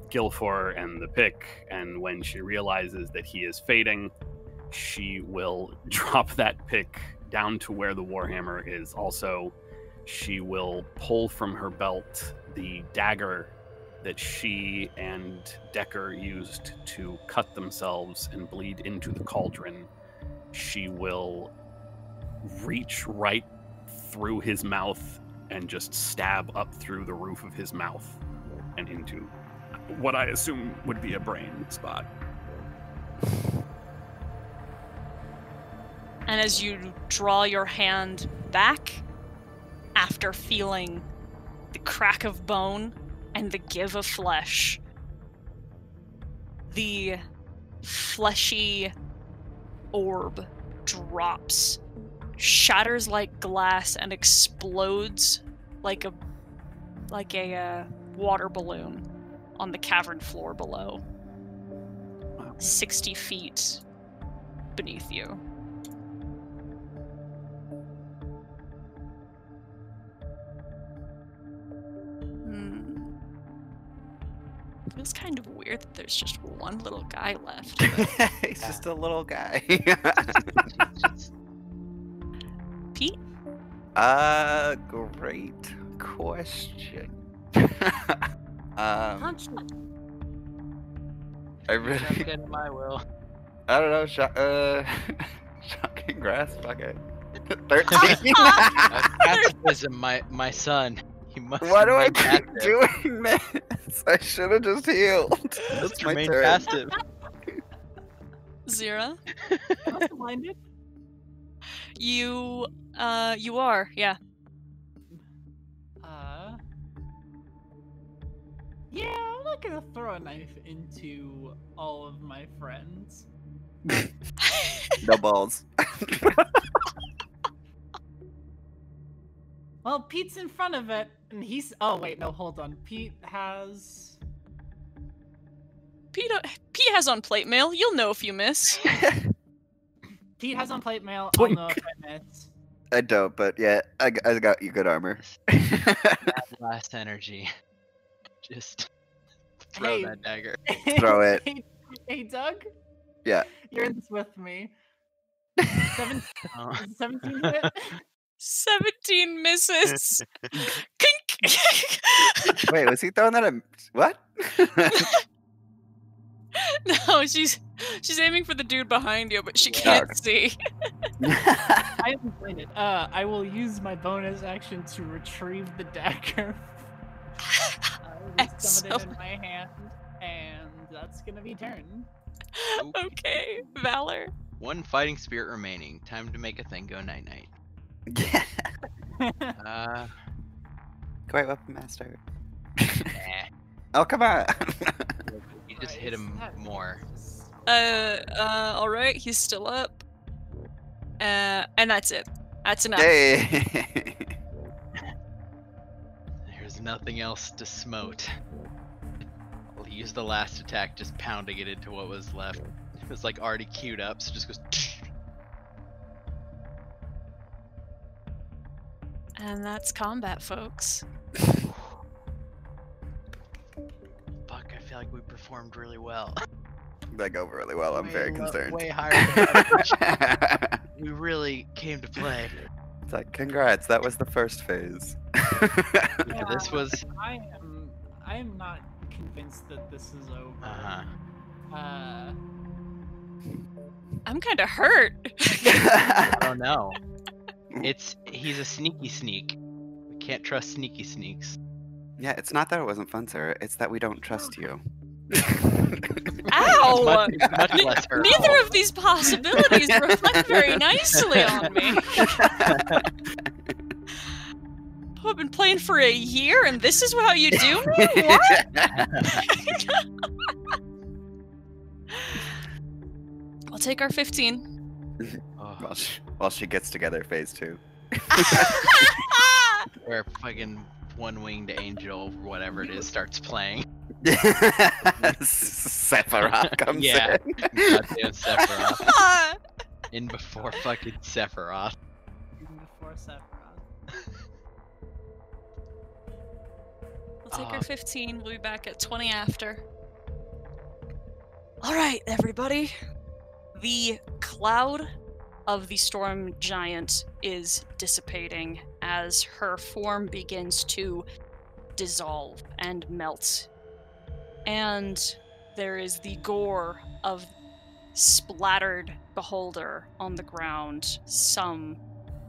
Gilfor and the pick, and when she realizes that he is fading, she will drop that pick down to where the Warhammer is. Also, she will pull from her belt the dagger that she and Decker used to cut themselves and bleed into the cauldron. She will reach right through his mouth and just stab up through the roof of his mouth and into what I assume would be a brain spot. And as you draw your hand back, after feeling the crack of bone and the give of flesh, the fleshy orb drops, shatters like glass, and explodes like a water balloon on the cavern floor below. 60 feet beneath you. Feels kind of weird that there's just one little guy left. He's just a little guy. Pete? Great question. Punch him. I really, Get my will. I don't know. Shocking grasp. Fuck it. 13. Pacifism, my son. You must. Why do I remain keep passive. doing this? I should have just healed. That's Just my remain turn. passive. Zira? Blinded? You are, yeah. Yeah, I'm not gonna throw a knife into all of my friends. No balls. Well, Pete's in front of it, and he's. Oh wait, no, hold on. Pete has. Pete has on plate mail. You'll know if you miss. Pete has on plate mail. I'll know if I miss. I don't, but yeah, I got you good armor. Last energy. Just throw Hey. that dagger. Throw it. Hey, Doug. Yeah. You're in this with me. 17 Oh. 17 hit? 17 misses. Kink. Wait, was he throwing that at what? No, she's aiming for the dude behind you, but she can't see. I haven't played it. I will use my bonus action to retrieve the dagger. I will summon it in my hand, and that's gonna be turn. Okay, Valor. One fighting spirit remaining. Time to make a thing go night night. Great weapon master. Nah. Oh, come on. You just hit him more. Alright, he's still up. And that's it. That's enough. Hey. There's nothing else to smote. I'll use the last attack, just pounding it into what was left. It was like already queued up, so it just goes. And that's combat, folks. Fuck, I feel like we performed really well. That go really well. I'm very concerned. Way higher. We really came to play. It's like, congrats, that was the first phase. Yeah, this was. I am not convinced that this is over. I'm kind of hurt. Oh no. He's a sneaky sneak. We can't trust sneaky sneaks. Yeah, it's not that it wasn't fun, sir. It's that we don't trust you. Ow! Much less hurtful. Neither of these possibilities reflect very nicely on me. I've been playing for a year, and this is how you do me? What? I'll take our 15. While she gets together phase 2. Where fucking one-winged angel, whatever it is, starts playing. Sephiroth comes in. Goddamn Sephiroth. In before fucking Sephiroth. Before Sephiroth. We'll take our 15. We'll be back at 20 after. Alright, everybody. The cloud of the storm giant is dissipating as her form begins to dissolve and melt. And there is the gore of splattered beholder on the ground, some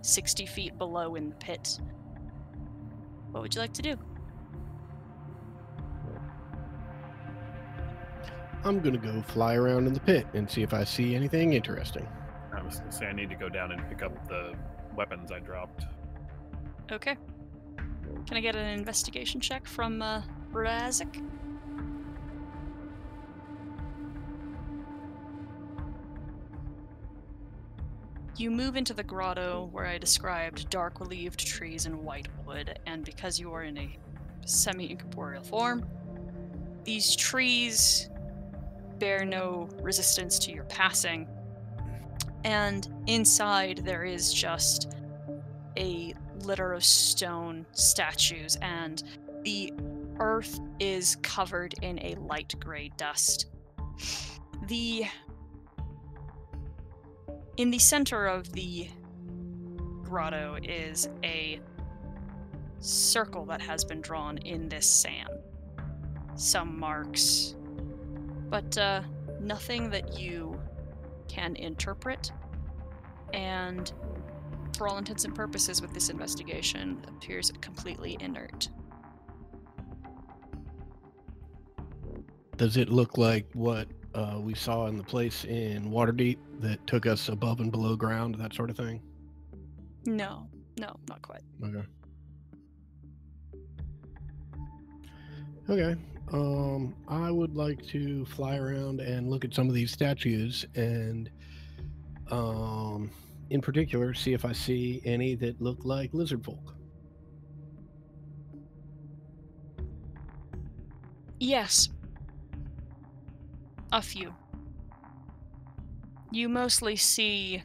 60 feet below in the pit. What would you like to do? I'm gonna go fly around in the pit and see if I see anything interesting. I was gonna say I need to go down and pick up the weapons I dropped. Okay. Can I get an investigation check from Razik? You move into the grotto where I described dark relieved trees and white wood, and because you are in a semi-incorporeal form, these trees bear no resistance to your passing, and inside there is just a litter of stone statues, and the earth is covered in a light gray dust. In the center of the grotto is a circle that has been drawn in this sand. Some marks, but nothing that you can interpret, and for all intents and purposes with this investigation, appears completely inert. Does it look like what we saw in the place in Waterdeep that took us above and below ground, that sort of thing? No, not quite. Okay. I would like to fly around and look at some of these statues and, in particular, see if I see any that look like lizard folk. Yes. A few. You mostly see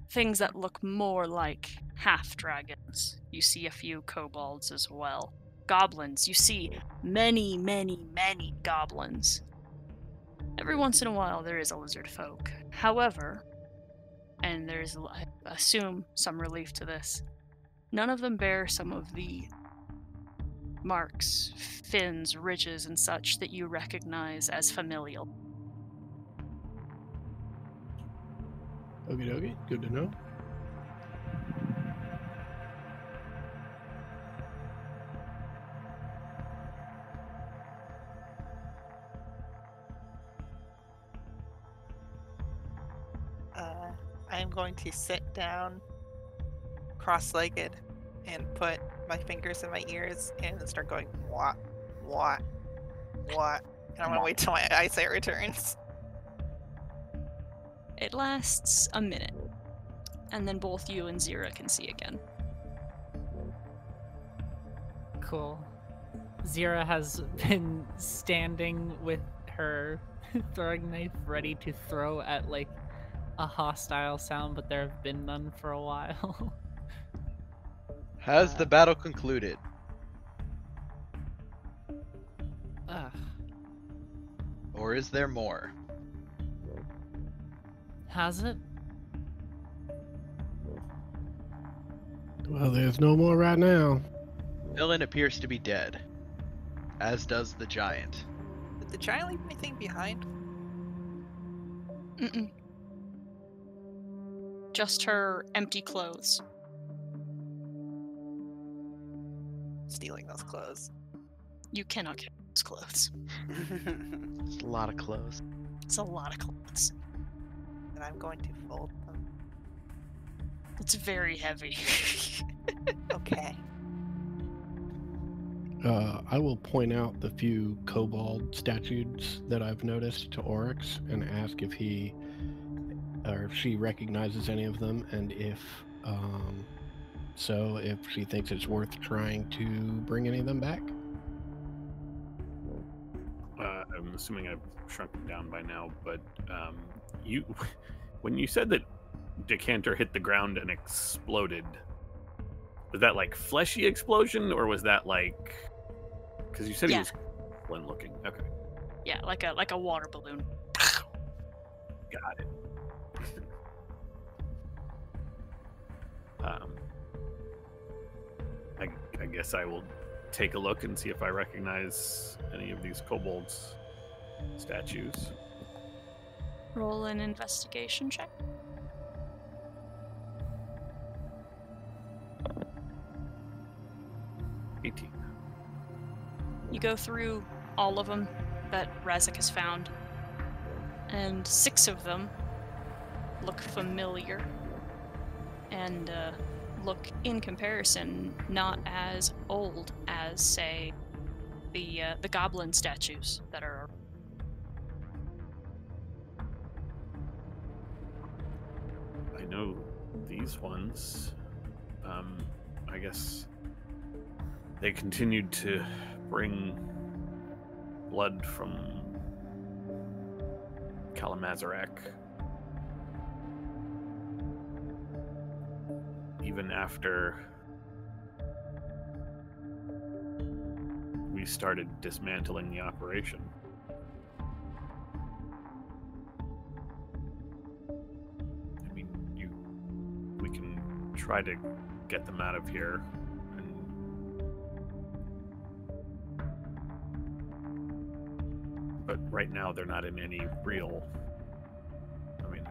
things that look more like half-dragons. You see a few kobolds as well. Goblins. You see many, many, many goblins. Every once in a while there is a lizard folk. However, and there's, I assume, some relief to this. None of them bear some of the marks, fins, ridges, and such that you recognize as familial. Okie dokie, good to know. I am going to sit down cross-legged and put my fingers in my ears and start going, what, and I'm gonna wait till my eyesight returns. It lasts a minute, and then both you and Zira can see again. Cool. Zira has been standing with her throwing knife ready to throw at like a hostile sound, but there have been none for a while. Has the battle concluded? Ugh. Or is there more? Has it? Well, there's no more right now. Villain appears to be dead, as does the giant. Did the giant leave anything behind? Mm-mm. Just her empty clothes. Stealing those clothes. You cannot get those clothes. It's a lot of clothes. It's a lot of clothes. And I'm going to fold them. It's very heavy. Okay. I will point out the few kobold statues that I've noticed to Oryx and ask if he or if she recognizes any of them, and if so, if she thinks it's worth trying to bring any of them back. I'm assuming I've shrunk it down by now, but you, when you said that Decanter hit the ground and exploded, was that like fleshy explosion, or was that like? Because you said he Yeah. was Flynn looking. Okay, Yeah, like a water balloon. got it. I guess I will take a look and see if I recognize any of these kobolds statues. Roll an investigation check. You go through all of them that Razak has found, and 6 of them look familiar, and look, in comparison, not as old as, say, the goblin statues that are. I know these ones. I guess they continued to bring blood from Kalamazarek even after we started dismantling the operation. I mean, we can try to get them out of here. But right now, they're not in any real. I mean,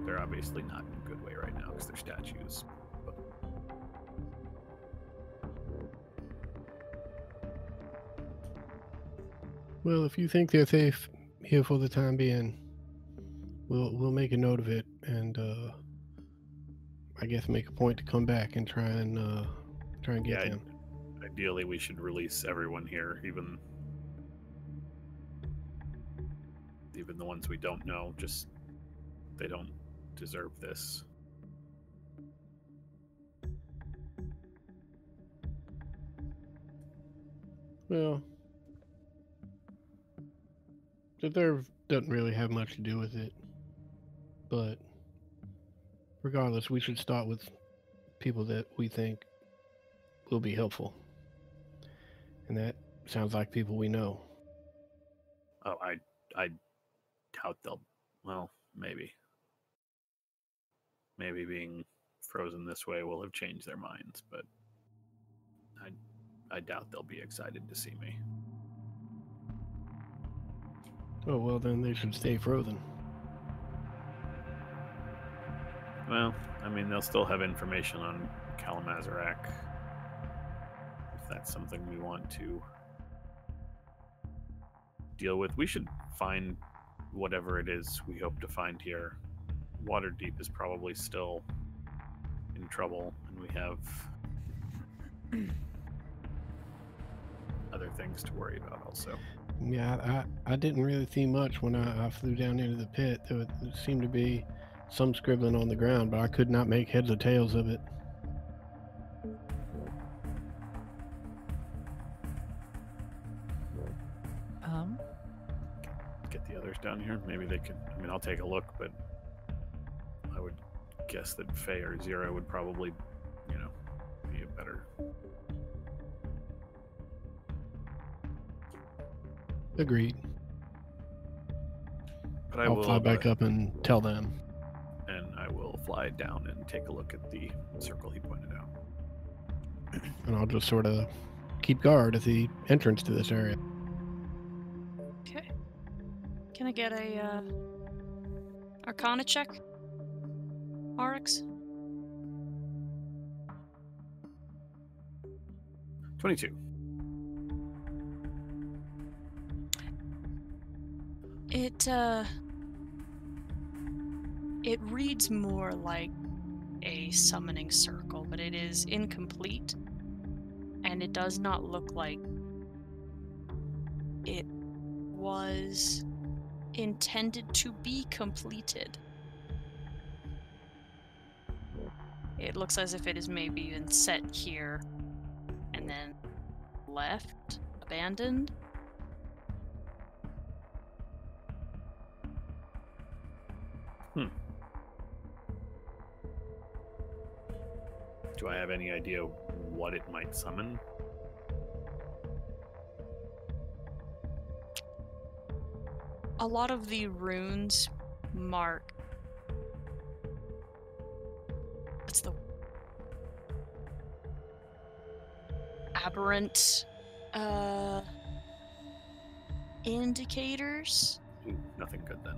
they're obviously not in a good way right now because they're statues. But... Well, if you think they're safe here for the time being, we'll make a note of it, and I guess make a point to come back and try and get them. Ideally, we should release everyone here, even the ones we don't know. Just they don't deserve this. Well, deserve doesn't really have much to do with it, but regardless, we should start with people that we think will be helpful. And that sounds like people we know. Oh, I doubt they'll. Well, maybe. Maybe being frozen this way will have changed their minds, but I doubt they'll be excited to see me. Oh, well, then they should stay frozen. Well, I mean, they'll still have information on Kalamazarak. If that's something we want to deal with, we should find whatever it is we hope to find here. Waterdeep is probably still in trouble, and we have other things to worry about also. Yeah, I didn't really see much when I flew down into the pit. There seemed to be some scribbling on the ground, but I could not make heads or tails of it. Get the others down here. Maybe they could. I mean, I'll take a look, but I would guess that Faye or Zero would probably, be a better. Agreed. But I'll fly back up and tell them. And I will fly down and take a look at the circle he pointed out. And I'll just sort of keep guard at the entrance to this area. Okay. Can I get a Arcana check? Oryx? 22. It reads more like a summoning circle, but it is incomplete, and it does not look like it was intended to be completed. It looks as if it is maybe been set here and then left, abandoned. Do I have any idea what it might summon? A lot of the runes mark... What's the... aberrant... indicators? Ooh, nothing good then.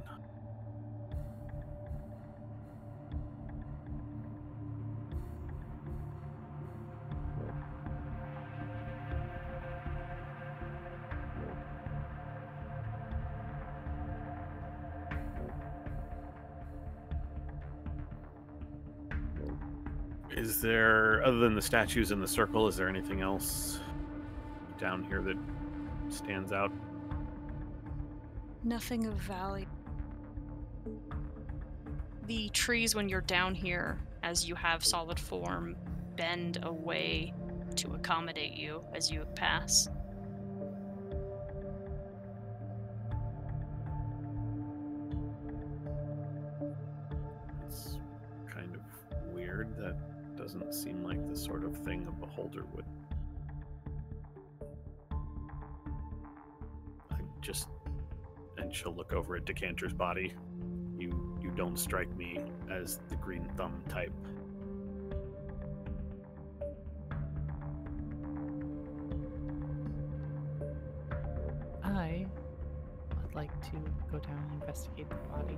Is there, other than the statues in the circle, is there anything else down here that stands out? Nothing of value. The trees, when you're down here, as you have solid form, bend away to accommodate you as you pass. It's kind of weird. That doesn't seem like the sort of thing a beholder would. And she'll look over at Decanter's body. You don't strike me as the green thumb type. I would like to go down and investigate the body.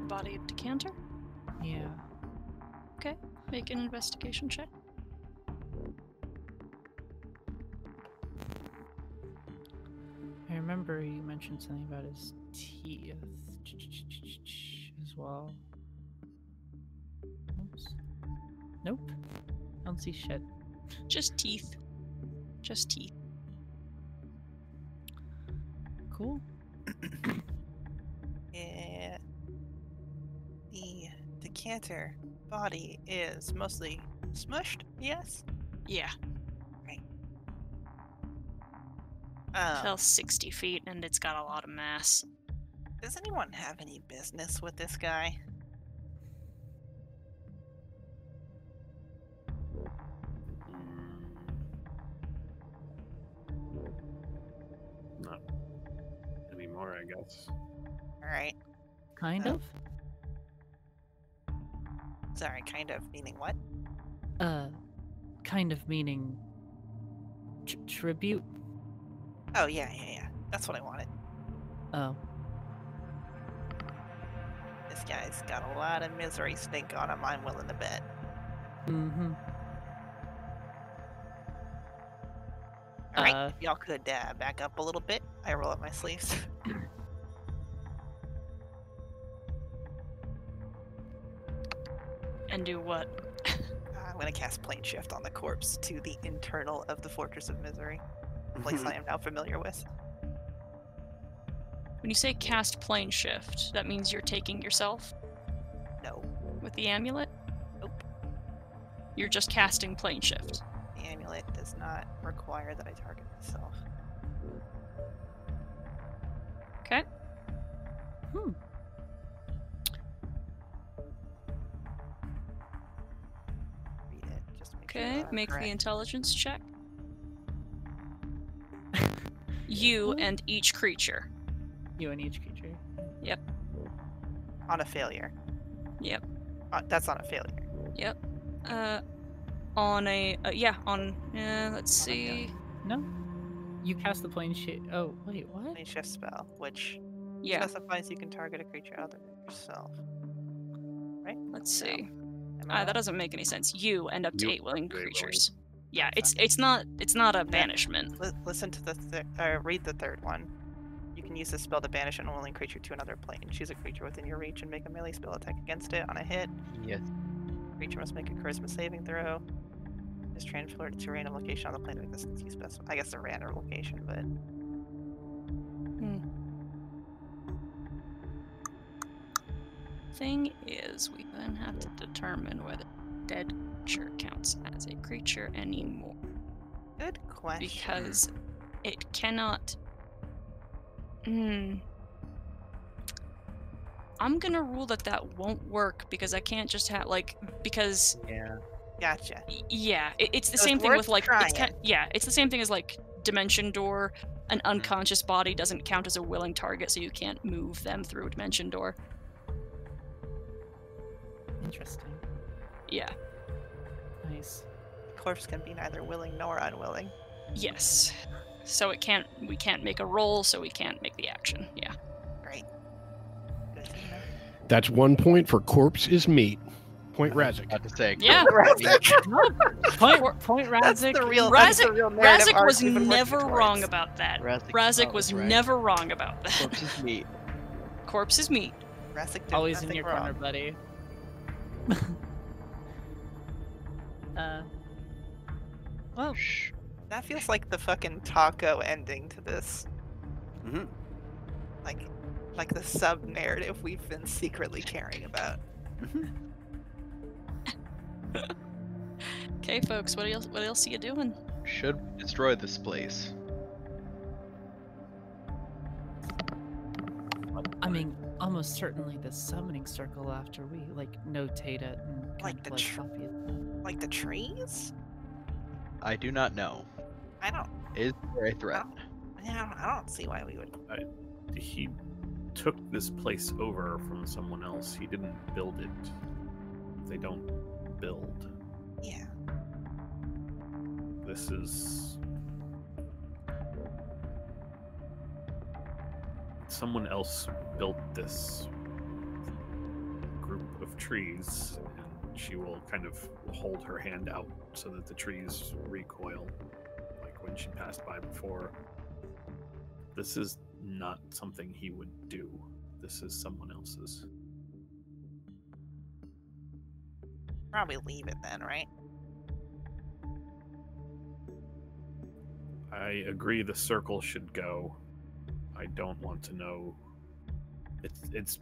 Body of Decanter? Yeah. Okay, make an investigation check. I remember you mentioned something about his teeth as well. Oops. Nope. I don't see shit. Just teeth. Just teeth. Cool. Yeah. The decanter body is mostly smushed, yes? Yeah. Right. Fell 60 feet and it's got a lot of mass. Does anyone have any business with this guy? Not anymore. anymore, I guess. All right. Kind Oh. of. Sorry, kind of meaning what? Kind of meaning tribute. Oh yeah. That's what I wanted. Oh, This guy's got a lot of misery stink on him. I'm willing to bet. mm-hmm. All right, if y'all could back up a little bit. I roll up my sleeves. And do what? I'm gonna cast Plane Shift on the corpse to the internal of the Fortress of Misery, a place I am now familiar with. When you say cast plane shift, that means you're taking yourself No, with the amulet? Nope. You're just casting plane shift. the amulet does not require that I target myself. Okay. Read it. Just make sure Okay, that I'm make the correct. intelligence check. You and each creature. You and each creature. On a failure. Yep. That's on a failure. Yep. On a let's see. No. You cast the plane shift. Oh wait, what? Plane Shift spell, which Yeah, specifies you can target a creature other than yourself. let's see. Am I That doesn't make any sense. You end up to You 8 willing up to 8 willing. creatures. Yeah, it's not a banishment. Listen to the read the third one. You can use this spell to banish an unwilling creature to another plane. Choose a creature within your reach and make a melee spell attack against it. On a hit, Yes. creature must make a charisma saving throw. Is transferred to a random location on the plane of existence you specify. I guess a random location, but Thing is, we then have to determine whether dead creature counts as a creature anymore. good question. Because it cannot. I'm gonna rule that won't work because I can't just have because Yeah. Gotcha. yeah, it's the So same it's thing with worth trying. it's the same thing as like Dimension Door. An unconscious body doesn't count as a willing target, so you can't move them through a Dimension Door. Interesting. Yeah. Nice. Corpse can be neither willing nor unwilling. Yes. So we can't make a roll, so we can't make the action. Yeah. Great. Good to know. That's 1 point for corpse is meat. Point Razik. About to say. Yeah. Point That's Razik. the real. That's the real narrative Razik arc was we've been working never wrong towards. about that. Razik Razik was right. never wrong about that. Corpse is meat. Corpse is meat. Razik did Always in nothing your wrong. corner, buddy. Well, Shh. That feels like the fucking taco ending to this. Mhm. Like the sub narrative we've been secretly caring about. Okay, folks, what else are you doing? Should we destroy this place? I mean, almost certainly the summoning circle after we notate it and Like the copy it. Like the trees? I do not know. I don't. Is there a threat? Yeah, I don't see why we would. He took this place over from someone else. He didn't build it. They don't build. Yeah. This is someone else built this group of trees, and she will kind of hold her hand out so that the trees recoil, like when she passed by before. This is not something he would do. This is someone else's. Probably leave it then, right? I agree the circle should go. I don't want to know. It's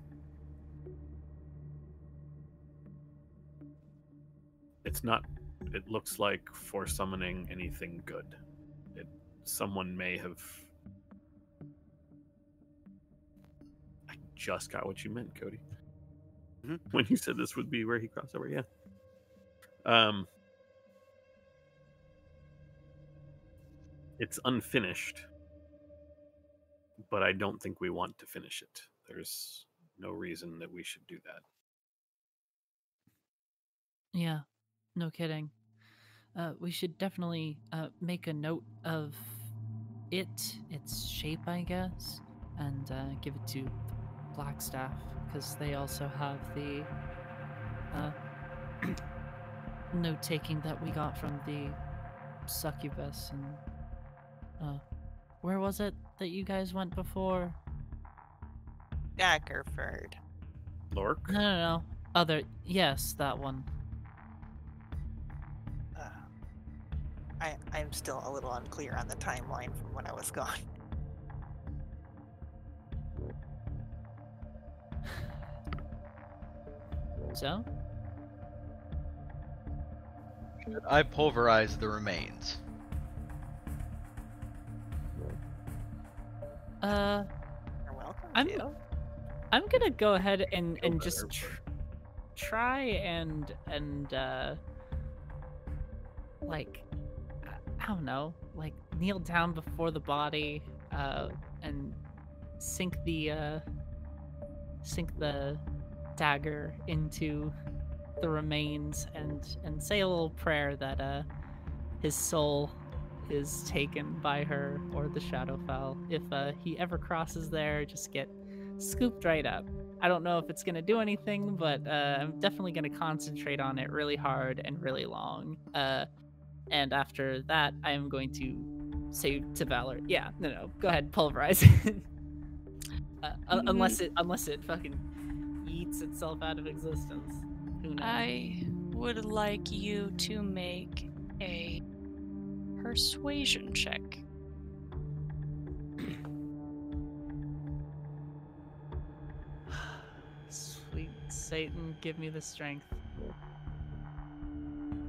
not. It looks like for summoning anything good. Someone may have. I just got what you meant, Cody. Mhm. When you said this would be where he crossed over, yeah. It's unfinished, but I don't think we want to finish it. There's no reason that we should do that. Yeah, no kidding. We should definitely make a note of its shape, I guess, and give it to Blackstaff, because they also have the note-taking that we got from the succubus. And where was it that you guys went before? Daggerford. Lork? No. Yes, that one. I'm still a little unclear on the timeline from when I was gone. So? I pulverize the remains. You're welcome to. I'm gonna go ahead and just try and like, I don't know, like kneel down before the body and sink the dagger into the remains and say a little prayer that his soul is taken by her or the Shadowfell. If he ever crosses there, just get scooped right up. I don't know if it's gonna do anything, but I'm definitely gonna concentrate on it really hard and really long. And after that, I am going to say to Valor, yeah, no, go ahead, pulverize it. Unless it fucking eats itself out of existence. Who knows? I would like you to make a persuasion check. Sweet Satan, give me the strength.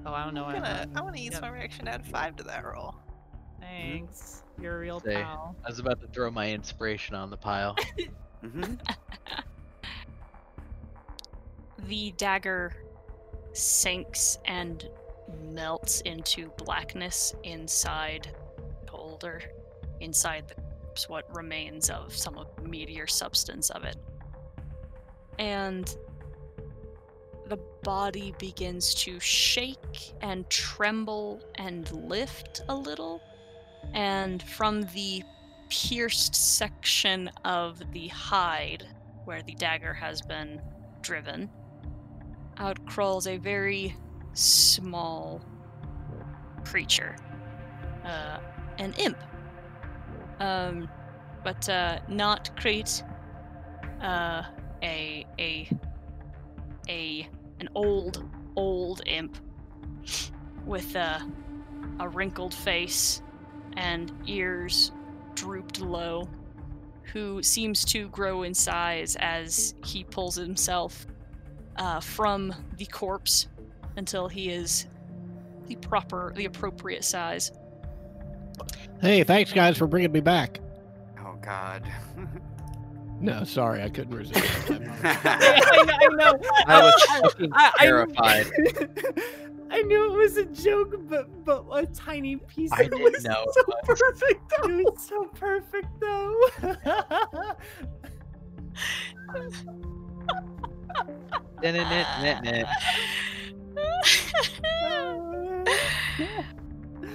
Oh, I don't know. I want to use my reaction to add 5 to that roll. Thanks. You're a real Say, pal. I was about to throw my inspiration on the pile. The dagger sinks and melts into blackness inside the holder, inside what remains of some of the meteor substance of it. And the body begins to shake and tremble and lift a little, and from the pierced section of the hide where the dagger has been driven, out crawls a very small creature, an imp, but not great. An old imp with a wrinkled face and ears drooped low, who seems to grow in size as he pulls himself from the corpse until he is the appropriate size. Hey, thanks guys for bringing me back. Oh God. No, sorry, I couldn't resist. I know. I was fucking terrified. I knew it was a joke, but a tiny piece I of it didn't was know. so perfect. It was so perfect, though.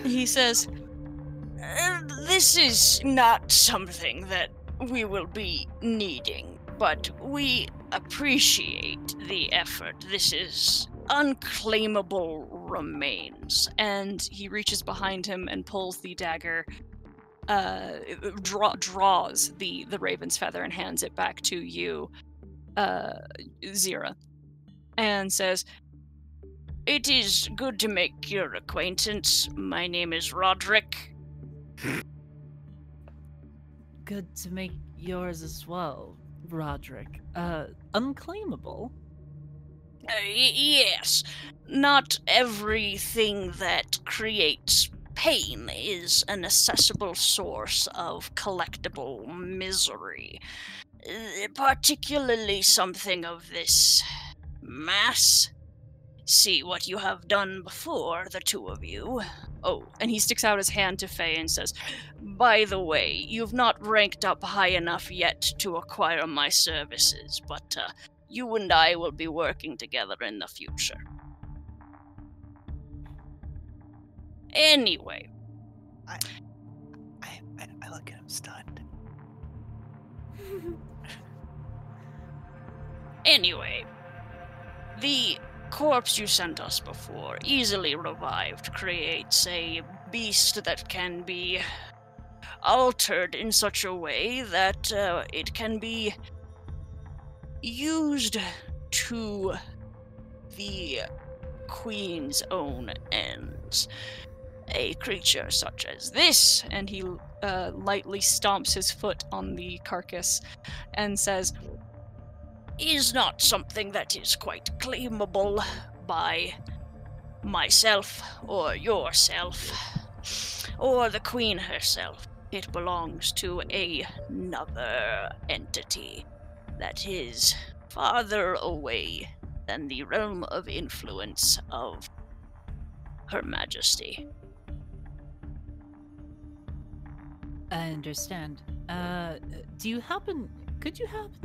He says, "This is not something that we will be needing, but we appreciate the effort. This is unclaimable remains." And he reaches behind him and pulls the dagger, draws the raven's feather and hands it back to you, Zira, and says, "It is good to make your acquaintance. My name is Roderick." Good to make yours as well, Roderick. Unclaimable? Yes. Not everything that creates pain is an accessible source of collectible misery. Particularly something of this mass see what you have done before, the two of you. Oh, and he sticks out his hand to Faye and says, by the way, you've not ranked up high enough yet to acquire my services, but you and I will be working together in the future. Anyway. I look at him stunned. Anyway, the corpse you sent us before, easily revived, creates a beast that can be altered in such a way that it can be used to the Queen's own ends. A creature such as this, and he lightly stomps his foot on the carcass and says, is not something that is quite claimable by myself or yourself or the Queen herself. It belongs to another entity that is farther away than the realm of influence of Her Majesty. I understand. Could you happen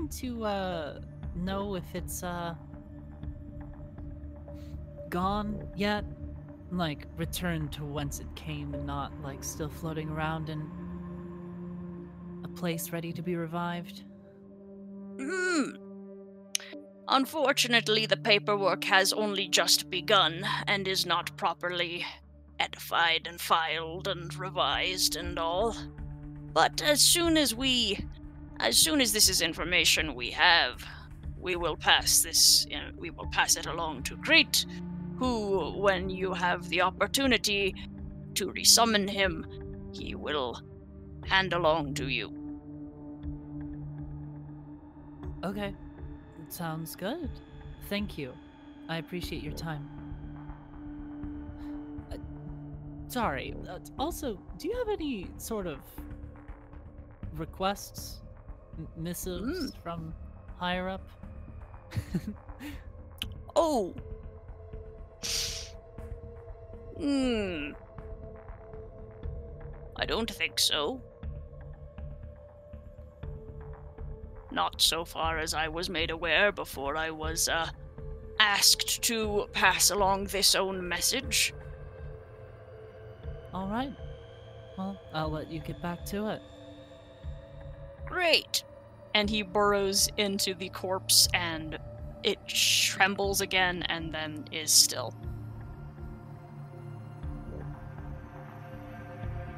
to know if it's gone yet? Like returned to whence it came and not like still floating around in a place ready to be revived? Unfortunately, the paperwork has only just begun and is not properly edified and filed and revised and all. But as soon as this is information we have, we will pass it along to Crete, who, when you have the opportunity to resummon him, he will hand along to you. Okay. Sounds good. Thank you. I appreciate your time. Sorry. Also, do you have any sort of requests, missives from higher up? Oh. I don't think so. Not so far as I was made aware before I was asked to pass along this own message. All right. Well, I'll let you get back to it. Great. And he burrows into the corpse and it trembles again and then is still.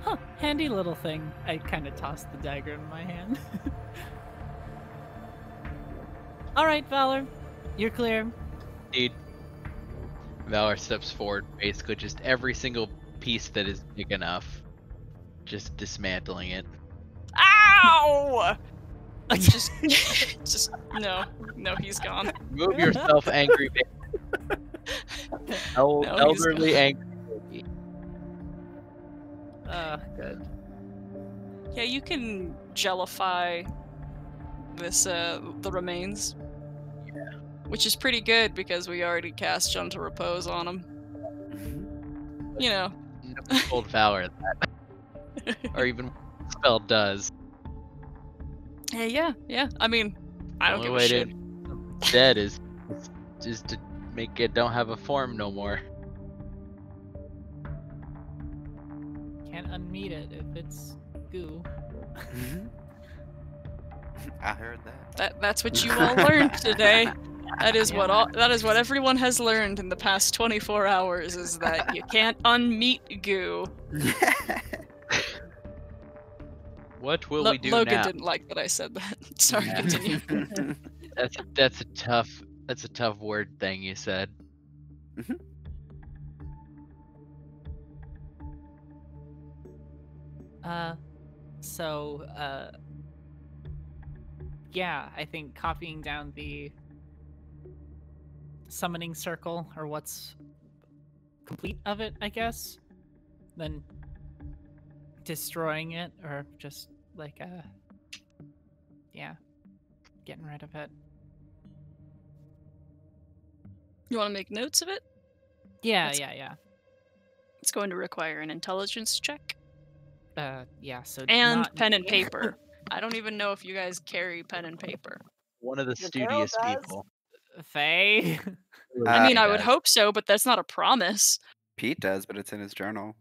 Huh, handy little thing. I kind of tossed the dagger in my hand. All right, Valor. You're clear. Indeed. Valor steps forward, basically just every single piece that is big enough, just dismantling it. Ow! just no, he's gone. Move yourself, angry baby. Elderly angry baby. Good. Yeah, you can jellify this the remains. Yeah. Which is pretty good because we already cast Gentle Repose on him. You know. Never told Valor that. Or even what the spell does. Yeah. I mean, I don't give a shit. Dead is just to make it don't have a form no more. Can't unmeet it if it's goo. I heard that. That's what you all learned today. That is what everyone has learned in the past 24 hours is that you can't unmeet goo. What will we do Logan now? didn't like that I said that. Sorry, Yeah. continue. That's a tough word thing you said. Yeah, I think copying down the summoning circle, or what's complete of it, I guess, then destroying it, or just like getting rid of it. You want to make notes of it? Yeah, That's- yeah. It's going to require an intelligence check Yeah, so and not pen and me. paper. I don't even know if you guys carry pen and paper. One of the The girl studious does. people. Faye. I mean, He I would does. hope so, but that's not a promise. Pete does, but it's in his journal.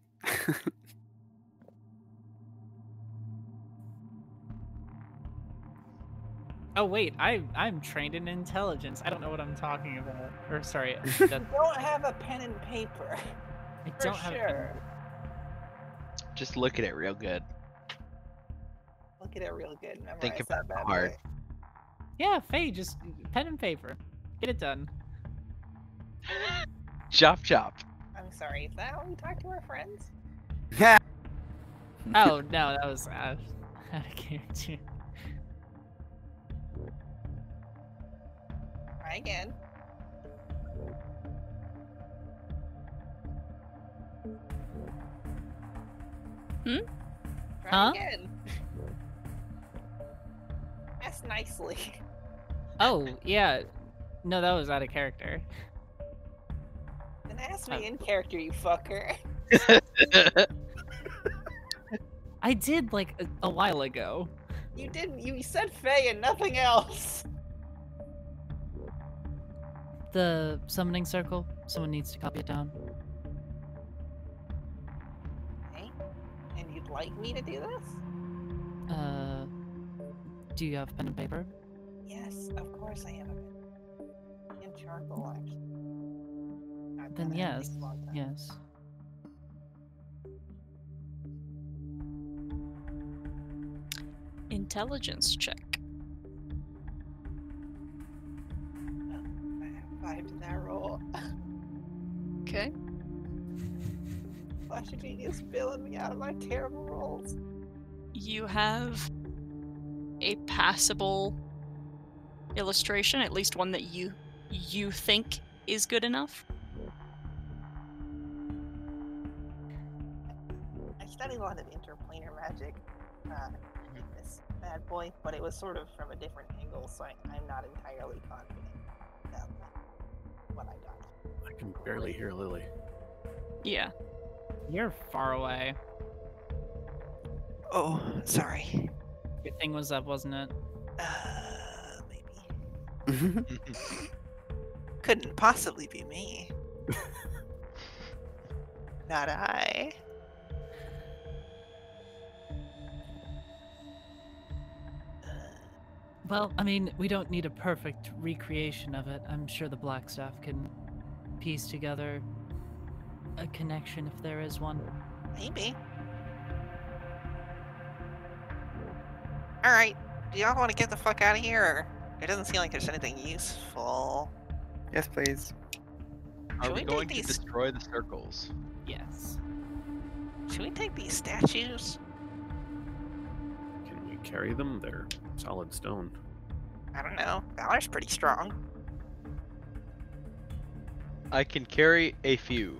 Oh wait, I'm trained in intelligence. I don't know what I'm talking about. Or sorry, You that, don't have a pen and paper. I For don't have. sure. Just look at it real good. Look at it real good. Memorize Think about that it bad hard. boy. Yeah, Faye, just pen and paper. Get it done. Chop chop. I'm sorry. Is that how we talk to our friends? Oh no, that was out of character. Try again. Hmm? Try Huh? again. Ask nicely. Oh yeah, no, that was out of character. Then ask me in character, you fucker. I did like a while ago. You didn't. You said Faye and nothing else. The summoning circle. Someone needs to copy it down. Okay. And you'd like me to do this? Do you have pen and paper? Yes, of course I have a pen. And charcoal, actually. I've Then done it, it yes, takes a long time. yes. Intelligence check. I have 5 to that roll. Okay. Flash of Genius bailing me out of my terrible rolls. You have a passable illustration, at least one that you think is good enough. I studied a lot of interplanar magic in this bad boy, but it was sort of from a different angle, so I'm not entirely confident about what I got. I can barely hear Lily. Yeah. You're far away. Oh, sorry. Your thing was up, wasn't it? Maybe. Couldn't possibly be me. Not I. Well, I mean, we don't need a perfect recreation of it. I'm sure the Black Staff can piece together a connection if there is one. Maybe. Alright, do y'all want to get the fuck out of here? Or it doesn't seem like there's anything useful. Yes, please. Are Should we we going take to these- destroy the circles? Yes. Should we take these statues? Can we carry them? They're solid stone. I don't know. Valor's pretty strong. I can carry a few.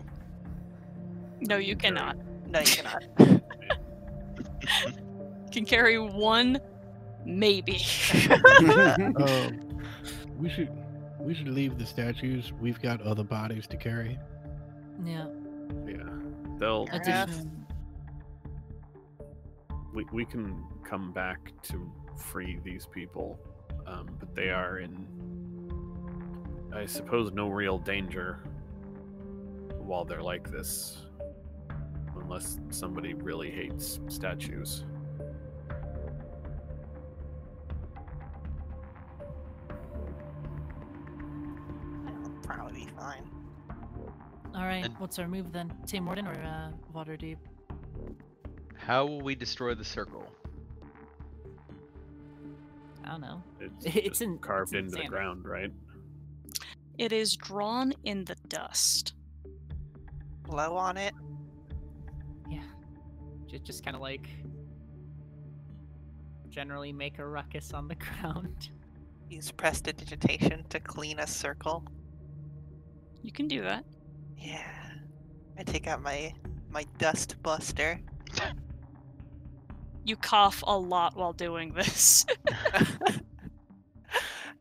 No, you cannot. No, you cannot. You can carry one, maybe. We should leave the statues. We've got other bodies to carry. Yeah. Yeah. They'll. Fair enough. Addition. We can come back to free these people, but they are in, I suppose, no real danger while they're like this, unless somebody really hates statues. That'll probably be fine. All right. And- What's our move then? Tim Warden or Waterdeep? How will we destroy the circle? I don't know. It's, It's just in- carved it's in into the sand. ground, right? It is drawn in the dust. Blow on it. Yeah. Just kind of like generally make a ruckus on the ground. Use prestidigitation to clean a circle. You can do that. Yeah. I take out my dust buster. You cough a lot while doing this.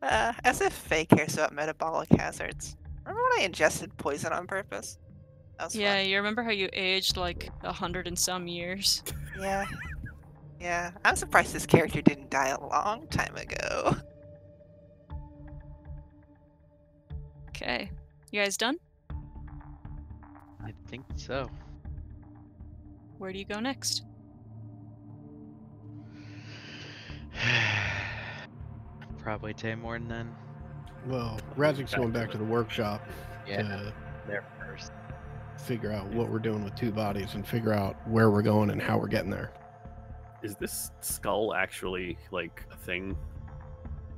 As if Faye cares about metabolic hazards. Remember when I ingested poison on purpose? That was Yeah, fun. you remember how you aged like 100 and some years? Yeah. Yeah. I'm surprised this character didn't die a long time ago. Okay. You guys done? I think so. Where do you go next? Probably Taymorn then. Well, Razik's going back to the workshop Yeah, to there first. figure out what we're doing with 2 bodies and figure out where we're going and how we're getting there. Is this skull actually like a thing?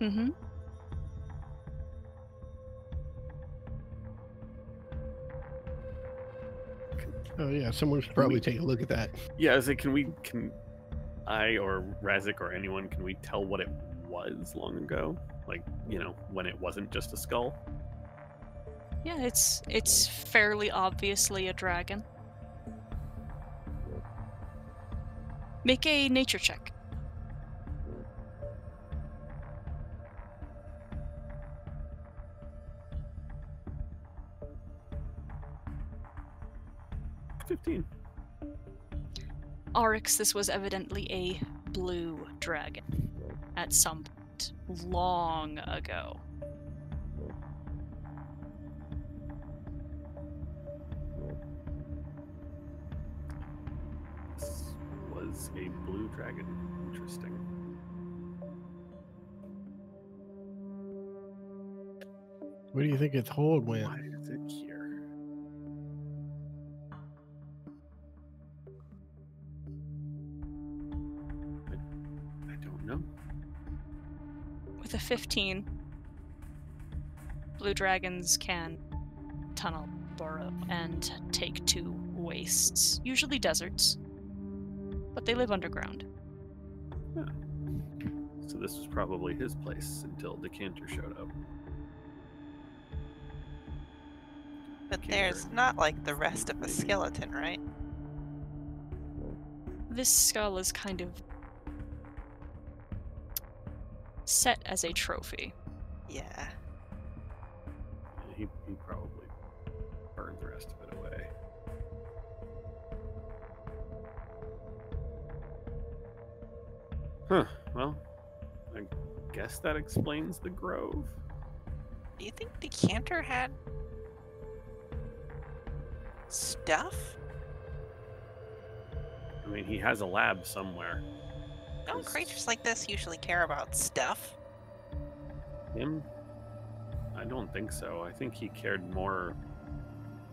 Mm-hmm. Oh yeah, someone should probably take a look at that. Yeah, is it? Can I or Razik or anyone, can we tell what it was long ago? Like, you know, when it wasn't just a skull? Yeah, it's fairly obviously a dragon. Make a nature check. $15. Oryx, this was evidently a blue dragon at some point long ago. This was a blue dragon. Interesting. Where do you think its hold went? Why is it here? I don't know. With a 15, blue dragons can tunnel, burrow, and take to wastes, usually deserts, but they live underground. So this was probably his place until Decanter showed up. But there's not like the rest of the skeleton, right? This skull is kind of set as a trophy. Yeah. He probably burned the rest of it away. Huh. Well, I guess that explains the grove. Do you think Decanter had stuff? I mean, he has a lab somewhere. Don't creatures like this usually care about stuff? Him? I don't think so. I think he cared more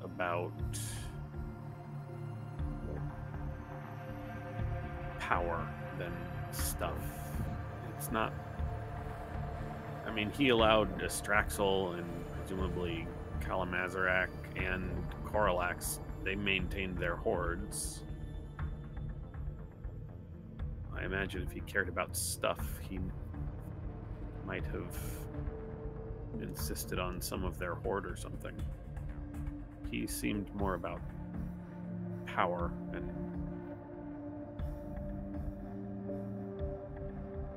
about power than stuff. It's not. I mean, he allowed Astraxel and presumably Kalamazarak and Coralax, they maintained their hordes. I imagine if he cared about stuff, he might have insisted on some of their hoard or something. He seemed more about power and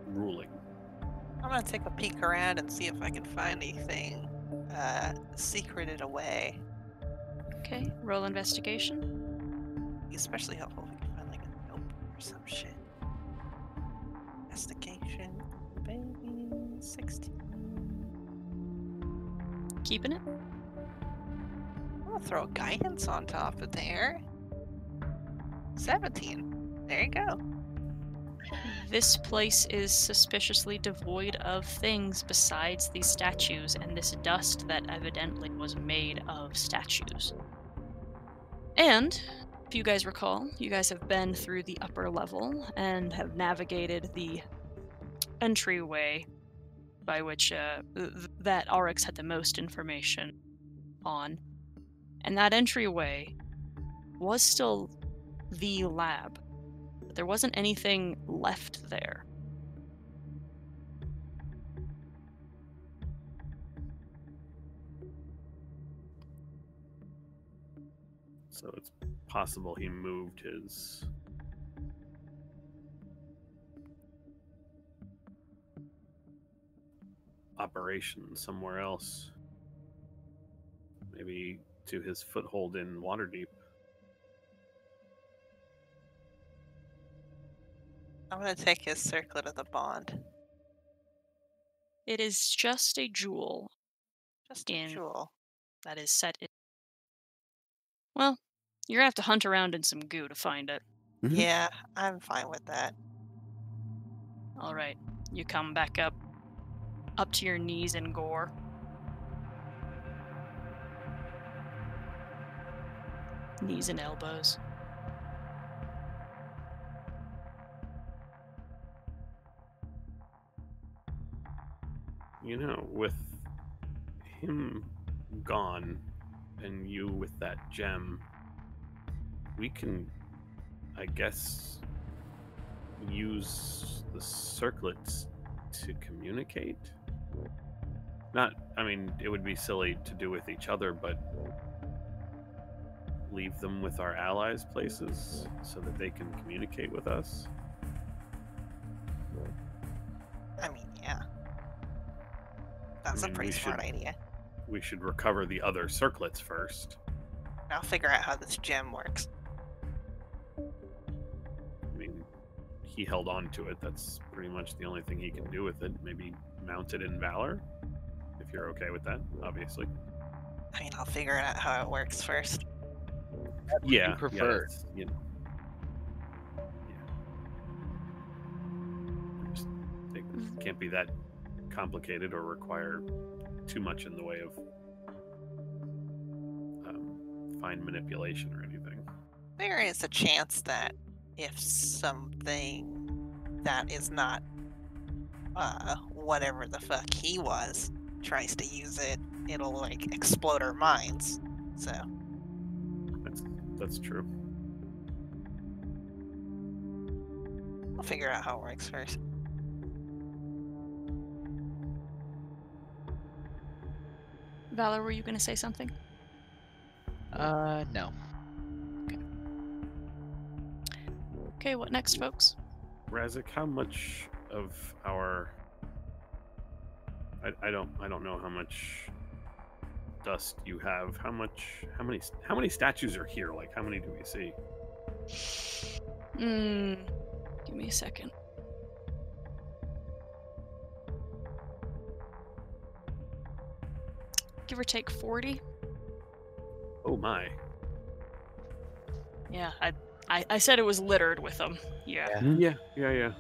ruling. I'm gonna take a peek around and see if I can find anything secreted away. Okay, roll investigation. Especially helpful if we can find like a note or some shit. Investigation, baby, 16. Keeping it? I'm gonna throw guidance on top of there. 17. There you go. This place is suspiciously devoid of things besides these statues and this dust that evidently was made of statues. And, if you guys recall, you guys have been through the upper level and have navigated the entryway by which that Oryx had the most information on. And that entryway was still the lab. But there wasn't anything left there. So it's possible he moved his operation somewhere else. Maybe to his foothold in Waterdeep. I'm gonna take his circlet of the bond. It is just a jewel Just a jewel. that is set in. Well, you're gonna have to hunt around in some goo to find it. Mhm. Yeah, I'm fine with that. All right, you come back up to your knees in gore. Knees and elbows. You know, with him gone and you with that gem, we can, I guess, use the circlets to communicate. Not, I mean, it would be silly to do with each other, but leave them with our allies' places so that they can communicate with us. I mean, yeah. That's I mean, a pretty we smart should- idea. We should recover the other circlets first. I'll figure out how this gem works. I mean, he held on to it. That's pretty much the only thing he can do with it. Maybe mount it in Valor, if you're okay with that, obviously. I mean, I'll figure out how it works first. Yeah, you prefer. that's, you know. Yeah. It can't be that complicated or require too much in the way of fine manipulation or anything. There is a chance that if something that is not whatever the fuck he was tries to use it, it'll like explode our minds. So That's true. I'll figure out how it works first. Valor, were you going to say something? No. Okay, what next, folks? Razik, how much of our I don't know how much dust you have. How many statues are here? Like, how many do we see? Give me a second. Give or take 40. Oh my. Yeah, I said it was littered with them. Yeah. Yeah.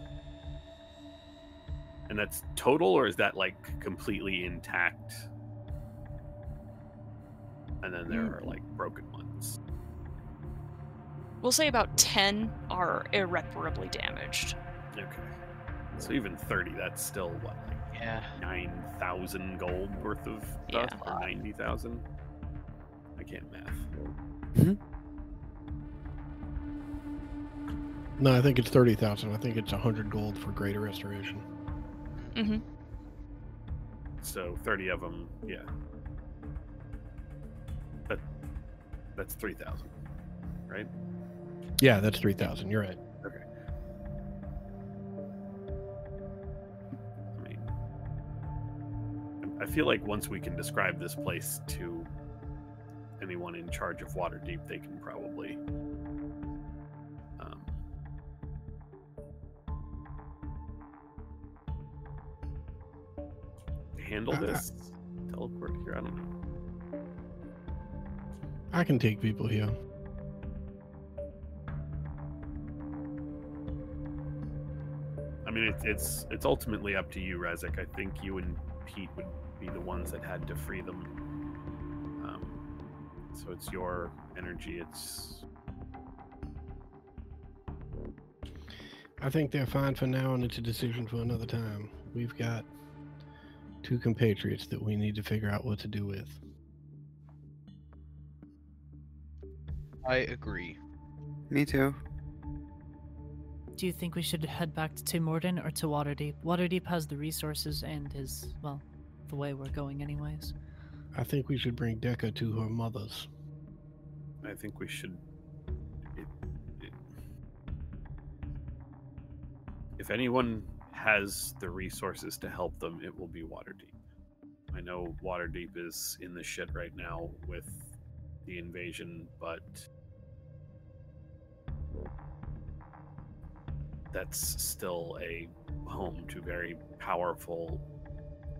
And that's total, or is that like completely intact? And then there are like broken ones. We'll say about 10 are irreparably damaged. Okay. So even 30, that's still what, like Yeah. 9,000 gold worth of Yeah. stuff, or 90,000? I can't math. No, I think it's 30,000. I think it's 100 gold for greater restoration. Mm-hmm. So 30 of them, yeah. That's 3,000, right? Yeah, that's 3,000. You're right. Okay. I mean, I feel like once we can describe this place to anyone in charge of Waterdeep, they can probably handle this. Teleport here, I don't know. I can take people here. I mean, it's ultimately up to you, Razik. I think you and Pete would be the ones that had to free them. So it's your energy. I think they're fine for now, and it's a decision for another time. We've got 2 compatriots that we need to figure out what to do with. I agree. Me too. Do you think we should head back to Tim Morden or to Waterdeep? Waterdeep has the resources and is, well, the way we're going anyways. I think we should bring Decca to her mother's. I think we should. If anyone has the resources to help them, it will be Waterdeep. I know Waterdeep is in the shit right now with the invasion, but that's still a home to very powerful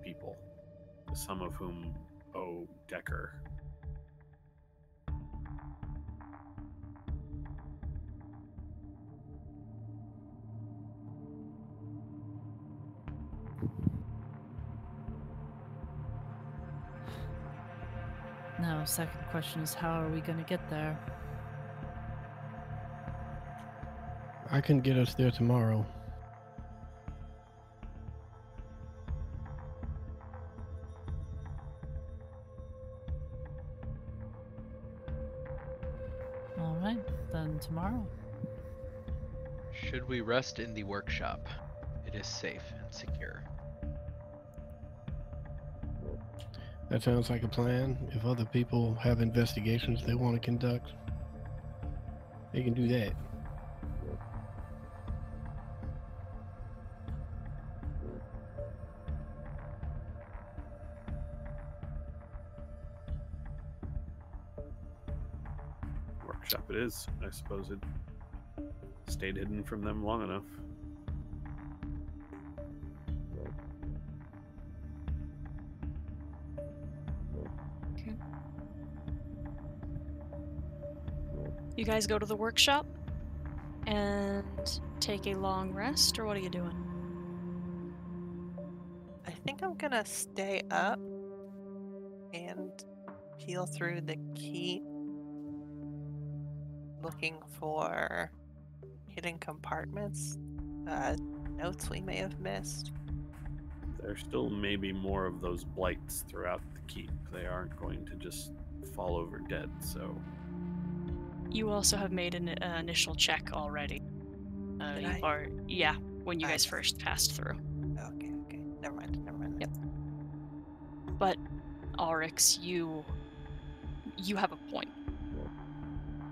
people, some of whom owe Decker. Now, second question is, how are we going to get there? I can get us there tomorrow. All right, then tomorrow. Should we rest in the workshop? It is safe and secure. That sounds like a plan. If other people have investigations they want to conduct, they can do that. Workshop it is. I suppose it stayed hidden from them long enough. You guys go to the workshop and take a long rest, or what are you doing? I think I'm gonna stay up and peel through the keep, looking for hidden compartments, notes we may have missed. There still may be more of those blights throughout the keep. They aren't going to just fall over dead, so... You also have made an initial check already. Did You I? are, yeah, when you guys Nice. first passed through. Okay. Never mind. Yep. But Oryx, you have a point.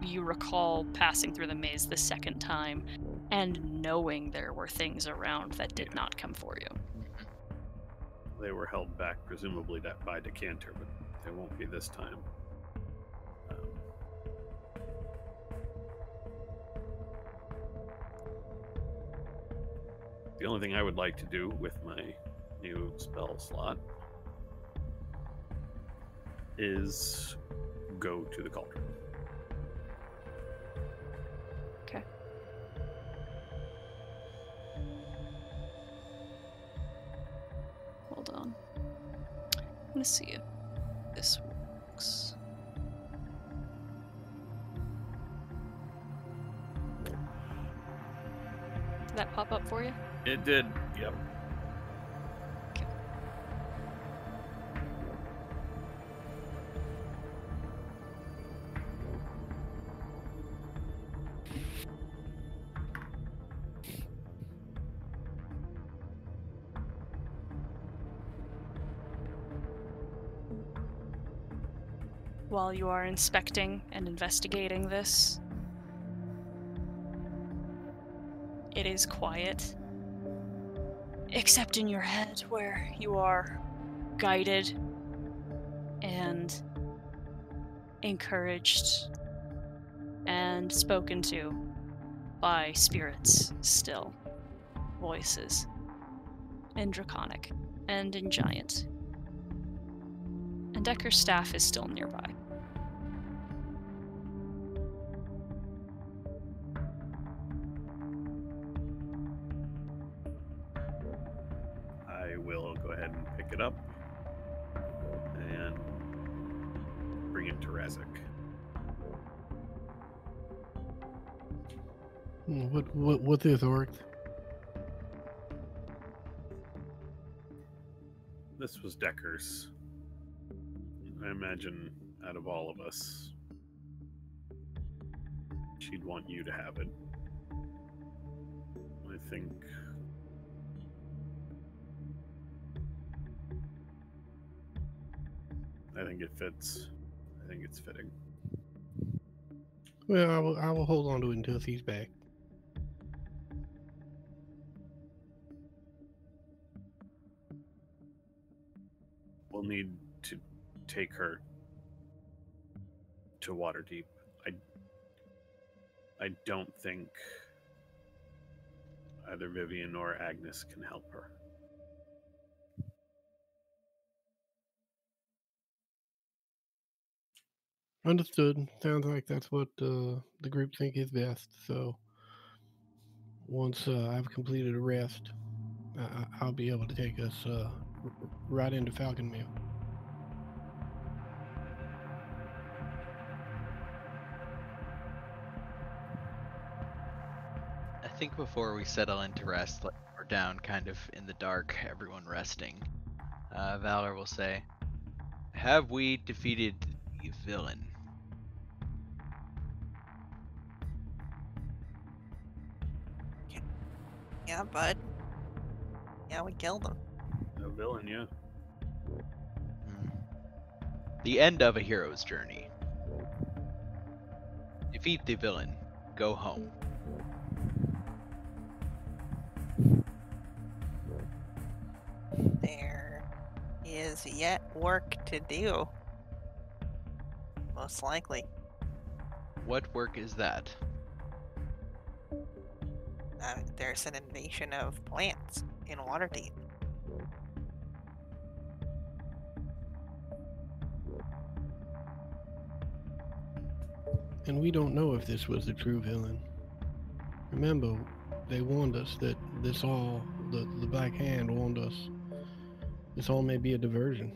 You recall passing through the maze the second time and knowing there were things around that did not come for you. They were held back, presumably by Decanter, but they won't be this time. The only thing I would like to do with my new spell slot is go to the cauldron. Okay. Hold on. I'm gonna see if this works. Did that pop up for you? It did, yep. Okay. While you are inspecting and investigating this, it is quiet. Except in your head, where you are guided and encouraged and spoken to by spirits still, voices, in Draconic and in Giant. And Decker's staff is still nearby. I will go ahead and pick it up and bring it to Razak. What is Orc? This was Decker's. I imagine out of all of us, she'd want you to have it. I think it fits. I think it's fitting. Well, I will hold on to it until he's back. We'll need to take her to Waterdeep. I don't think either Vivian or Agnes can help her. Understood. Sounds like that's what the group think is best. So once I've completed a rest, I'll be able to take us right into Falconmeal. I think before we settle into rest, like we're down kind of in the dark, everyone resting, Valor will say, "Have we defeated the villain?" Yeah, bud. Yeah, we killed him. No villain, yeah. The end of a hero's journey. Defeat the villain. Go home. There is yet work to do. Most likely. What work is that? There's an invasion of plants in Waterdeep. And we don't know if this was the true villain. Remember, they warned us that this all, the Black Hand warned us, this all may be a diversion.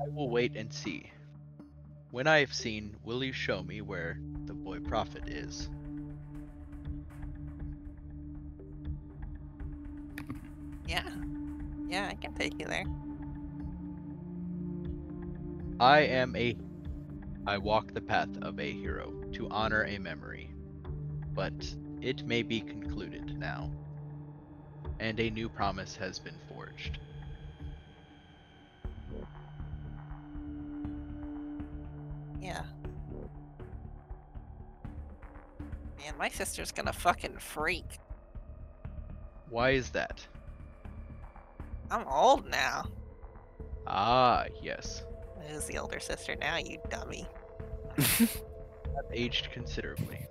I will wait and see. When I have seen, will you show me where the boy prophet is? Yeah, I can take you there. I walk the path of a hero to honor a memory, but it may be concluded now, and a new promise has been forged. Yeah. Man, my sister's gonna fucking freak. Why is that? I'm old now. Ah, yes. Who's the older sister now, you dummy? I've aged considerably.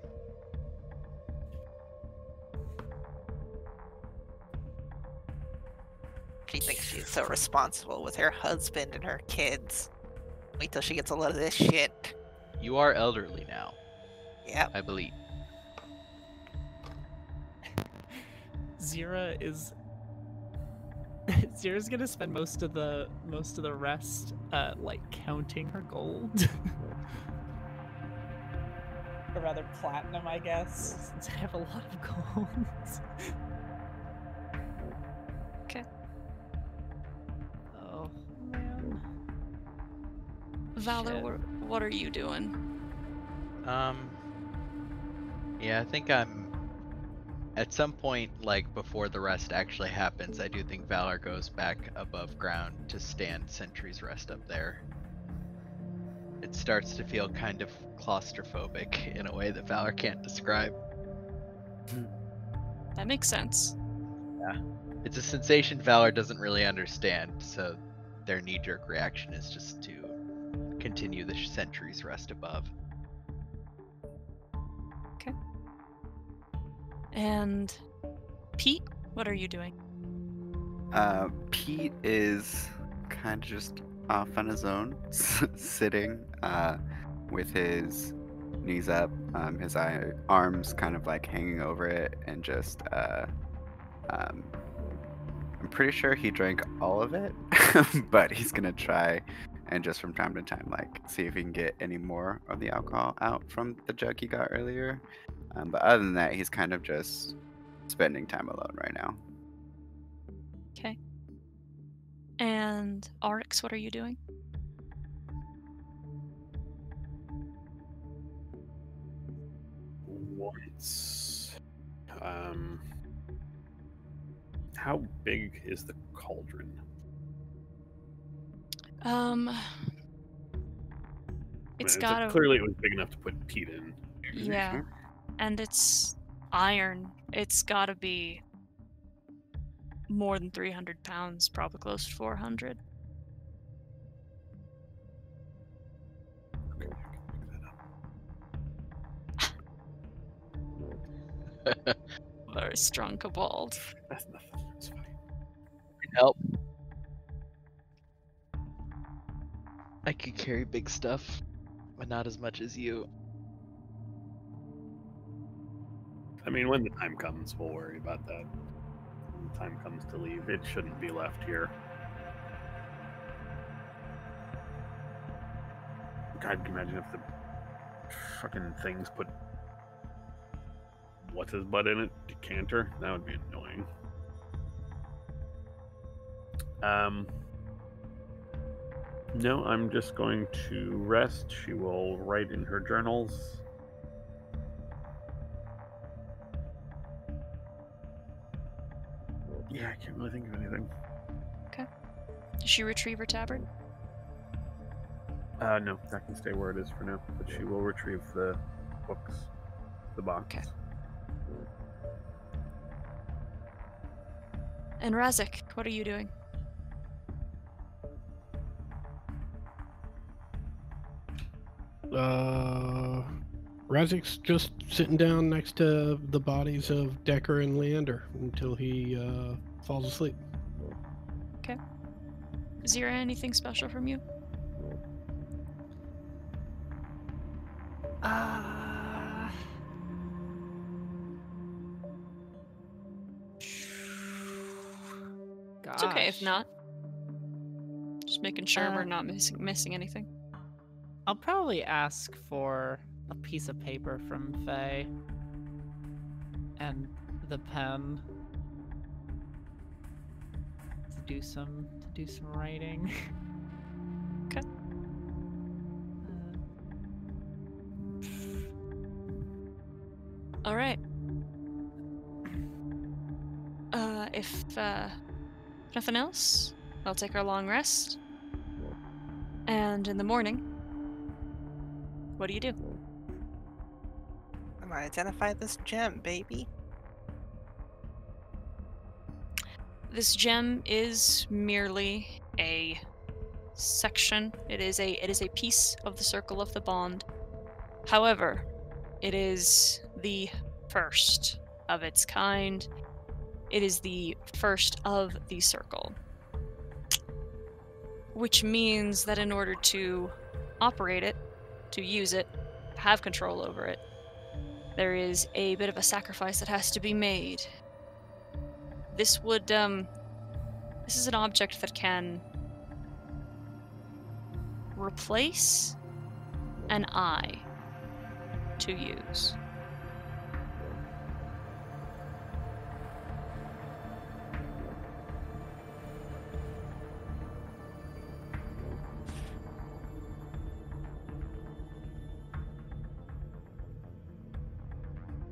She thinks she's so responsible with her husband and her kids. Wait till she gets a load of this shit. You are elderly now, Yep. I believe. Zira is Zira's gonna spend most of the rest like counting her gold. Or rather platinum, I guess, since I have a lot of gold. Okay. Oh man. Valor, Shit. what are you doing? Yeah, I think I'm at some point, like before the rest actually happens, I do think Valor goes back above ground to stand Sentry's Rest up there. It starts to feel kind of claustrophobic in a way that Valor can't describe. That makes sense. It's a sensation Valor doesn't really understand, so their knee-jerk reaction is just to continue the Sentry's Rest above. And Pete, what are you doing? Pete is kind of just off on his own, sitting with his knees up, his arms kind of like hanging over it, and just I'm pretty sure he drank all of it, but he's gonna try and just from time to time like see if he can get any more of the alcohol out from the jug he got earlier. But other than that, he's kind of just spending time alone right now. Okay. And Oryx, what are you doing? Once. How big is the cauldron? It's I mean, got a clearly it was big enough to put Pete in. yeah, and it's iron. It's got to be more than 300 pounds, probably close to 400. Very strong kobold. That's nothing. It's fine. Help. I could carry big stuff, but not as much as you. I mean, when the time comes, we'll worry about that. When the time comes to leave, it shouldn't be left here. God, can you imagine if the fucking things put what's his butt in it? Decanter? That would be annoying. No, I'm just going to rest. She will write in her journals. Yeah, I can't really think of anything. Does she retrieve her tabard? No, that can stay where it is for now. But she will retrieve the books, the box. Okay. And Razik, what are you doing? Razik's just sitting down next to the bodies of Decker and Leander until he falls asleep. Zira, anything special from you? It's okay if not. Just making sure we're not missing anything. I'll probably ask for a piece of paper from Faye and the pen to do some writing. Okay. All right. If nothing else, I'll take our long rest. And in the morning, what do you do? I'm gonna identify this gem, baby. This gem is merely a section. It is a piece of the circle of the bond. However, it is the first of its kind. It is the first of the circle. Which means that in order to operate it, to use it, have control over it, there is a bit of a sacrifice that has to be made. This is an object that can replace an eye to use.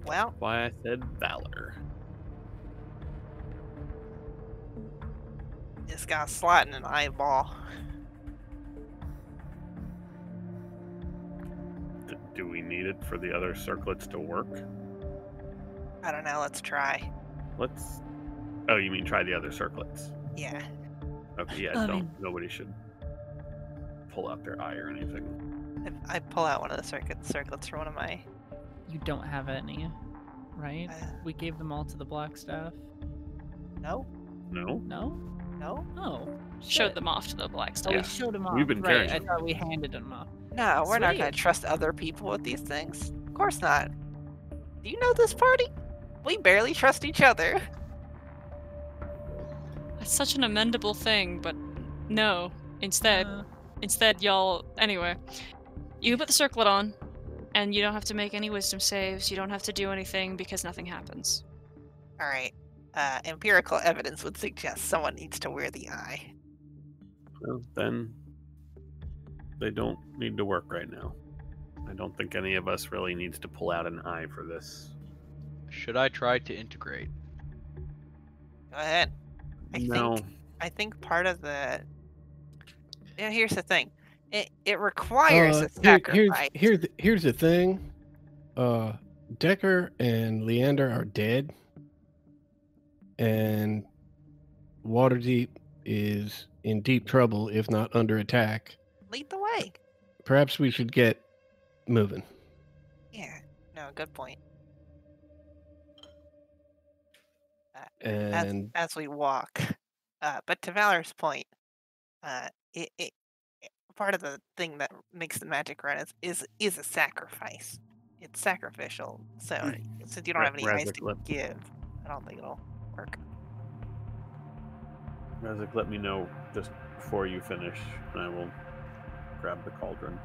Well, Why I said valor. it's got a slot in an eyeball. Do we need it for the other circlets to work? I don't know, let's try. Let's. Oh, you mean try the other circlets? Yeah. Okay, yeah. I Don't. mean- Nobody should pull out their eye or anything. If I pull out one of the circlets from one of my... You don't have any, right? Uh, We gave them all to the Blackstaff. no? No. No? No? Oh. Showed shit. them off to the Oh, Blackstone. we Yeah. showed them off. We've been right, carrying I them. thought we handed them off. No, we're not gonna Sweet. trust other people with these things. Of course not. Do you know this party? We barely trust each other. That's such an amendable thing, but no. Instead, Uh, y'all. Anyway, you put the circlet on, and you don't have to make any wisdom saves. You don't have to do anything because nothing happens. Alright. Empirical evidence would suggest someone needs to wear the eye. Well, then they don't need to work right now. I don't think any of us really needs to pull out an eye for this. Should I try to integrate? Go ahead. No. I think part of the... Yeah, here's the thing. It requires a sacrifice. Here's the thing. Decker and Leander are dead, and Waterdeep is in deep trouble, if not under attack. Lead the way. Perhaps we should get moving. Yeah. No, good point. And as we walk. But to Valor's point, it part of the thing that makes the magic run is a sacrifice. It's sacrificial. So since you don't have any ice Razak, to give, I don't think it'll work. Razak, let me know just before you finish, and I will grab the cauldron.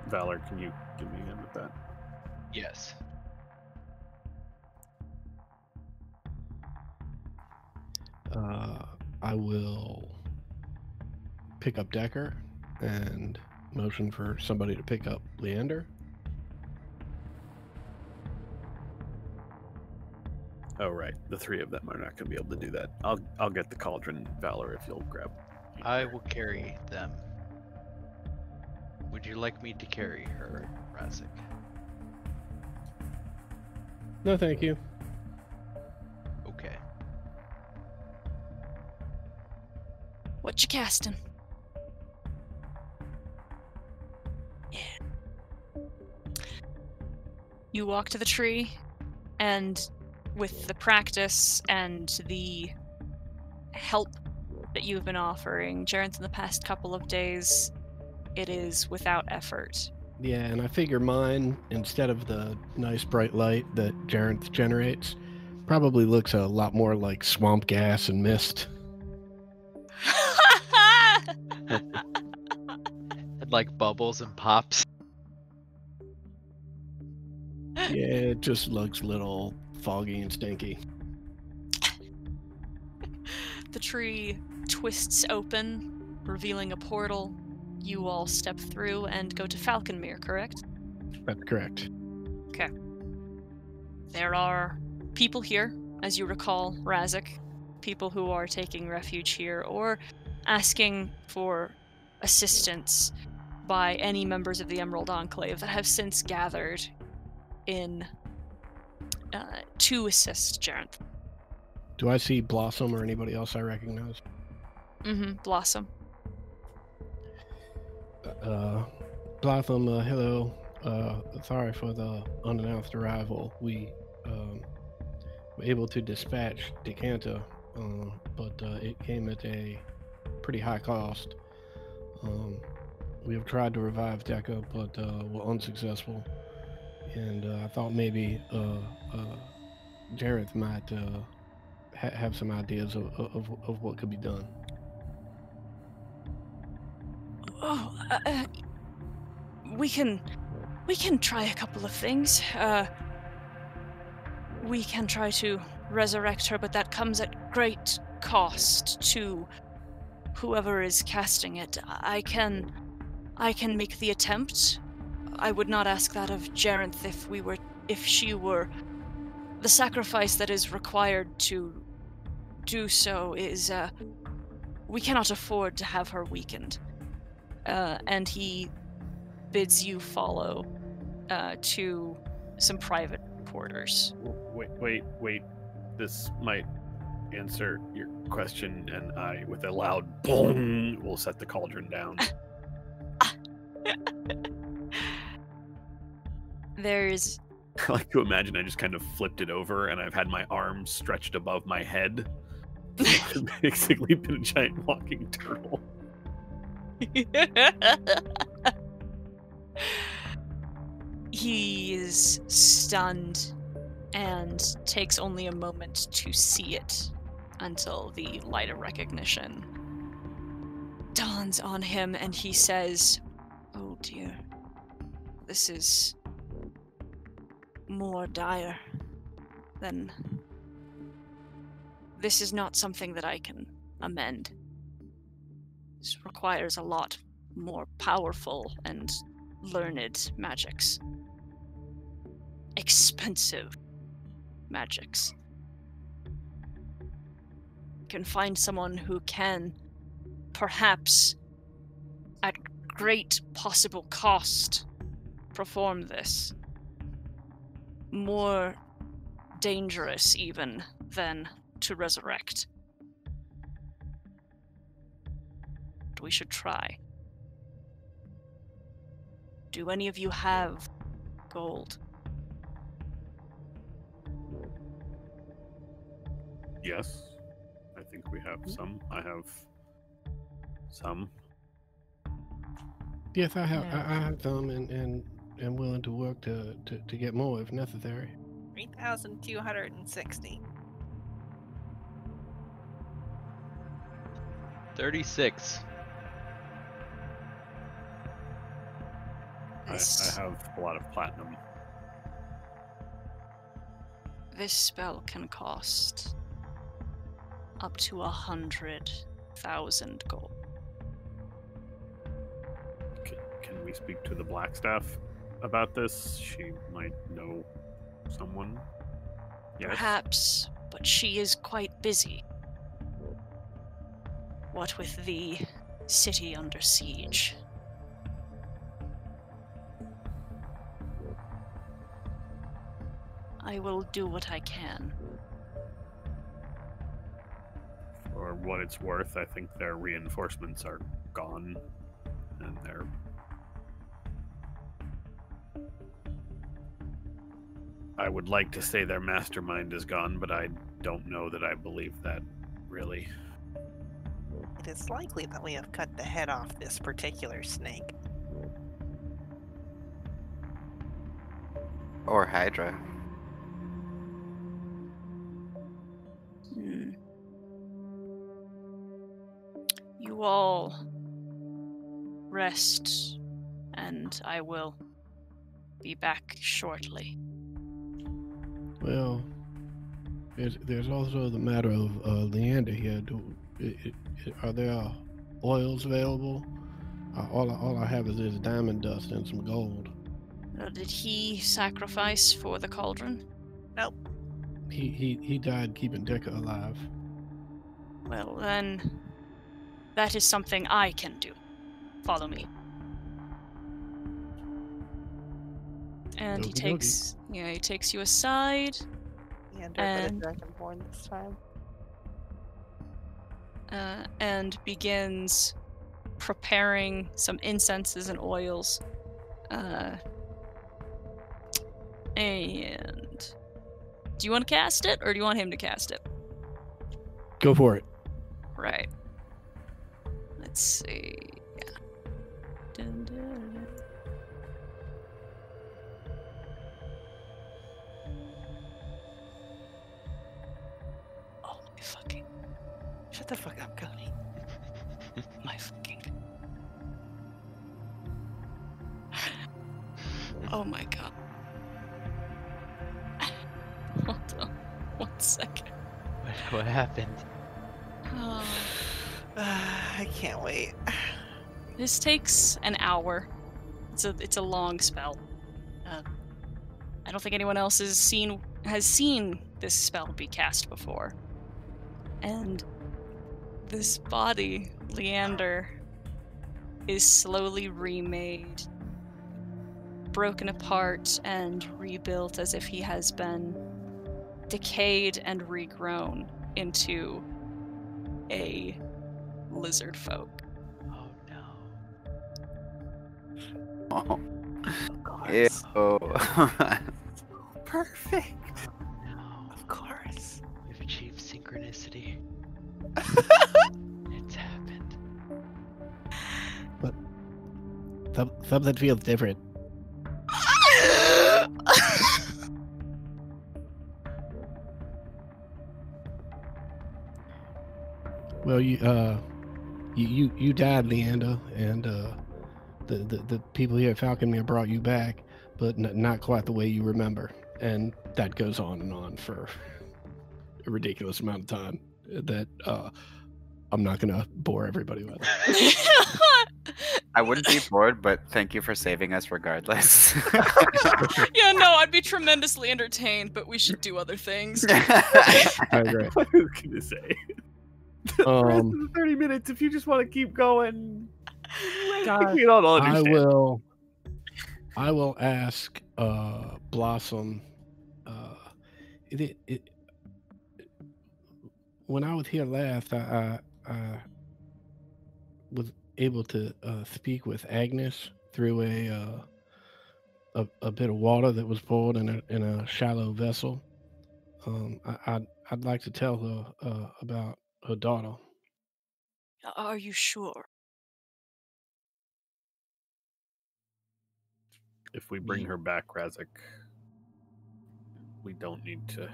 Valor, can you give me a hand with that? Yes. I will pick up Decker and motion for somebody to pick up Leander. Oh, right. The three of them are not going to be able to do that. I'll get the cauldron, Valor, if you'll grab. I will carry them. Would you like me to carry her, Razak? No, thank you. Okay. What you casting? Yeah. You walk to the tree, and with the practice and the help that you've been offering Jareth in the past couple of days, it is without effort. Yeah, and I figure mine, instead of the nice bright light that Jareth generates, probably looks a lot more like swamp gas and mist. And like bubbles and pops. Yeah, it just looks a little foggy and stinky. The tree twists open, revealing a portal. You all step through and go to Falconmere, correct? That's correct. Okay. There are people here, as you recall, Razak. People who are taking refuge here or asking for assistance by any members of the Emerald Enclave that have since gathered in to assist Jareth. Do I see Blossom or anybody else I recognize? Blossom. Blossom, hello. Sorry for the unannounced arrival. We were able to dispatch Decanter, but it came at a pretty high cost. We have tried to revive Decker, but were unsuccessful. And I thought maybe Jareth might have some ideas of what could be done. Oh, we can try a couple of things. We can try to resurrect her, but that comes at great cost to whoever is casting it. I can make the attempt. I would not ask that of Jareth if she were. The sacrifice that is required to do so is, we cannot afford to have her weakened. And he bids you follow to some private quarters. Wait. This might answer your question, and I, with a loud boom, will set the cauldron down. There's... I like to imagine I just kind of flipped it over, and I've had my arms stretched above my head. I've basically been a giant walking turtle. He is stunned and takes only a moment to see it until the light of recognition dawns on him, and he says, "Oh dear, this is more dire than... This is not something that I can amend. This requires a lot more powerful and learned magics. Expensive magics. You can find someone who can, perhaps, at great possible cost, perform this. More dangerous, even, than to resurrect. But we should try. Do any of you have gold?" Yes, I think we have some. I have some. Yes, I have. Yeah. I have some, and am willing to work to get more if necessary. 3,260. 36. I have a lot of platinum. This spell can cost up to 100,000 gold. Can we speak to the Blackstaff about this? She might know someone. Yes. Perhaps, but she is quite busy. What with the city under siege. I will do what I can. For what it's worth, I think their reinforcements are gone, and they're. I would like to say their mastermind is gone, but I don't know that I believe that, really. It is likely that we have cut the head off this particular snake. Or Hydra. You all rest, and I will be back shortly. Well, there's also the matter of Leander here. Are there oils available? All I have is this diamond dust and some gold. Did he sacrifice for the cauldron? Nope. He died keeping Decker alive. Well, then, that is something I can do. Follow me. And he takes you aside. And Dragonborn this time. And begins preparing some incenses and oils. And do you want to cast it, or do you want him to cast it? Go for it. Right. Let's see. Yeah. Dun, dun, dun. Oh my fucking. Shut the fuck up, Cody. My fucking. Oh my god. Hold on. 1 second. What happened? Oh. I can't wait. This takes an hour. It's a long spell. I don't think anyone else has seen this spell be cast before. And this body, Leander, is slowly remade, broken apart, and rebuilt as if he has been decayed and regrown into a lizard folk. Oh no. Oh. Of course. Ew. Perfect. No. Of course. We've achieved synchronicity. It's happened. But something feels different. Well, you died, Leander, and the people here at Falconmere brought you back, but not quite the way you remember. And that goes on and on for a ridiculous amount of time that I'm not going to bore everybody with. I wouldn't be bored, but thank you for saving us regardless. Yeah, no, I'd be tremendously entertained, but we should do other things. I agree. I was gonna say. The rest of the 30 minutes, if you just want to keep going. God. We don't all understand. I will ask Blossom. When I was here last, I was able to speak with Agnes through a bit of water that was poured in a shallow vessel. I'd like to tell her about her daughter. Are you sure? If we bring her back, Razik, we don't need to.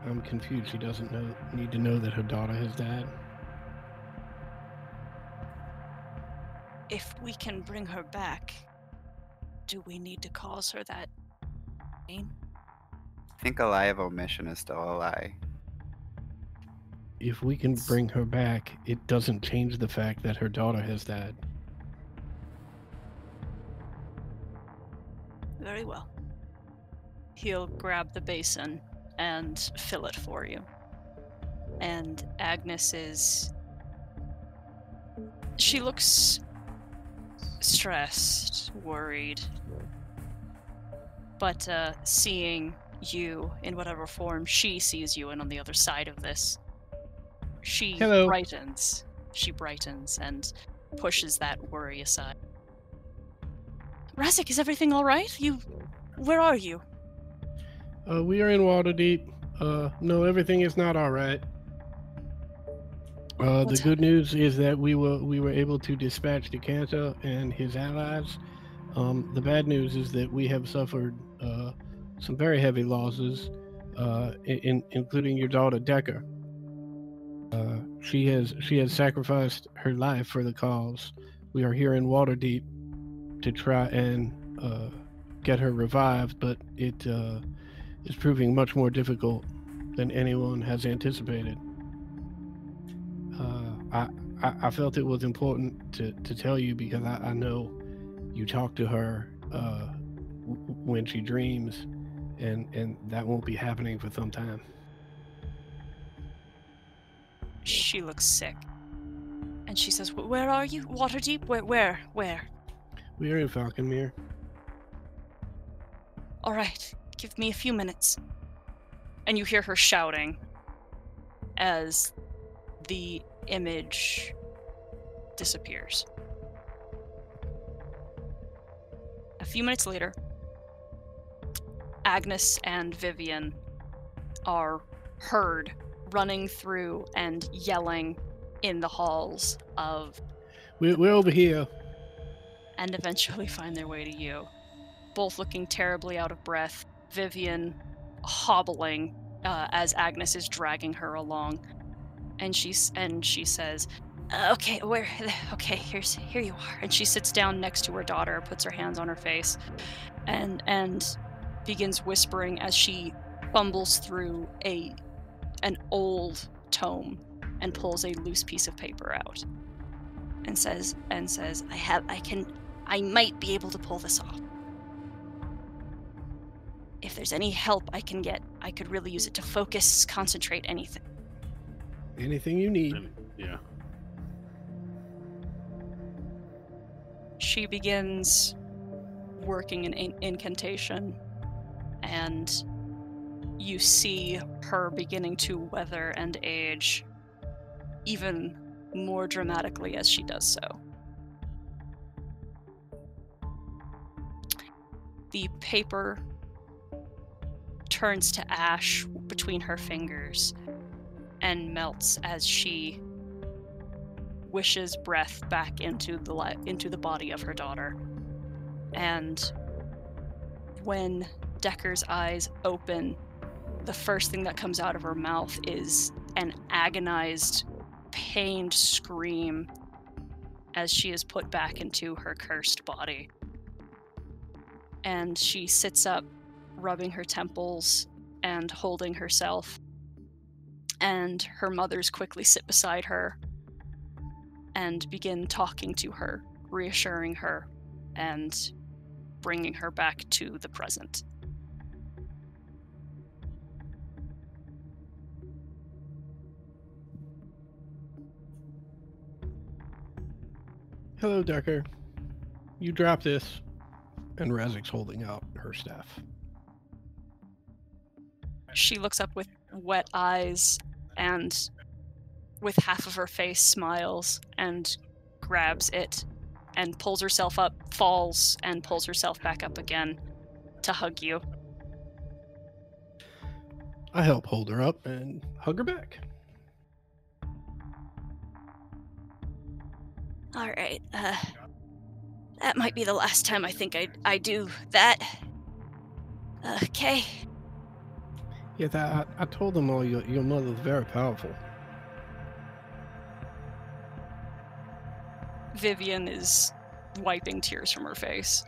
I'm confused. She doesn't need to know that her daughter has died. If we can bring her back, do we need to cause her that pain? I think a lie of omission is still a lie. If we can bring her back, it doesn't change the fact that her daughter has died. Very well. He'll grab the basin and fill it for you. And Agnes she looks stressed, worried. But seeing you in whatever form she sees you in on the other side of this, she Hello. brightens. She brightens and pushes that worry aside. Razik, is everything all right? Where are you? We are in Waterdeep. No, everything is not all right. The good news is that we were able to dispatch Decanter and his allies. The bad news is that we have suffered some very heavy losses, including your daughter Decker. She has sacrificed her life for the cause. We are here in Waterdeep to try and get her revived, but it is proving much more difficult than anyone has anticipated. I felt it was important to tell you because I know you talk to her when she dreams, and that won't be happening for some time. She looks sick. And she says, where are you? Waterdeep? Where? We are in Falconmere. All right, give me a few minutes. And you hear her shouting as the image disappears. A few minutes later, Agnes and Vivian are heard running through and yelling in the halls of... We're over here. And eventually find their way to you. Both looking terribly out of breath. Vivian hobbling as Agnes is dragging her along. And she says, "Okay, here you are." And she sits down next to her daughter, puts her hands on her face, and begins whispering as she fumbles through an old tome and pulls a loose piece of paper out. And says, I might be able to pull this off. If there's any help I can get, I could really use it to focus, concentrate, anything. Anything you need. Yeah. She begins working an incantation, and you see her beginning to weather and age even more dramatically as she does so. The paper turns to ash between her fingers and melts as she wishes breath back into the body of her daughter. And when Decker's eyes open, the first thing that comes out of her mouth is an agonized, pained scream as she is put back into her cursed body. And she sits up, rubbing her temples and holding herself. And her mothers quickly sit beside her and begin talking to her, reassuring her, and bringing her back to the present. Hello, Decker. You drop this. And Razik's holding out her staff. She looks up with wet eyes and with half of her face smiles and grabs it and pulls herself up, falls, and pulls herself back up again to hug you. I help hold her up and hug her back. Alright, that might be the last time I think I do that. Okay. Yes, I told them all your mother's very powerful. Vivian is wiping tears from her face.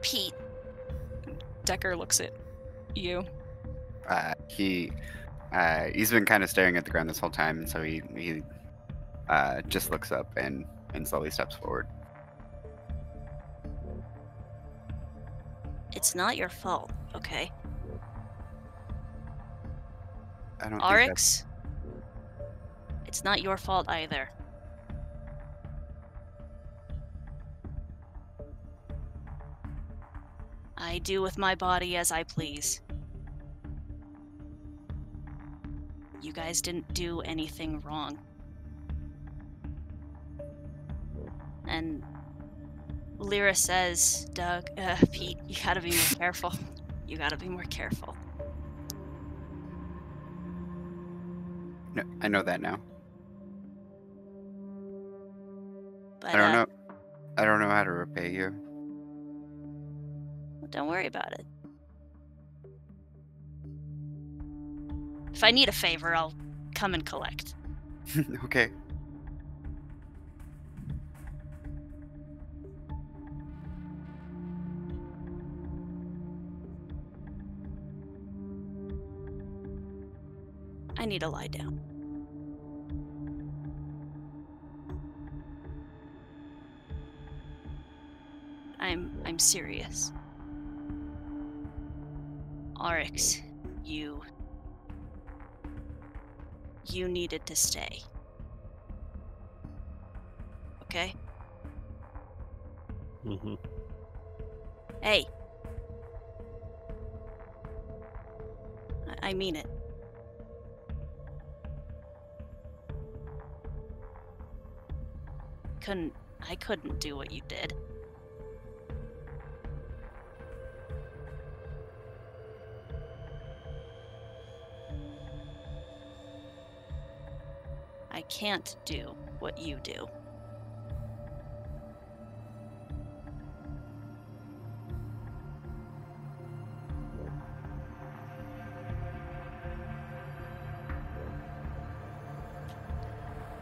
Pete. Decker looks at you. He's been kind of staring at the ground this whole time, so he just looks up and slowly steps forward. It's not your fault, okay? I don't. Oryx, it's not your fault either. I do with my body as I please. You guys didn't do anything wrong. And Lyra says, Doug, Pete, you gotta be more careful. You gotta be more careful. No, I know that now. But, I don't know. I don't know how to repay you. Don't worry about it. If I need a favor, I'll come and collect. Okay. I need to lie down. I'm serious. Oryx, you needed to stay. Okay? Mm-hmm. Hey. I mean it. I couldn't do what you did. I can't do what you do.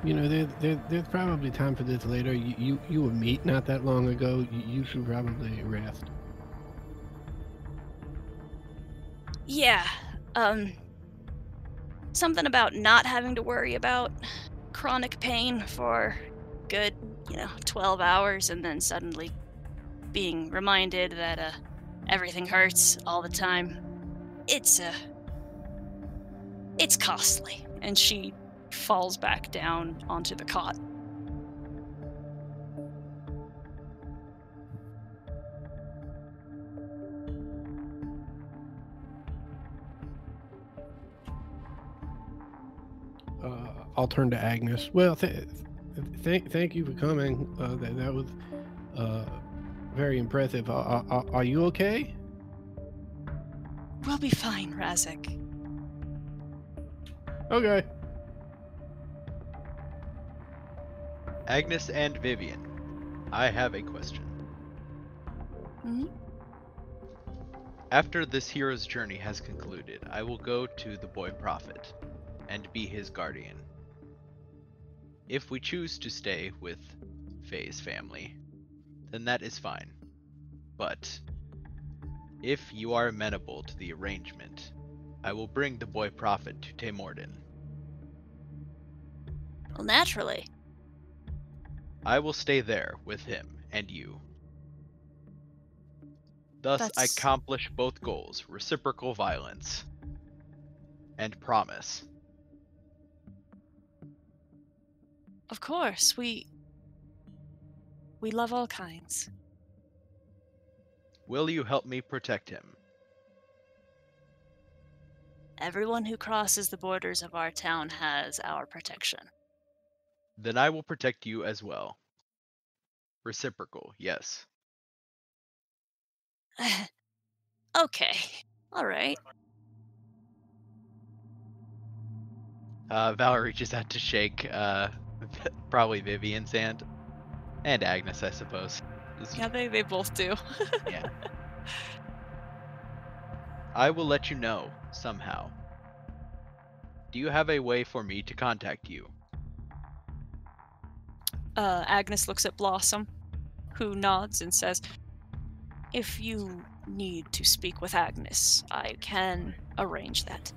You know, there's probably time for this later. You were meat not that long ago. You should probably rest. Yeah, something about not having to worry about chronic pain for good, 12 hours and then suddenly being reminded that, everything hurts all the time. It's costly. And she falls back down onto the cot. I'll turn to Agnes. Well, thank you for coming. That was very impressive. Are you okay? We'll be fine, Razek. Okay. Agnes and Vivian, I have a question. Mm-hmm. After this hero's journey has concluded, I will go to the boy prophet and be his guardian. If we choose to stay with Faye's family, then that is fine. But if you are amenable to the arrangement, I will bring the boy prophet to Temorden. Well, naturally. I will stay there with him and you. Thus I accomplish both goals, reciprocal violence and promise. Of course, we love all kinds. Will you help me protect him? Everyone who crosses the borders of our town has our protection. Then I will protect you as well. Reciprocal, yes. Okay. All right. Val reaches out to shake probably Vivian's hand. And Agnes, I suppose. Yeah, they both do. Yeah. I will let you know, somehow. Do you have a way for me to contact you? Agnes looks at Blossom, who nods and says, "If you need to speak with Agnes, I can arrange that."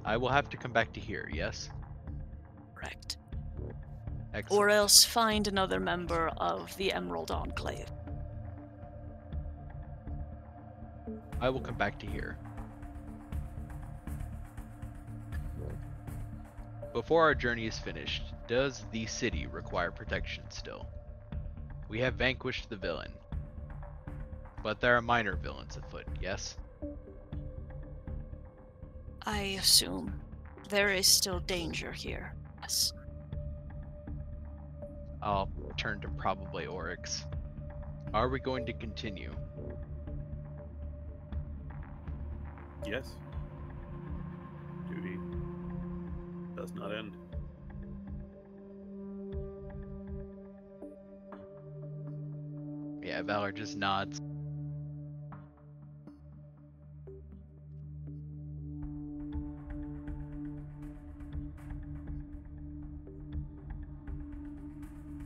I will have to come back to here, yes? Correct. Excellent. Or else find another member of the Emerald Enclave. I will come back to here. Before our journey is finished, does the city require protection still? We have vanquished the villain. But there are minor villains afoot, yes? I assume there is still danger here. Yes. I'll turn to probably Oryx. Are we going to continue? Yes. Duty does not end. Yeah, Valor just nods.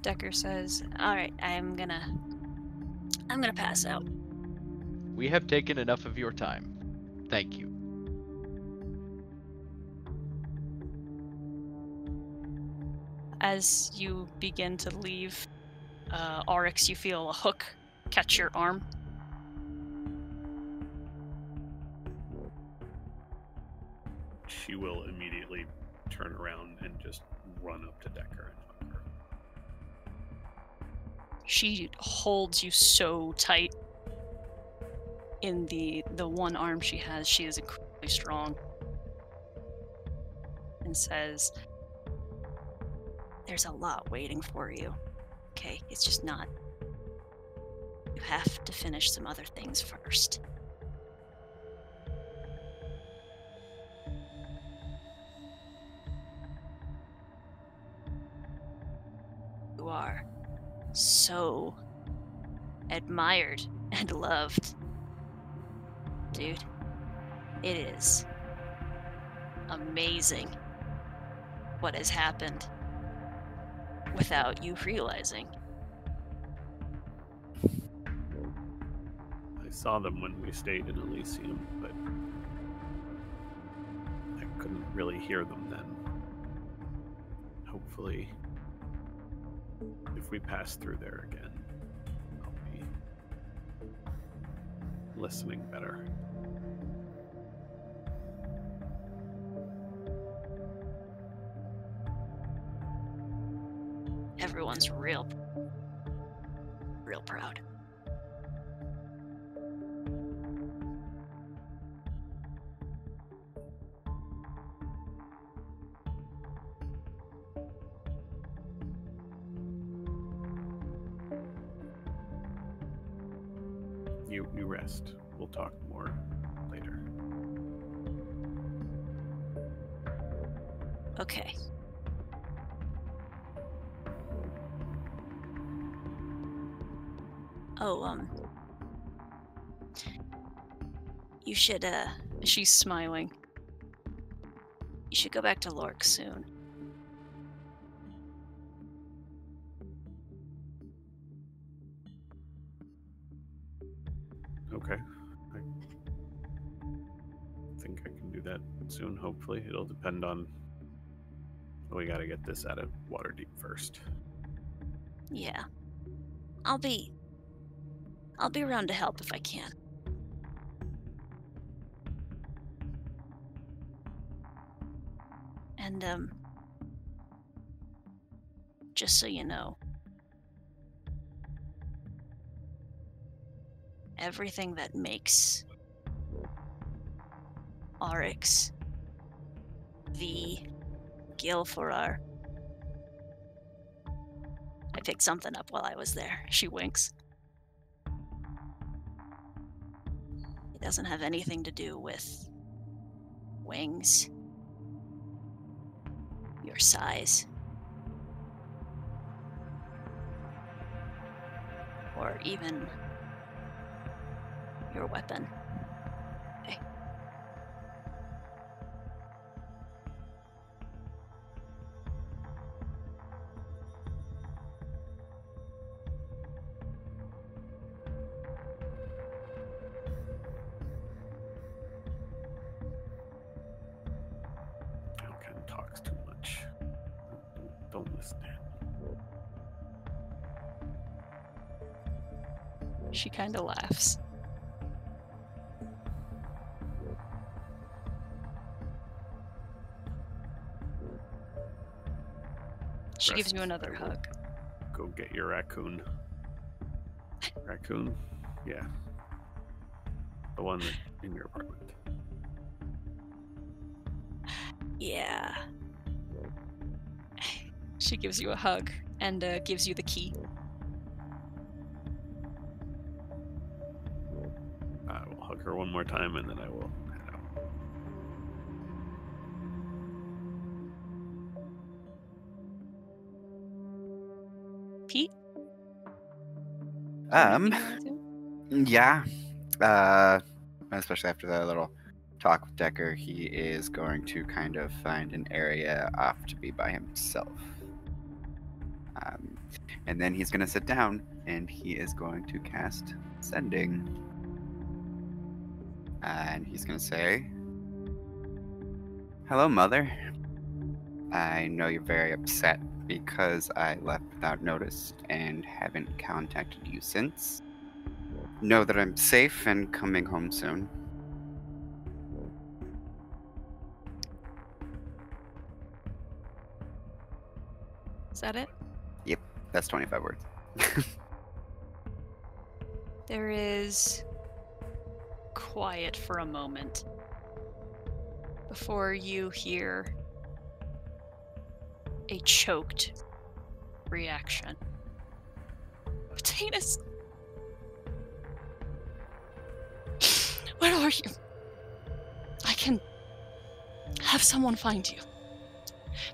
Decker says, "All right, I'm gonna pass out." We have taken enough of your time. Thank you. As you begin to leave, Oryx, you feel a hook catch your arm. She will immediately turn around and just run up to Decker and hug her. She holds you so tight. In the one arm she has, she is incredibly strong. And says, "There's a lot waiting for you. Okay, it's just not. You have to finish some other things first." You are so admired and loved. Dude, it is amazing what has happened without you realizing. I saw them when we stayed in Elysium, but I couldn't really hear them then. Hopefully, if we pass through there again, I'll be listening better. Everyone's real proud. You rest. We'll talk more later. Okay. Oh, you should, she's smiling. You should go back to Lork soon. Okay. I think I can do that soon, hopefully. It'll depend on... We gotta get this out of Waterdeep first. Yeah. I'll be around to help if I can. And, just so you know, everything that makes Oryx, V, Gilforar. I picked something up while I was there. She winks. It doesn't have anything to do with wings, your size, or even your weapon. Okay. Ken talks too much. Don't listen to him. She kind of laughs. She gives you another hug. Go get your raccoon. Raccoon? Yeah. The one that in your apartment. Yeah. She gives you a hug and gives you the key. I will hug her one more time and then I will head out. Pete? Yeah. Especially after that little talk with Decker, he is going to kind of find an area off to be by himself. And then he's going to sit down and he is going to cast Sending. And he's going to say, "Hello, Mother. I know you're very upset because I left without notice and haven't contacted you since. Know that I'm safe and coming home soon." Is that it? Yep, that's 25 words. There is quiet for a moment before you hear a choked reaction. Potatoes! Where are you? I can have someone find you.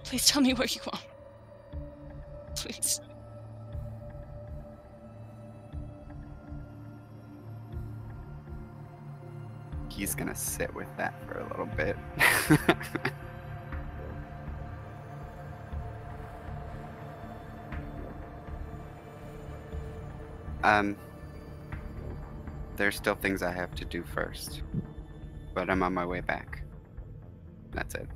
Please tell me where you are. Please. He's gonna sit with that for a little bit. There's still things I have to do first, but I'm on my way back. That's it.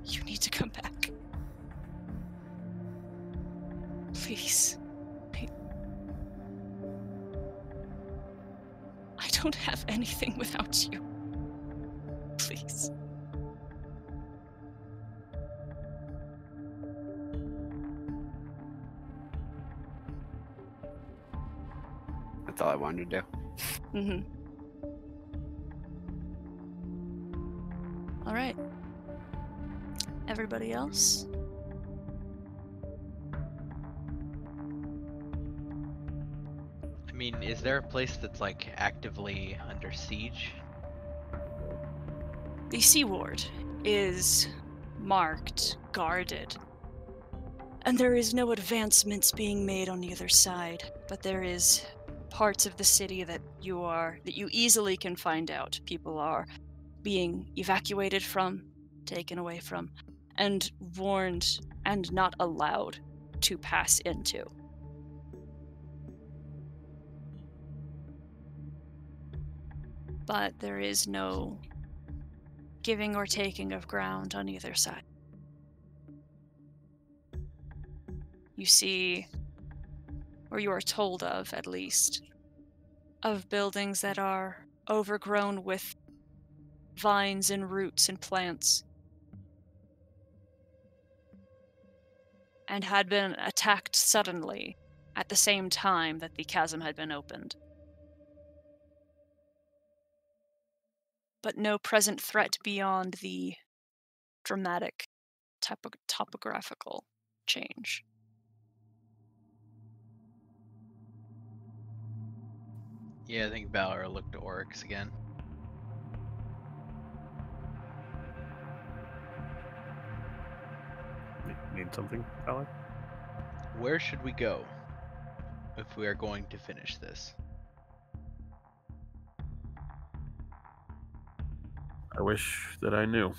You need to come back. Please. I don't have anything without you. Please. That's all I wanted to do. Mm-hmm. All right. Everybody else? I mean, is there a place that's like actively under siege? The Sea Ward is marked, guarded, and there is no advancements being made on either side, but there is parts of the city that you easily can find out. People are being evacuated from, taken away from, and warned and not allowed to pass into. But there is no giving or taking of ground on either side. You see, or you are told of at least, of buildings that are overgrown with vines and roots and plants, and had been attacked suddenly at the same time that the chasm had been opened. But no present threat beyond the dramatic topographical change. Yeah, I think Valor looked to Oryx again. Need something, Valor? Where should we go if we are going to finish this? I wish that I knew.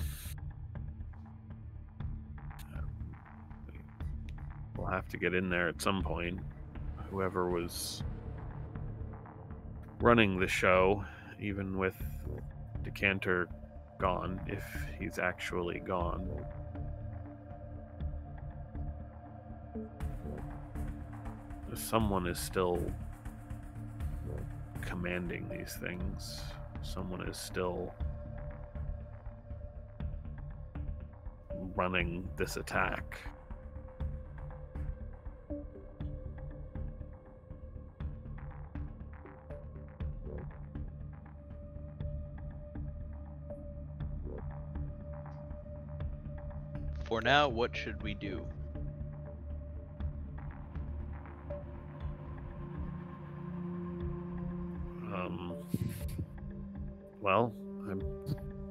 We'll have to get in there at some point. Whoever was running the show, even with Decanter gone, if he's actually gone. Someone is still commanding these things. Someone is still running this attack. For now, what should we do? Well, I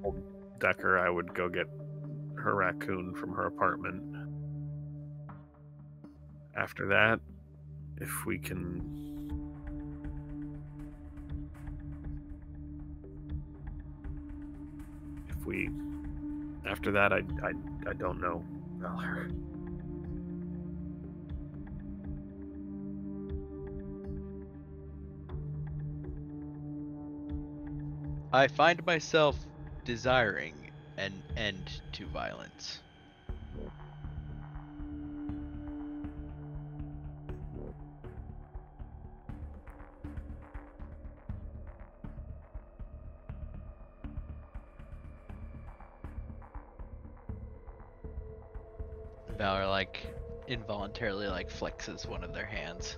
told Decker I would go get her raccoon from her apartment. After that, if we can... After that, I don't know, Valor. I find myself desiring an end to violence. Valor involuntarily flexes one of their hands.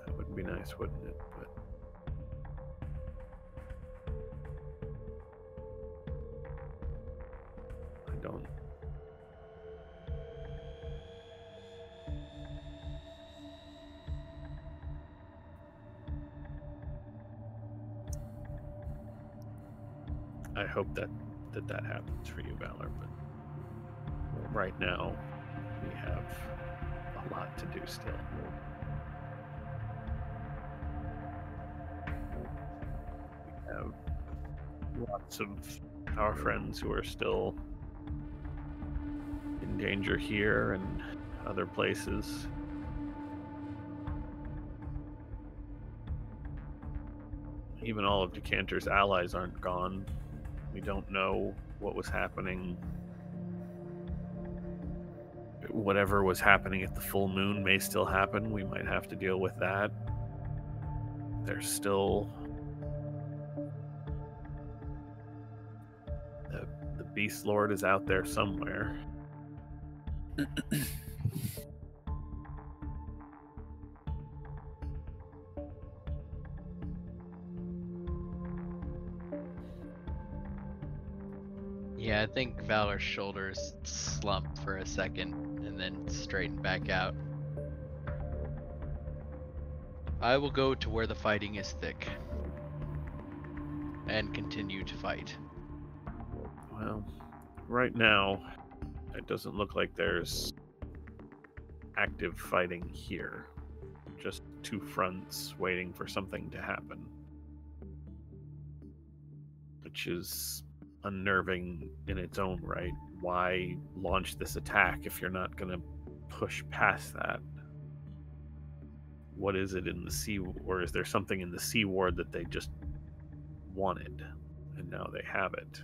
That would be nice, wouldn't it? But I don't. I hope that happens for you, Valor, but right now we have a lot to do still. We have lots of our friends who are still in danger here and other places. Even all of Decanter's allies aren't gone. We don't know what was happening. Whatever was happening at the full moon may still happen. We might have to deal with that. There's still... The Beast Lord is out there somewhere. Yeah, I think Valor's shoulders slump for a second and then straighten back out. I will go to where the fighting is thick and continue to fight. Well, right now, it doesn't look like there's active fighting here. Just two fronts waiting for something to happen. Which is unnerving in its own right. Why launch this attack if you're not going to push past that? What is it in the sea, or is there something in the Sea Ward that they just wanted and now they have it?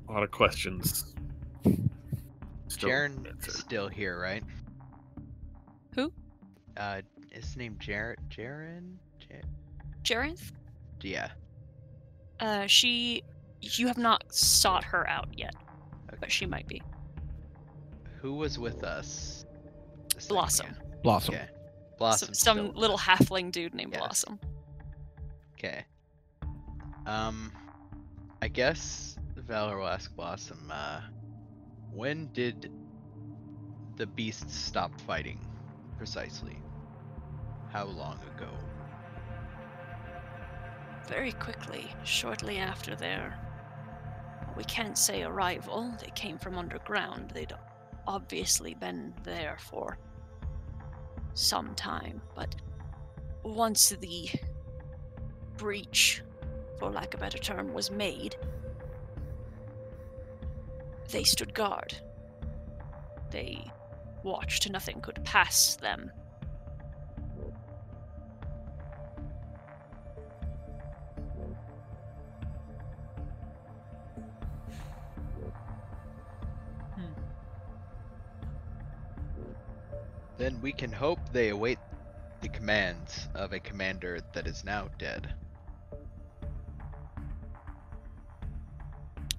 A lot of questions. Jaren is still here, right? Who? Is his name Jaren? Jareth? Yeah. You have not sought her out yet. but she might be. Who was with us? a second Blossom. ago? Blossom. Okay. Blossom. Some little halfling dude named Yeah. Blossom. Okay. I guess Valor will ask Blossom, when did the beasts stop fighting, precisely? How long ago? Very quickly, shortly after their, we can't say arrival, they came from underground. They'd obviously been there for some time, but once the breach, for lack of a better term, was made, they stood guard. They watched nothing could pass them. Then we can hope they await the commands of a commander that is now dead.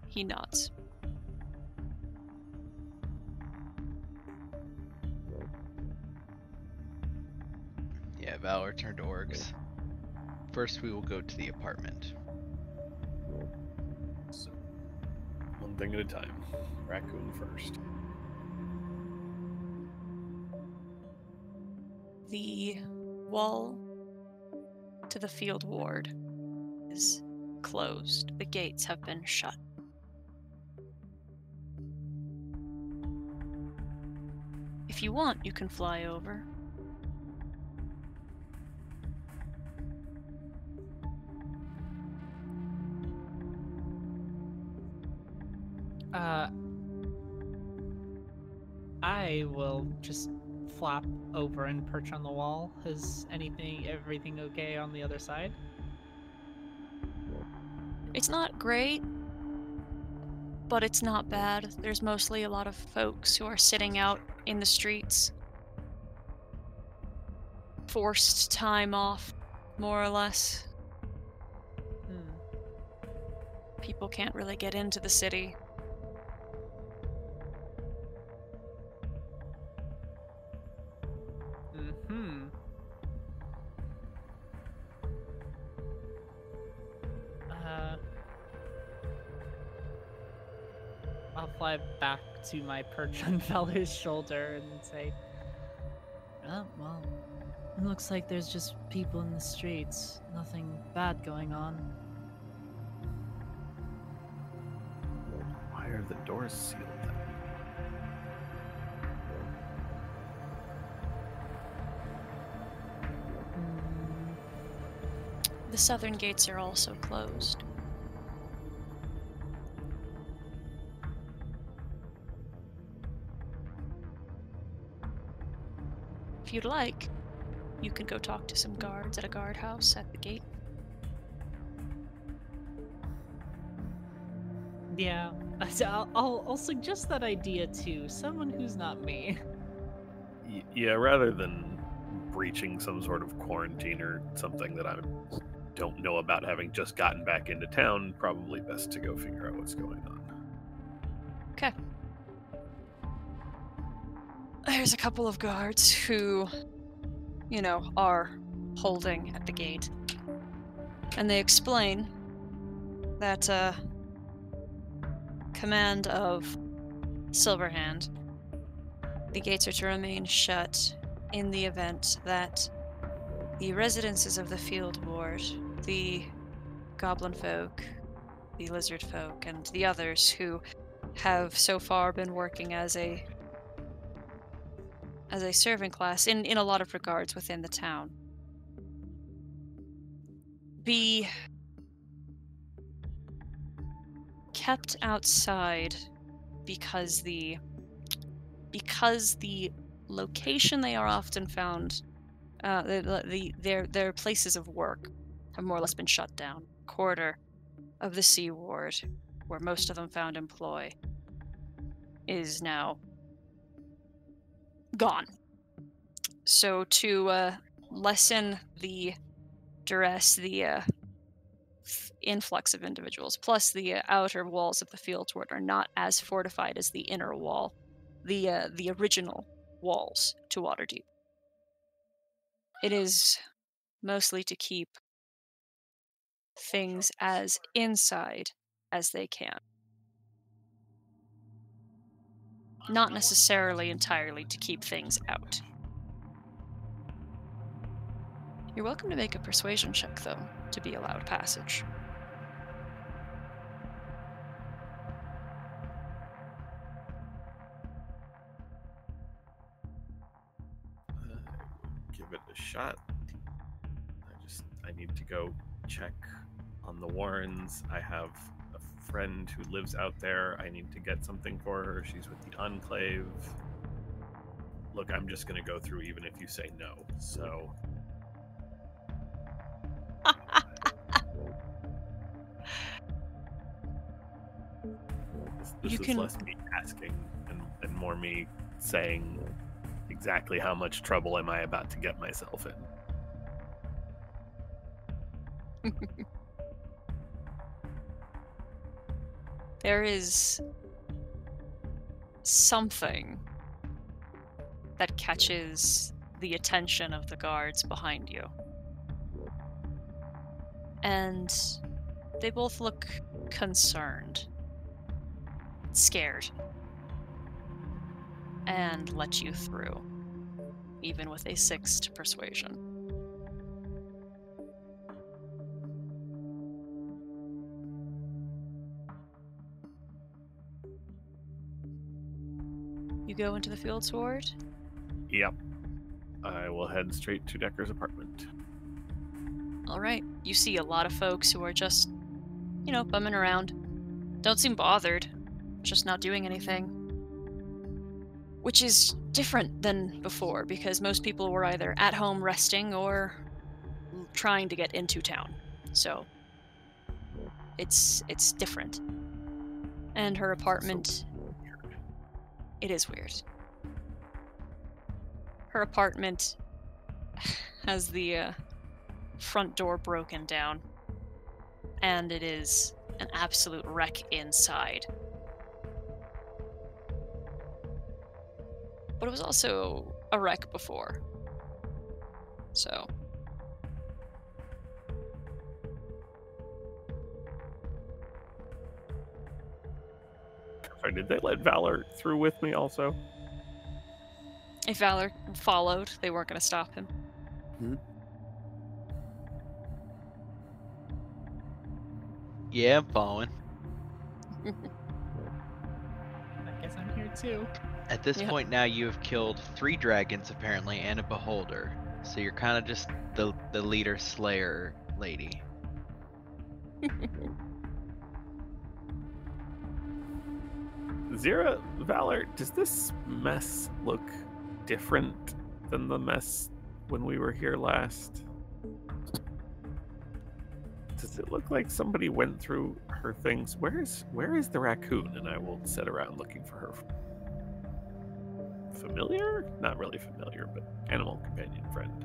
He nods. Yeah, Valor turned to orcs. First, we will go to the apartment. So, one thing at a time. Raccoon first. The wall to the field ward is closed. The gates have been shut. If you want, you can fly over. I will just flap over and perch on the wall. Is everything okay on the other side? It's not great, but it's not bad. There's mostly a lot of folks who are sitting out in the streets. Forced time off, more or less. People can't really get into the city. I'll fly back to my perch on Valor's shoulder and say, Oh, well, it looks like there's just people in the streets. Nothing bad going on. Why are the doors sealed then? The southern gates are also closed. If you'd like, you could go talk to some guards at a guardhouse at the gate. yeah, I'll suggest that idea to someone who's not me. Yeah, rather than breaching some sort of quarantine or something that I don't know about, having just gotten back into town, probably best to go figure out what's going on. Okay. There's a couple of guards who, are holding at the gate. And they explain that, command of Silverhand, the gates are to remain shut in the event that the residences of the field ward, the goblin folk, the lizard folk, and the others who have so far been working as a servant class in a lot of regards within the town, be kept outside because the location they are often found, their places of work have more or less been shut down. Quarter of the Sea Ward, where most of them found employ, is now gone. So to lessen the duress, influx of individuals. Plus, the outer walls of the field ward are not as fortified as the inner wall, the original walls to Waterdeep. It is mostly to keep things as inside as they can. Not necessarily entirely to keep things out. You're welcome to make a persuasion check, though, to be allowed passage. Give it a shot. I need to go check on the Warrens. I have a friend who lives out there. I need to get something for her. She's with the Enclave. Look, I'm just going to go through even if you say no. So this is less me asking and more me saying exactly how much trouble am I about to get myself in. There is something that catches the attention of the guards behind you. And they both look concerned, scared, and let you through, even with a 6 to persuasion. You go into the field sword? Yep. I will head straight to Decker's apartment. Alright. You see a lot of folks who are just, bumming around. Don't seem bothered. Just not doing anything. Which is different than before, because most people were either at home resting or trying to get into town. So, it's different. And her apartment... It is weird. Her apartment has the front door broken down, and it is an absolute wreck inside. But it was also a wreck before. So. Sorry, did they let Valor through with me also? If Valor followed, they weren't going to stop him. Yeah, I'm following. I guess I'm here too. At this point now, you have killed 3 dragons apparently and a beholder. So you're kind of just the leader slayer lady. Zira, Valor, does this mess look different than the mess when we were here last? Does it look like somebody went through her things? Where is the raccoon? And I will sit around looking for her. Familiar? Not really familiar, but animal companion friend.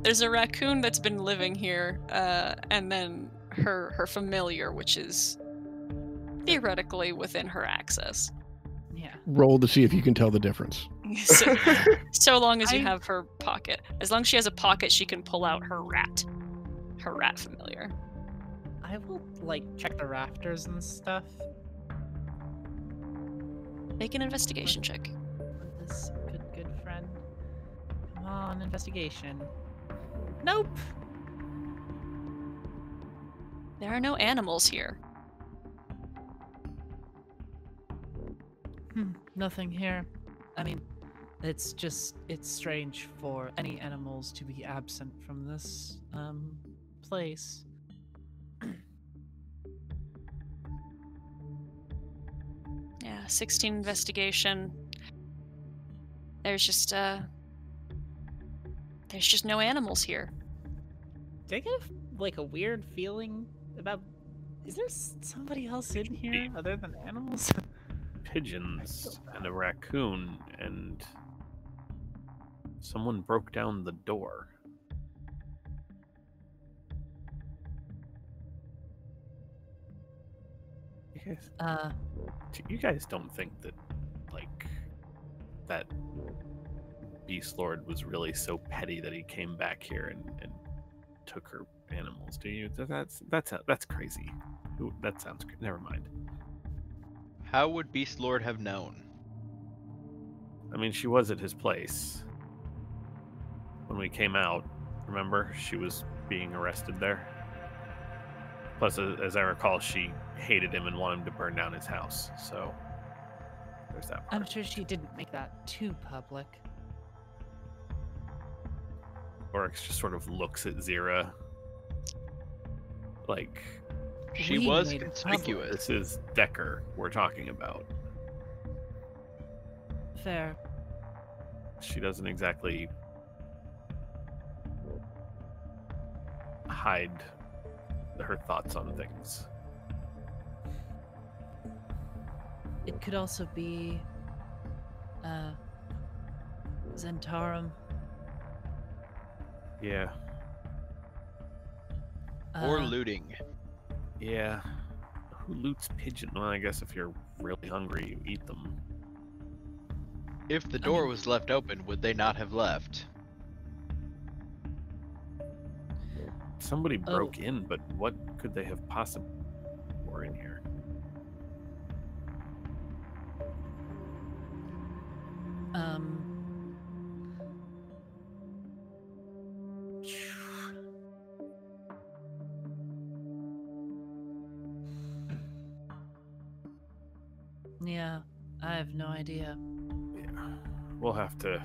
There's a raccoon that's been living here, and then her familiar, which is theoretically within her access. Yeah. Roll to see if you can tell the difference. So long as you have her pocket. As long as she has a pocket, she can pull out her rat familiar. I will, check the rafters and stuff. Make an investigation check. This good friend. Come on, investigation. Nope. There are no animals here. Nothing here. I mean, it's strange for any animals to be absent from this, place. Yeah, 16 investigation. There's just no animals here. Did I get a weird feeling about? Is there somebody else in here other than animals? Pigeons and a raccoon, and someone broke down the door. You guys don't think that, like, that Beast Lord was really so petty that he came back here and took her animals, do you? That's crazy. That sounds good. Never mind. How would Beast Lord have known? I mean, she was at his place when we came out. Remember, she was being arrested there. Plus, as I recall, she hated him and wanted him to burn down his house. So there's that part. I'm sure she didn't make that too public. Oryx just sort of looks at Zira like, She We was made it conspicuous. this is Decker we're talking about. Fair. She doesn't exactly hide her thoughts on things. It could also be Zentarum. Yeah. Or looting. Yeah. Who loots pigeon? Well, I guess if you're really hungry, you eat them. If the door was left open, would they not have left? Somebody broke in, but what could they have possibly were in here? Yeah, I have no idea. Yeah. We'll have to.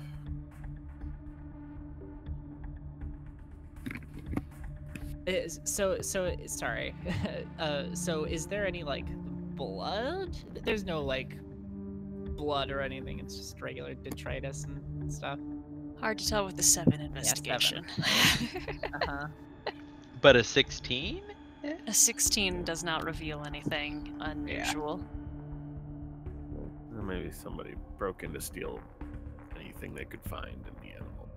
So sorry. So is there any like blood? There's no like blood or anything. It's just regular detritus and stuff. Hard to tell with the 7 investigation. Uh-huh. But a 16? A 16 does not reveal anything unusual. Maybe somebody broke in to steal anything they could find in the animal.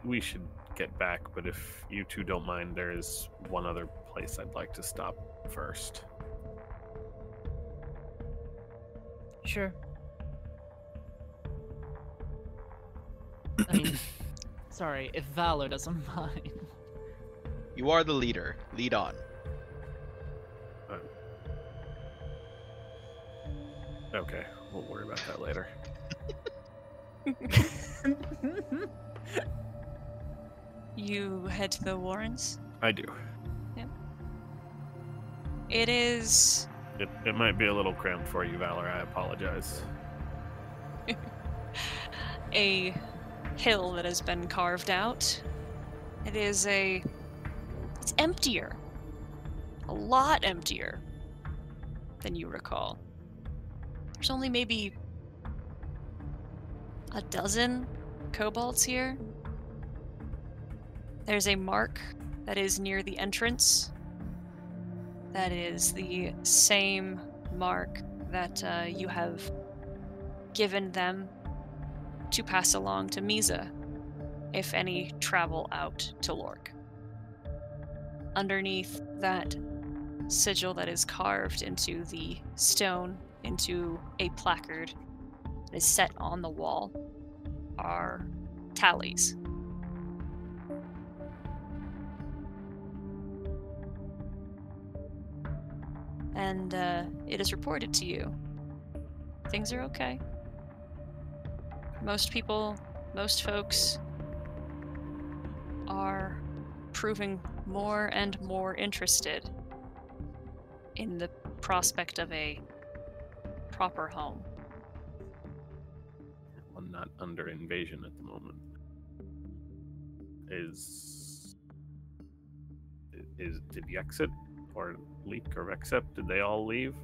We should get back, but if you two don't mind, there is one other place I'd like to stop first. Sure. I mean, sorry, if Valor doesn't mind. You are the leader. Lead on. Okay, we'll worry about that later. You head to the Warrens? I do. It is It might be a little cramped for you, Valor. I apologize. a hill that has been carved out. It's emptier. A lot emptier than you recall. There's only maybe a dozen kobolds here. There's a mark that is near the entrance. That is the same mark that you have given them to pass along to Misa if any travel out to Lork. Underneath that sigil that is carved into the stone, into a placard that is set on the wall, are tallies. And it is reported to you. Things are okay. Most folks are proving more and more interested in the prospect of a proper home. One not under invasion at the moment. Did Yexit or Leak or Vexep, did they all leave?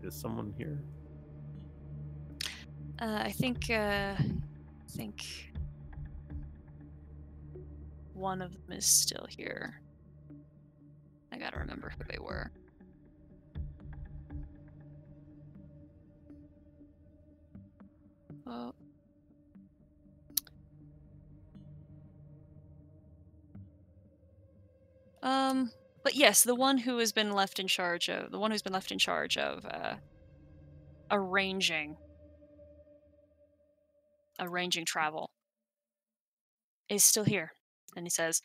Is someone here? I think one of them is still here. I gotta remember who they were. Oh. But yes, the one who's been left in charge of arranging travel is still here. And he says,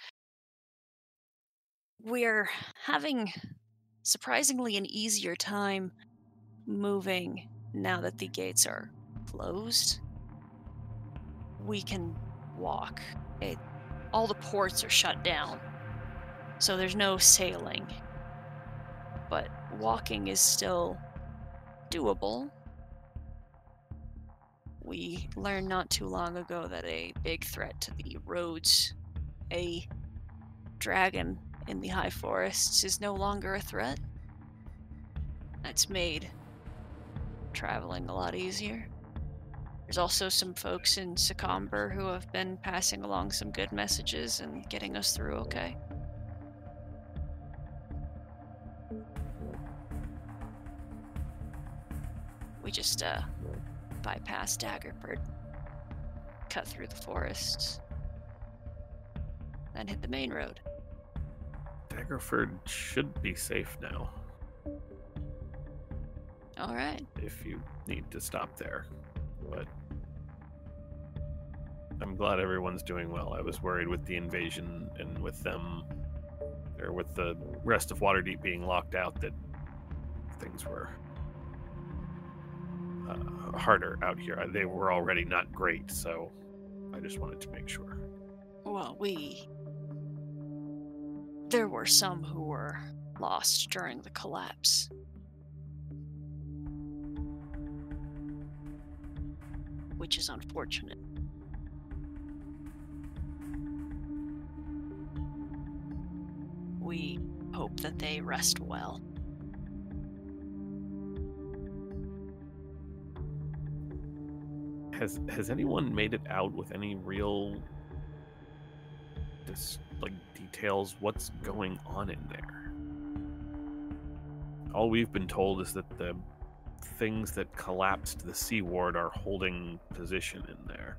"We're having surprisingly an easier time moving now that the gates are closed. We can walk. All the ports are shut down, so there's no sailing. But walking is still doable. We learned not too long ago that a big threat to the roads, a dragon in the high forests, is no longer a threat. That's made traveling a lot easier. There's also some folks in Secomber who have been passing along some good messages and getting us through okay. We just bypassed Daggerford, cut through the forests, then hit the main road. Daggerford should be safe now, All right. if you need to stop there. But I'm glad everyone's doing well. I was worried with the invasion and with them, or with the rest of Waterdeep being locked out, that things were harder out here. They were already not great, so I just wanted to make sure. Well, there were some who were lost during the collapse. Which is unfortunate. We hope that they rest well. Has anyone made it out with any real details what's going on in there? All we've been told is that the things that collapsed the Sea Ward are holding position in there.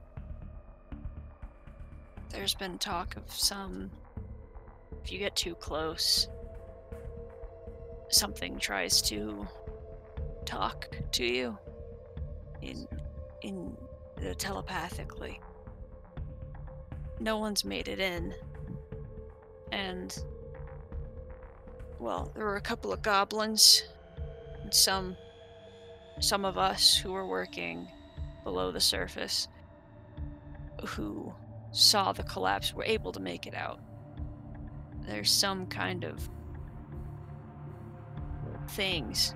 There's been talk of some, if you get too close, something tries to talk to you telepathically. No one's made it in. And, well, there were a couple of goblins and some of us who were working below the surface who saw the collapse were able to make it out. There's some kind of things.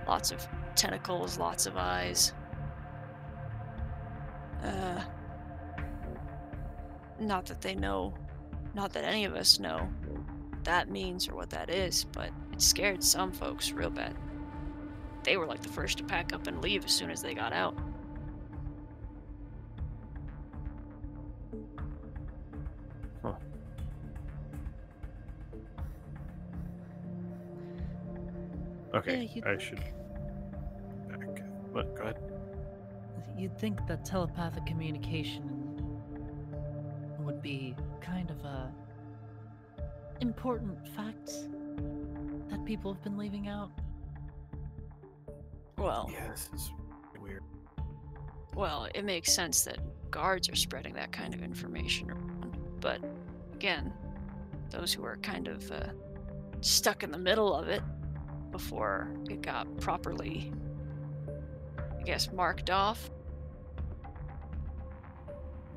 Lots of tentacles, lots of eyes. Not that they know, not that any of us know what that means or what that is, but it scared some folks real bad. They were like the first to pack up and leave as soon as they got out. Huh. Okay, Yeah, I should back. What? Go ahead. You'd think that telepathic communication would be kind of a important fact that people have been leaving out. Well, Yeah, this is weird. well, it makes sense that guards are spreading that kind of information around. But again, those who are kind of stuck in the middle of it before it got properly, I guess, marked off.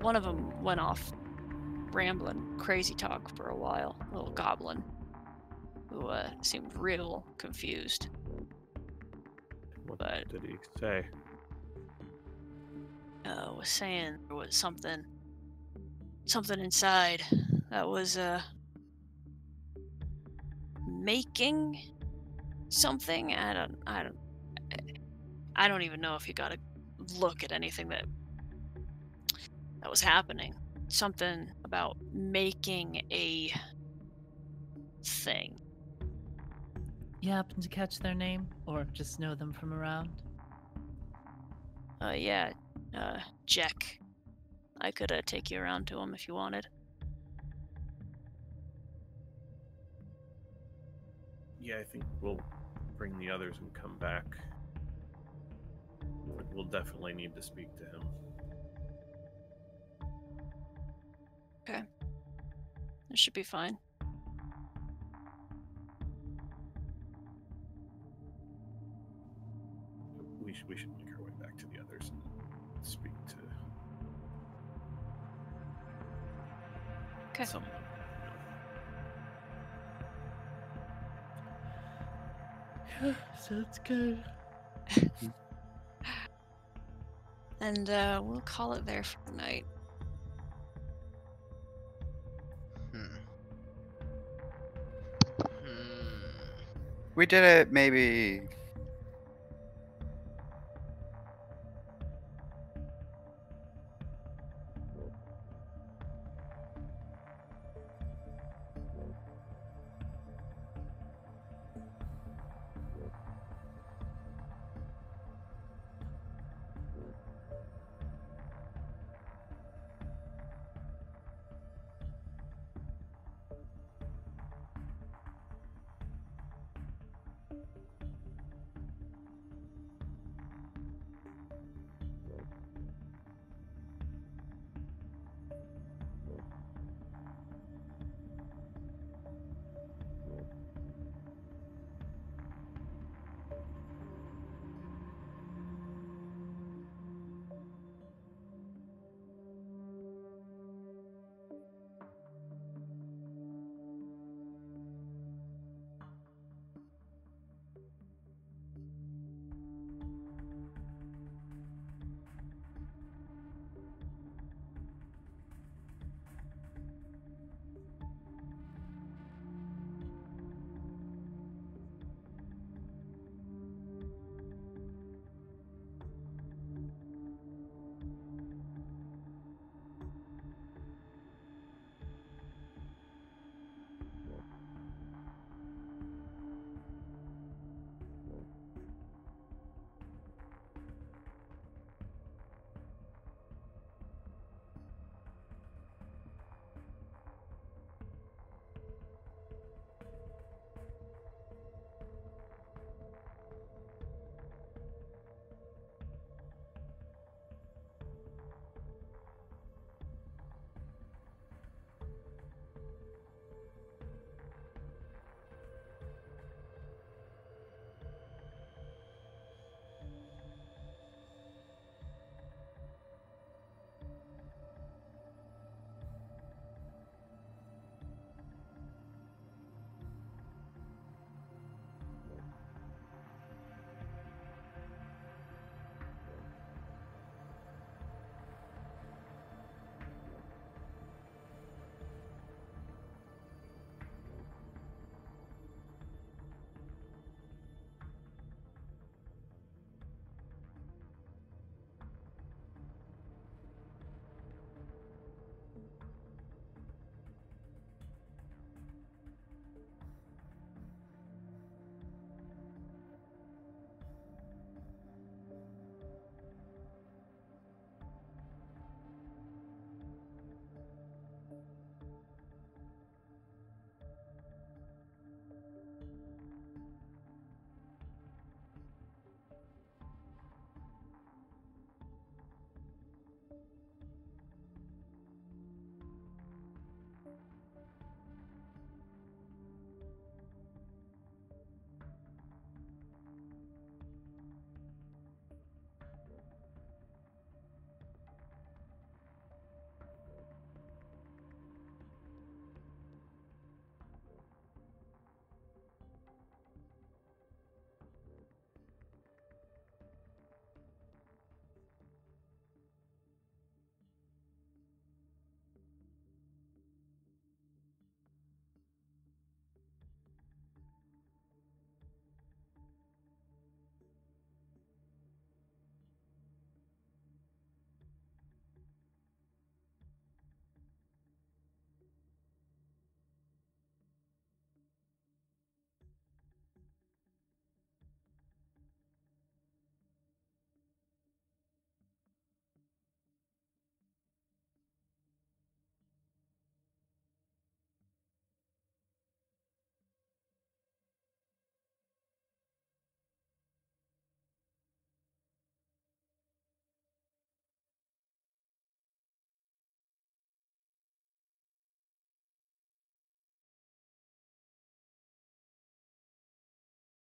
One of them went off rambling crazy talk for a while, a little goblin who seemed real confused. What But- did he say? Was saying there was something inside that was making something. I don't even know if you got to look at anything that was happening. Something about making a thing. You happen to catch their name, or just know them from around? Yeah, Jack. I could take you around to him if you wanted. Yeah, I think we'll bring the others and come back. But we'll definitely need to speak to him. Okay. It should be fine. We should make our way back to the others and speak to Okay. someone. Yeah, sounds good. And we'll call it there for the night. We did it maybe